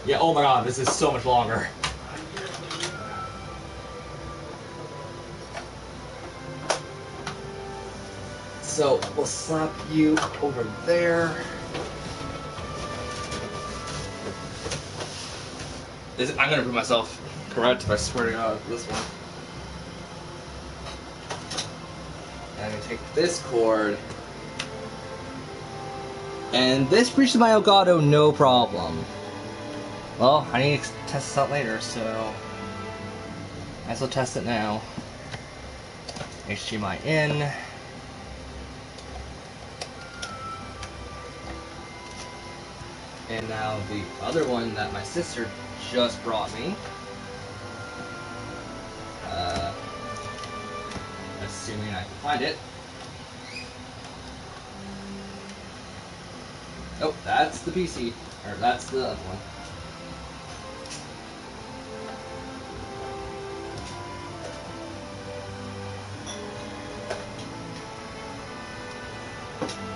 Yeah, oh my god, this is so much longer. So, we'll slap you over there. I'm gonna prove myself correct if I swear to god, this one. And I'm gonna take this cord. And this reaches my Elgato no problem. Well, I need to test this out later, so might as well test it now. HDMI in. And now the other one that my sister just brought me. Assuming I can find it. Oh, that's the PC. Or that's the other one.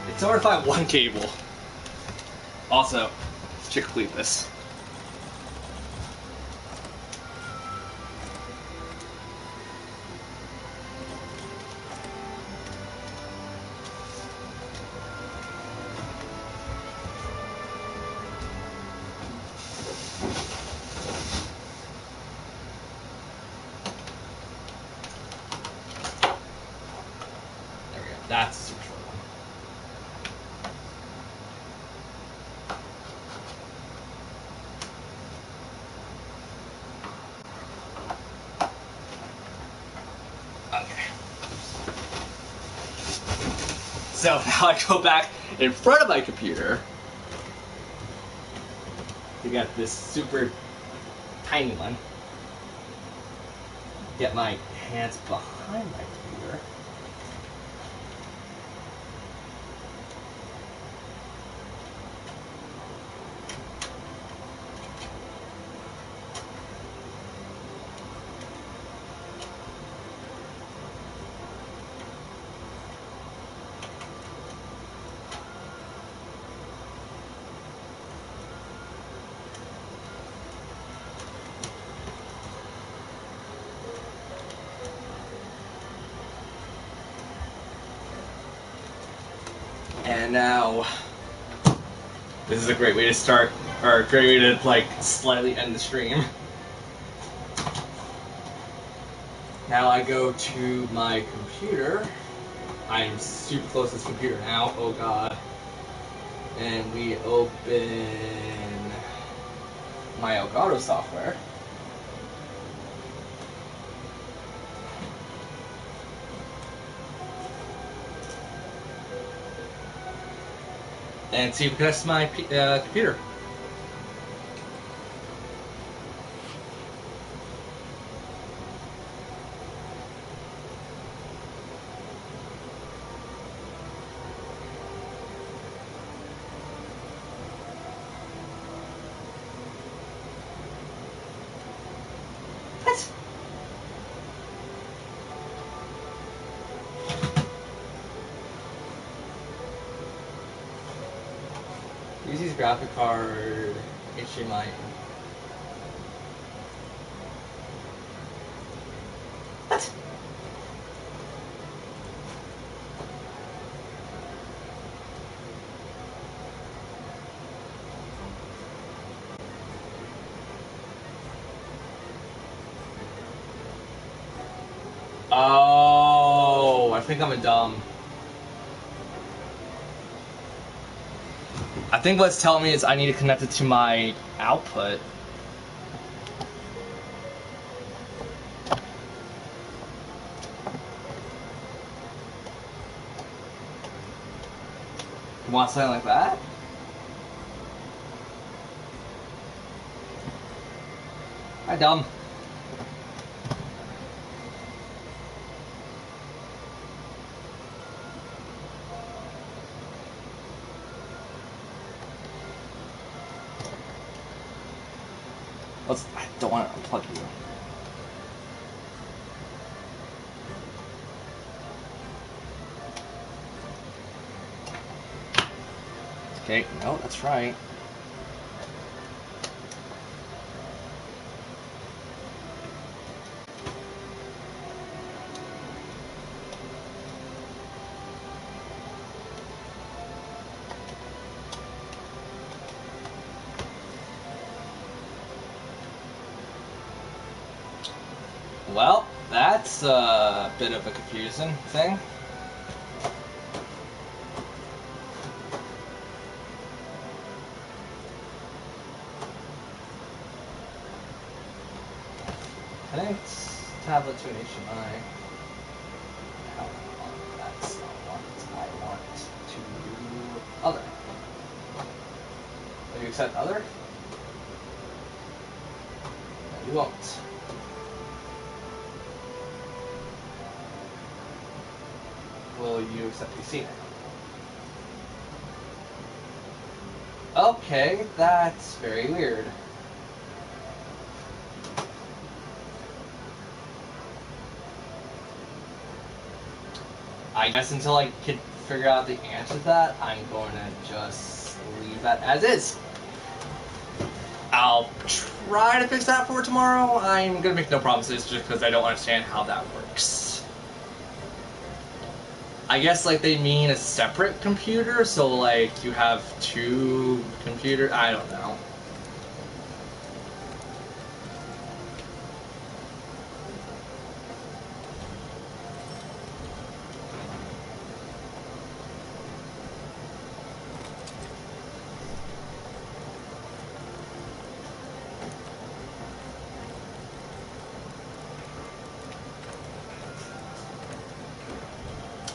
It's hard to find one cable. Also, let's complete this. There we go. That's a super short one. So now I go back in front of my computer to get this super tiny one. Get my hands behind my computer. And now, this is a great way to start, or a great way to like slightly end the stream. Now I go to my computer. I'm super close to this computer now, oh god. And we open my Elgato software. and see if it connects to my computer. What? Use these graphic card HDMI. What? Oh, I think I'm a dumb. I think what's telling me is I need to connect it to my output. You want something like that? Hi, dumb. I don't want to unplug you. Okay, no, that's right. Well, that's a bit of a confusing thing. Connect tablet to an HDMI. That's not what I want to do. Other. Will you accept other? No, you won't. Will you accept PC now? Okay, that's very weird. I guess until I can figure out the answer to that, I'm going to just leave that as is. I'll try to fix that for tomorrow. I'm going to make no promises just because I don't understand how that works. I guess like they mean a separate computer, so like you have two computers. I don't know.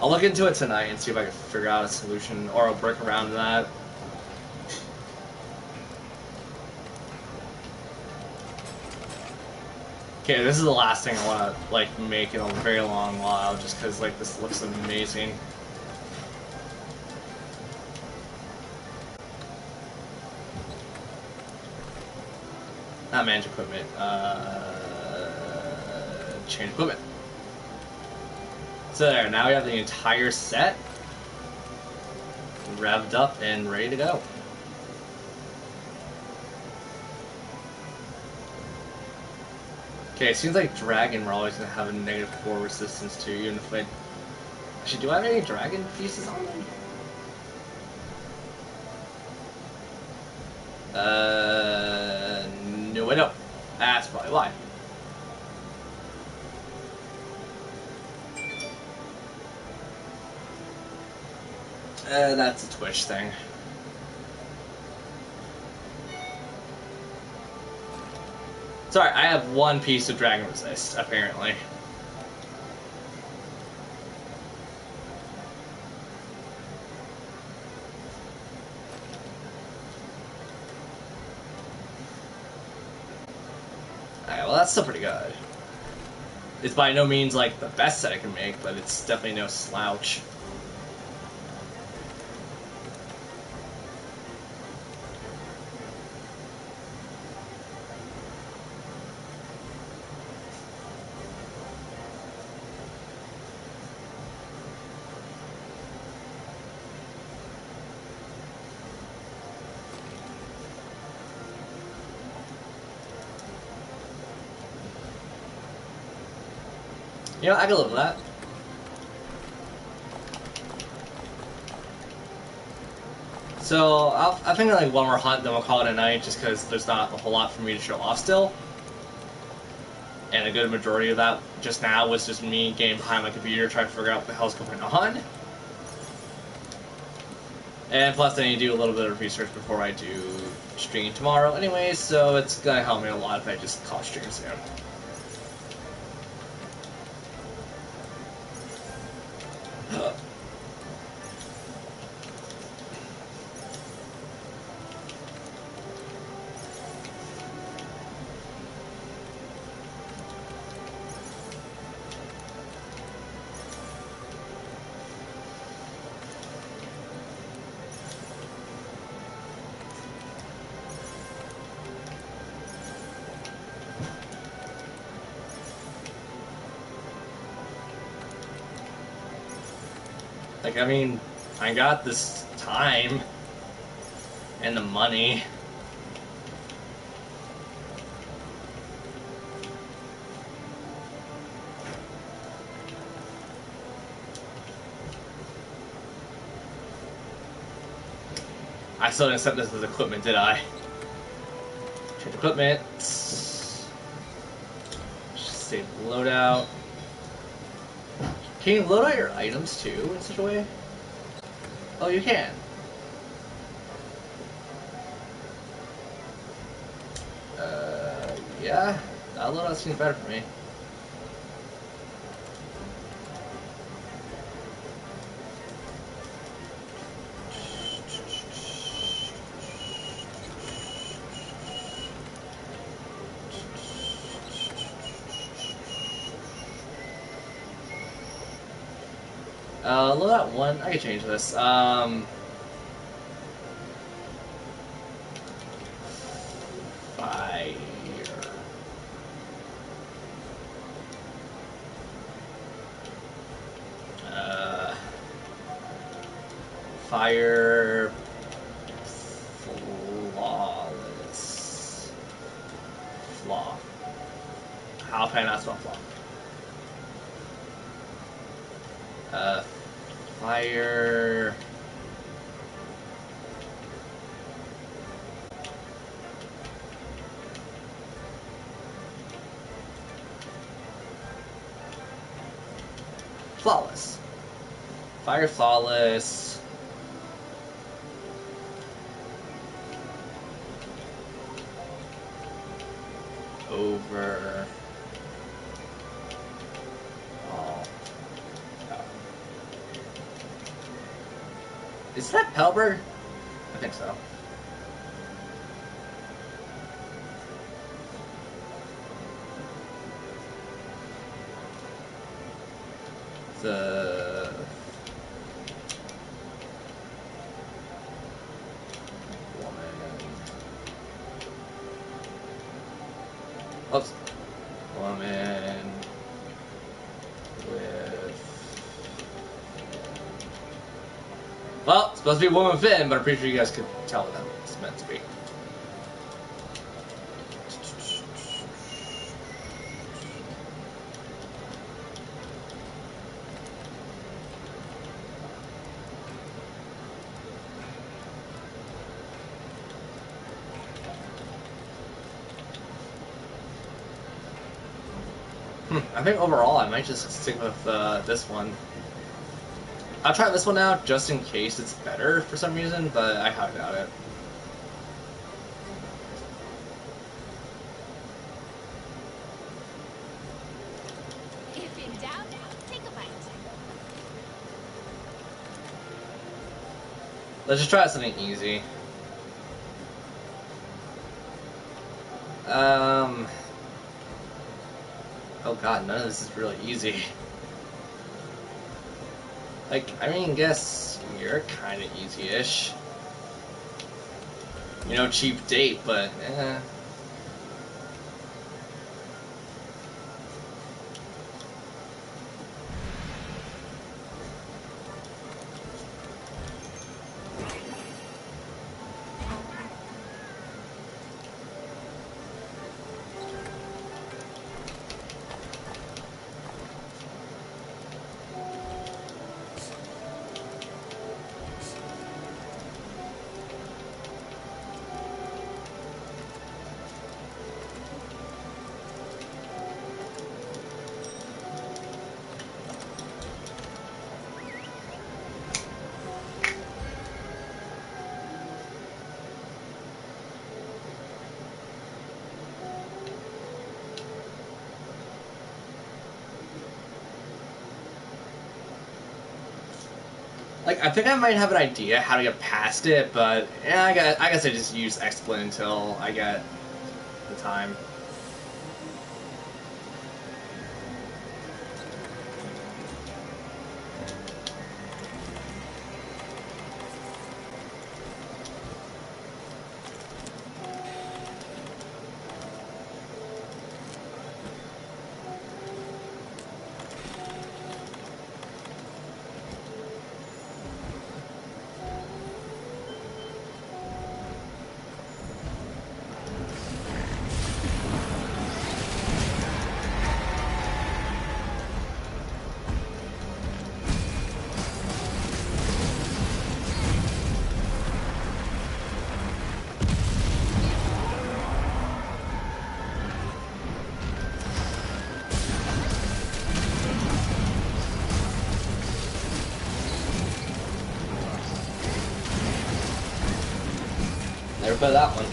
I'll look into it tonight and see if I can figure out a solution or a work around that. Okay, this is the last thing I want to like make in a very long while, just because like this looks amazing. Not manage equipment. Change equipment. So there, now we have the entire set revved up and ready to go. Okay, it seems like Dragon we're always going to have a -4 resistance to, even if I... Actually, do I have any Dragon pieces on me? No I don't. That's probably why. That's a Twitch thing. Sorry, I have one piece of Dragon Resist, apparently. well, that's still pretty good. It's by no means like the best set I can make, but it's definitely no slouch. You know, I can live with that. So, I think like one more hunt, then we'll call it a night, just because there's not a whole lot for me to show off still. And a good majority of that just now was just me getting behind my computer trying to figure out what the hell's going on. And plus, I need to do a little bit of research before I do stream tomorrow anyway, so it's gonna help me a lot if I just call stream soon. Like, I mean, I got this time and the money. I still didn't accept this as equipment, did I? Change equipment. Save loadout. Can you load out your items too in such a way? Oh, you can. Yeah. That loadout seems better for me. Loadout 1, I can change this. Fire. Fire. Flawless. Flaw. How can I not spell flaw? Fire. Flawless. Fire flawless. Over. Is that Pelberg? I think so. The woman. Oops. Woman with. Well, it's supposed to be a woman Finn, but I'm pretty sure you guys could tell what that it's meant to be. I think overall I might just stick with this one. I'll try this one out just in case it's better for some reason, but I highly doubt it. If in doubt, take a bite. Let's just try something easy. Oh god, none of this is really easy. Like, I mean, guess you're kind of easy-ish. You know, cheap date, but eh. Like, I think I might have an idea how to get past it, but yeah, I guess I just use XSplit until I get the time. Never bet that one.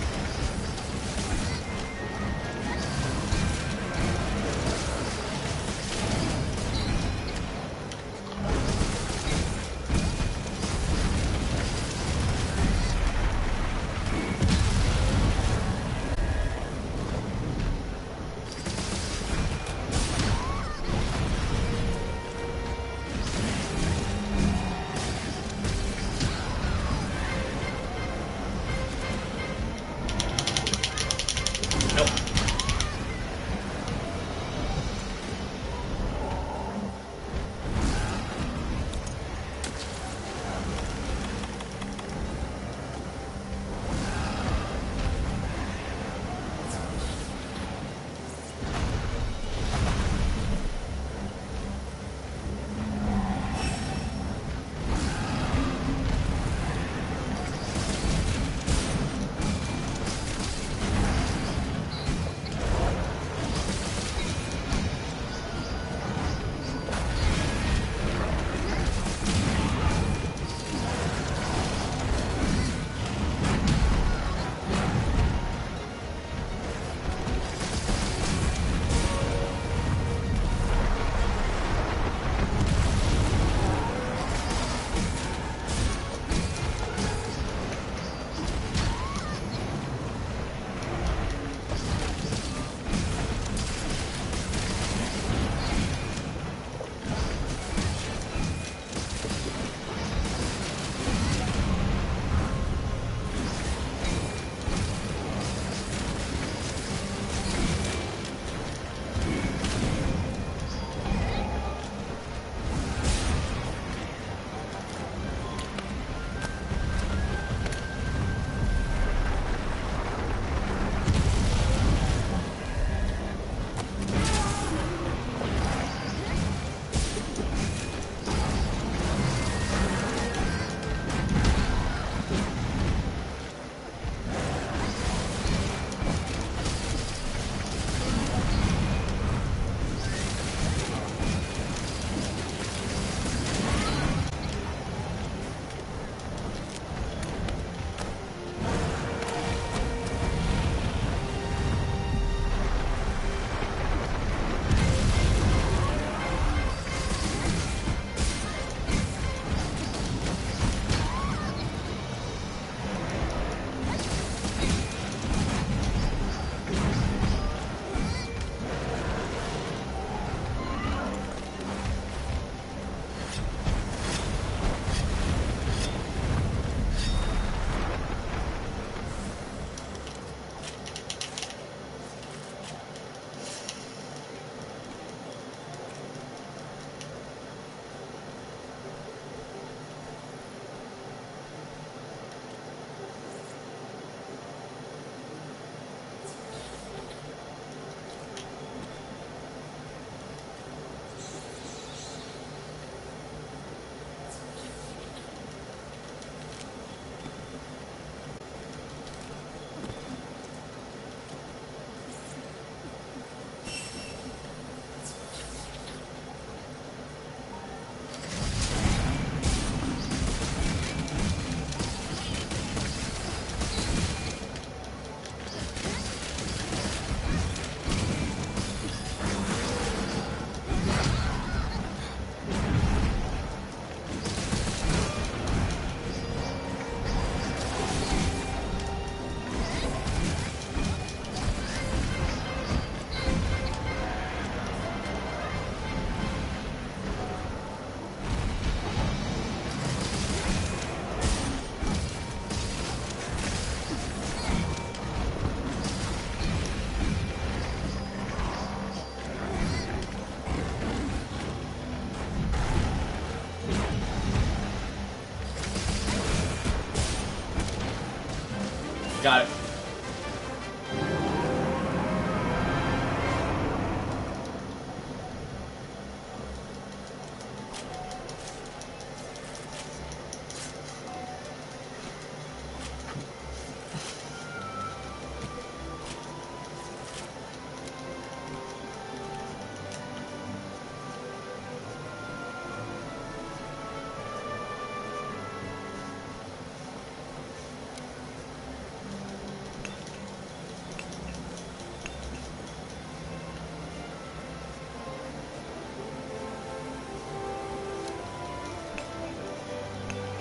Got it.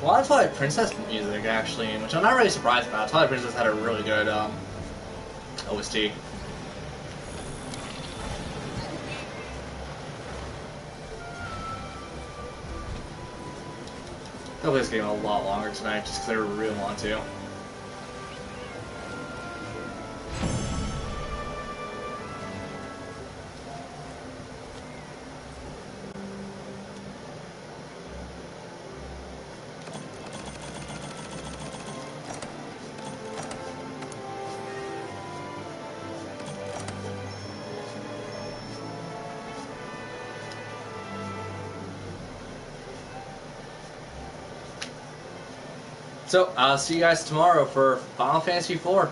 A lot of Twilight Princess music, actually, which I'm not really surprised about. Twilight Princess had a really good OST. They'll play this game a lot longer tonight, just because I really want to. So, I'll see you guys tomorrow for Final Fantasy IV.